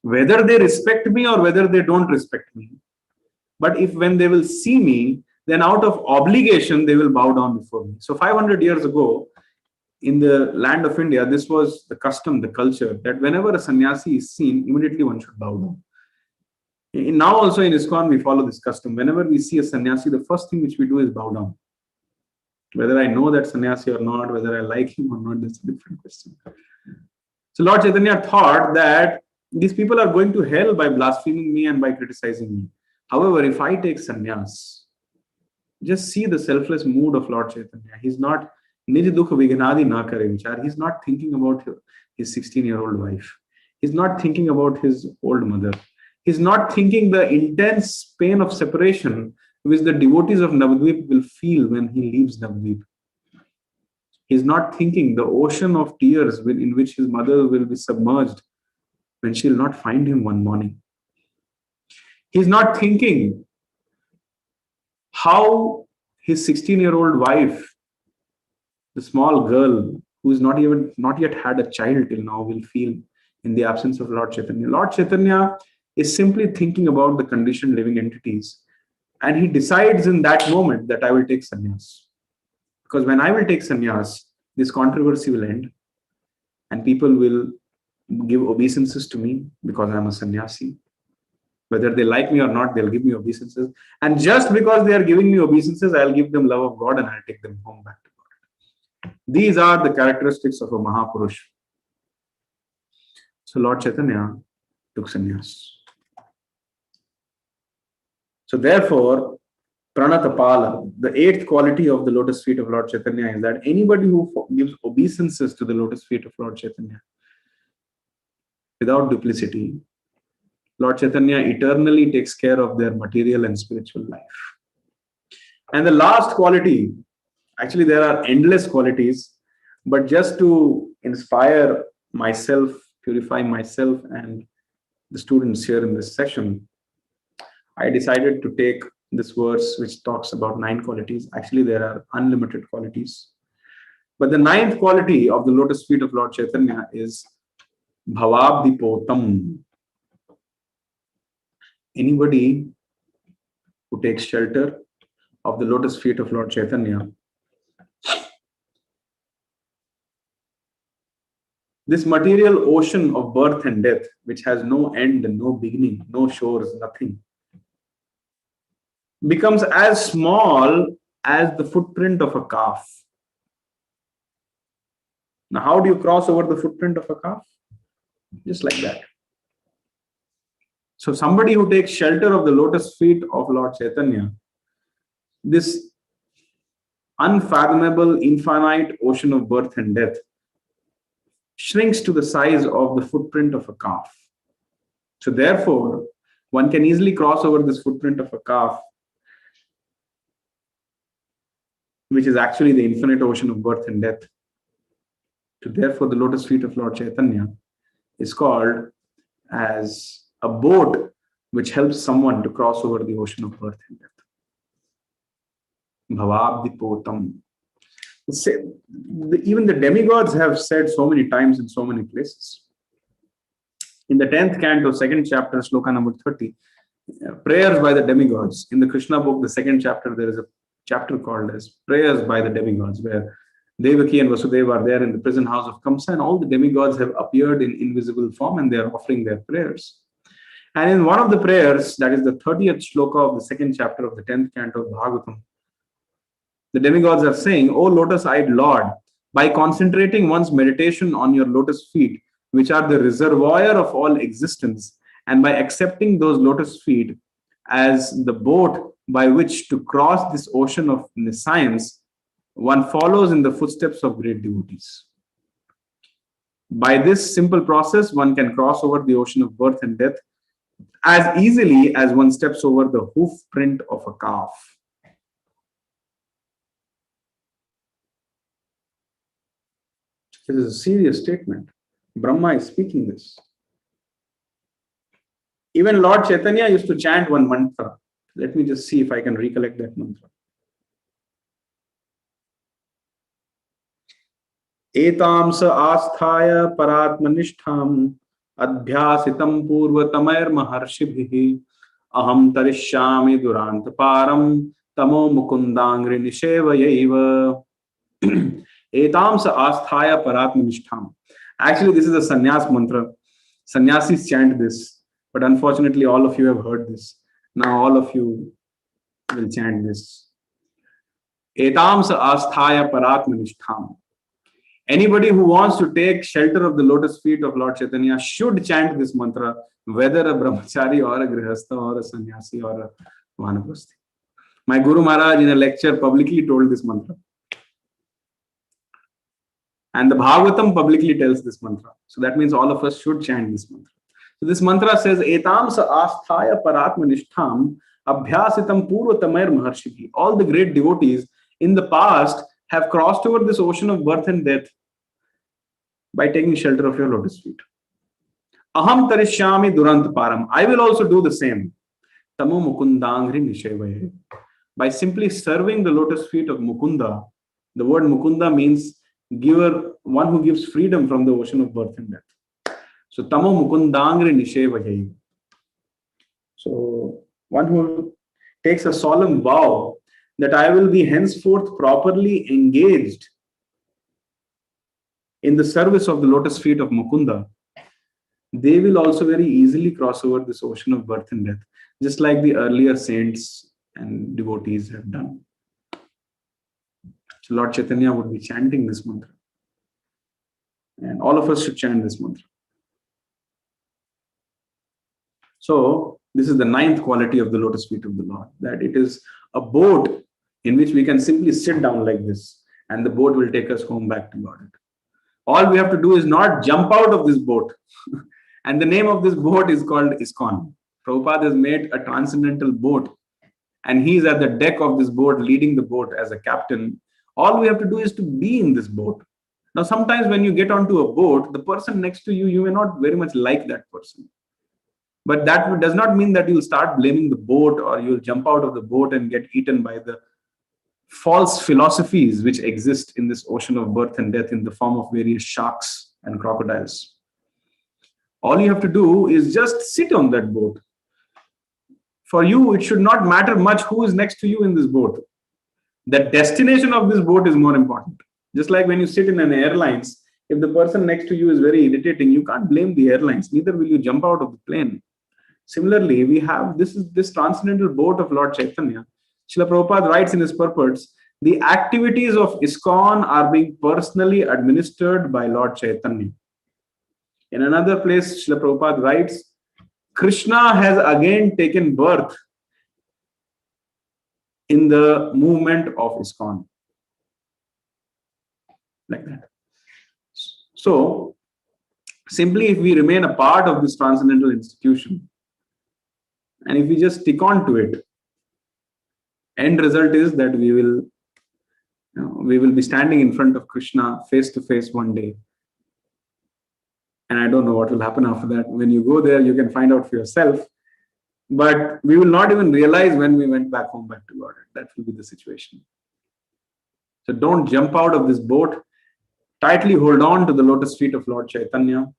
whether they respect me or whether they don't respect me, but if when they will see me, then out of obligation, they will bow down before me. So 500 years ago, in the land of India, this was the custom, the culture, that whenever a sannyasi is seen, immediately one should bow down. Now also in ISKCON, we follow this custom. Whenever we see a sannyasi, the first thing which we do is bow down. Whether I know that sannyasi or not, whether I like him or not, that's a different question. So Lord Chaitanya thought that these people are going to hell by blaspheming me and by criticizing me. However, if I take sannyas, just see the selfless mood of Lord Chaitanya. He's not Nij dukh vignadi na kare vichar. He's not thinking about his 16-year-old wife. He's not thinking about his old mother. He's not thinking the intense pain of separation which the devotees of Navadvip will feel when he leaves Navadvip. He's not thinking the ocean of tears in which his mother will be submerged when she'll not find him one morning. He's not thinking how his 16-year-old wife, the small girl who is not yet had a child till now, will feel in the absence of Lord Chaitanya. Lord Chaitanya is simply thinking about the conditioned living entities. And he decides in that moment that I will take sannyas. Because when I will take sannyas, this controversy will end. And people will give obeisances to me because I am a sannyasi. Whether they like me or not, they'll give me obeisances. And just because they are giving me obeisances, I'll give them love of God and I'll take them home back to God. These are the characteristics of a Mahapurush. So Lord Chaitanya took sannyas. So therefore, Pranatapala, the 8th quality of the lotus feet of Lord Chaitanya is that anybody who gives obeisances to the lotus feet of Lord Chaitanya without duplicity, Lord Chaitanya eternally takes care of their material and spiritual life. And the last quality, actually there are endless qualities, but just to inspire myself, purify myself and the students here in this session, I decided to take this verse which talks about 9 qualities. Actually, there are unlimited qualities. But the 9th quality of the lotus feet of Lord Chaitanya is Bhavabdipotam. Anybody who takes shelter of the lotus feet of Lord Chaitanya, this material ocean of birth and death, which has no end, no beginning, no shores, nothing, becomes as small as the footprint of a calf. Now, how do you cross over the footprint of a calf? Just like that. So somebody who takes shelter of the lotus feet of Lord Chaitanya, this unfathomable, infinite ocean of birth and death shrinks to the size of the footprint of a calf. So therefore, one can easily cross over this footprint of a calf, which is actually the infinite ocean of birth and death. So therefore, the lotus feet of Lord Chaitanya is called as a boat which helps someone to cross over the ocean of birth and death. Bhavabdipotam. Even the demigods have said so many times in so many places. In the 10th canto, 2nd chapter, Shloka number 30, prayers by the demigods. In the Krishna book, the second chapter, there is a chapter called as Prayers by the Demigods, where Devaki and Vasudeva are there in the prison house of Kamsa, and all the demigods have appeared in invisible form and they are offering their prayers. And in one of the prayers, that is the 30th shloka of the second chapter of the 10th canto of Bhagavatam, the demigods are saying, O lotus-eyed Lord, by concentrating one's meditation on your lotus feet, which are the reservoir of all existence, and by accepting those lotus feet as the boat by which to cross this ocean of nescience, one follows in the footsteps of great devotees. By this simple process, one can cross over the ocean of birth and death as easily as one steps over the hoof print of a calf. This is a serious statement. Brahma is speaking this. Even Lord Chaitanya used to chant one mantra. Let me just see if I can recollect that mantra. Etam sa asthaya paratmanishtham adhyasitam purvatamair maharshibhi aham tarishyami duranta param tamo mukundangri nishevayaiva. Etam sa asthaya paratmanishtham. Actually, this is a sannyas mantra. Sannyasis chant this, but unfortunately, all of you have heard this. Now, all of you will chant this. Etam sa asthaya paratmanishtham. Anybody who wants to take shelter of the lotus feet of Lord Chaitanya should chant this mantra, whether a brahmachari or a grihastha or a sannyasi or a vanaprasthi. My Guru Maharaj in a lecture publicly told this mantra. And the Bhagavatam publicly tells this mantra. So that means all of us should chant this mantra. So this mantra says, Etam sa asthaya paratmanishtham abhyasitam purvatamair maharshibhi. All the great devotees in the past have crossed over this ocean of birth and death by taking shelter of your lotus feet. Aham tarishyami durant param. I will also do the same. Tamo mukundangri nishevaye. By simply serving the lotus feet of Mukunda. The word Mukunda means giver, one who gives freedom from the ocean of birth and death. So tamo mukundangri nishevaye. So one who takes a solemn vow that I will be henceforth properly engaged in the service of the lotus feet of Mukunda, they will also very easily cross over this ocean of birth and death, just like the earlier saints and devotees have done. So Lord Chaitanya would be chanting this mantra. And all of us should chant this mantra. So this is the ninth quality of the lotus feet of the Lord, that it is a boat in which we can simply sit down like this and the boat will take us home back to God. All we have to do is not jump out of this boat. And the name of this boat is called ISKCON. Prabhupada has made a transcendental boat and he is at the deck of this boat, leading the boat as a captain. All we have to do is to be in this boat. Now, sometimes when you get onto a boat, the person next to you, you may not very much like that person. But that does not mean that you'll start blaming the boat or you'll jump out of the boat and get eaten by the false philosophies which exist in this ocean of birth and death in the form of various sharks and crocodiles. All you have to do is just sit on that boat. For you, it should not matter much who is next to you in this boat. The destination of this boat is more important. Just like when you sit in an airlines, if the person next to you is very irritating, you can't blame the airlines, neither will you jump out of the plane. Similarly, we have this transcendental boat of Lord Chaitanya. Srila Prabhupada writes in his purports, the activities of ISKCON are being personally administered by Lord Chaitanya. In another place, Srila Prabhupada writes, Krishna has again taken birth in the movement of ISKCON. Like that. So, simply if we remain a part of this transcendental institution, and if we just stick on to it, end result is that we will be standing in front of Krishna face to face one day. And I don't know what will happen after that. When you go there, you can find out for yourself. But we will not even realize when we went back home, back to God. That will be the situation. So don't jump out of this boat. Tightly hold on to the lotus feet of Lord Chaitanya.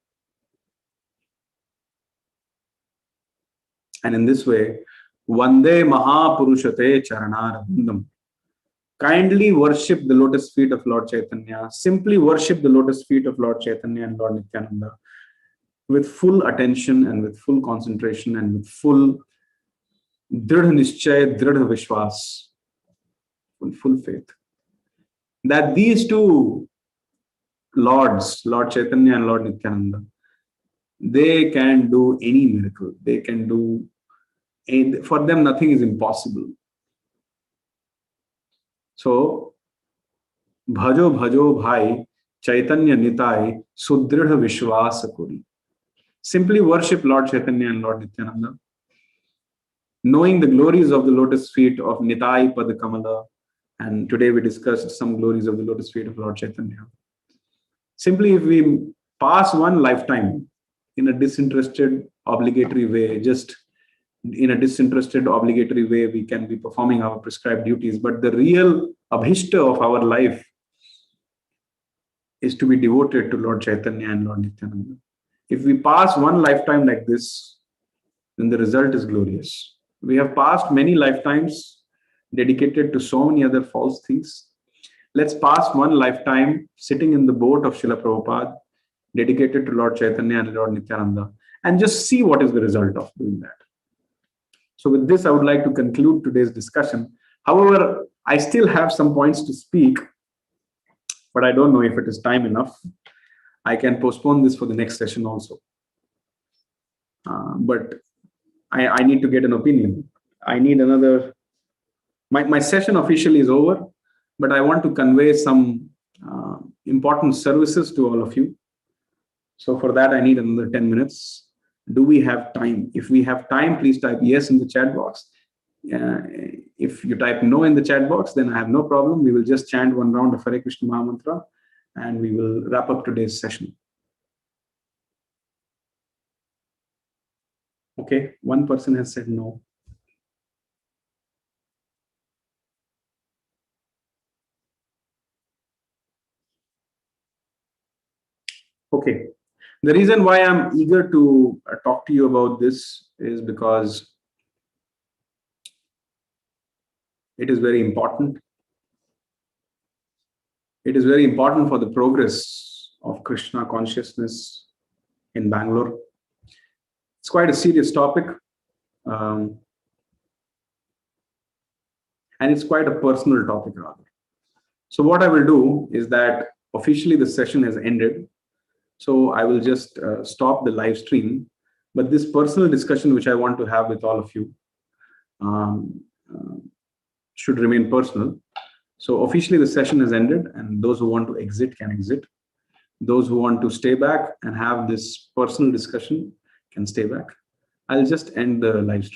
And in this way, Vande Mahapurushate Charanarvindam. Kindly worship the lotus feet of Lord Chaitanya. Simply worship the lotus feet of Lord Chaitanya and Lord Nityananda with full attention and with full concentration and with full dridha nischay, dridha vishwas, full faith. That these two lords, Lord Chaitanya and Lord Nityananda, they can do any miracle. They can do, for them nothing is impossible. So, bhajo bhajo bhai, Chaitanya Nitai, sudridha vishwasa kuri. Simply worship Lord Chaitanya and Lord Nityananda, knowing the glories of the lotus feet of Nitai Pada Kamala. And today we discussed some glories of the lotus feet of Lord Chaitanya. Simply, if we pass one lifetime in a disinterested, obligatory way, just in a disinterested, obligatory way, we can be performing our prescribed duties. But the real abhishta of our life is to be devoted to Lord Chaitanya and Lord Nityananda. If we pass one lifetime like this, then the result is glorious. We have passed many lifetimes dedicated to so many other false things. Let's pass one lifetime sitting in the boat of Srila Prabhupada, dedicated to Lord Chaitanya and Lord Nityananda, and just see what is the result of doing that. So with this, I would like to conclude today's discussion. However, I still have some points to speak, but I don't know if it is time enough. I can postpone this for the next session also. But I need to get an opinion. I need another. My session officially is over, but I want to convey some important services to all of you. So for that, I need another 10 minutes. Do we have time? If we have time, please type yes in the chat box. If you type no in the chat box, then I have no problem. We will just chant one round of Hare Krishna Maha Mantra, and we will wrap up today's session. Okay, one person has said no. Okay. The reason why I'm eager to talk to you about this is because it is very important. It is very important for the progress of Krishna consciousness in Bangalore. It's quite a serious topic. And it's quite a personal topic rather. So what I will do is that officially the session has ended. So I will just stop the live stream. But this personal discussion, which I want to have with all of you, should remain personal. So officially the session has ended, and those who want to exit can exit. Those who want to stay back and have this personal discussion can stay back. I'll just end the live stream.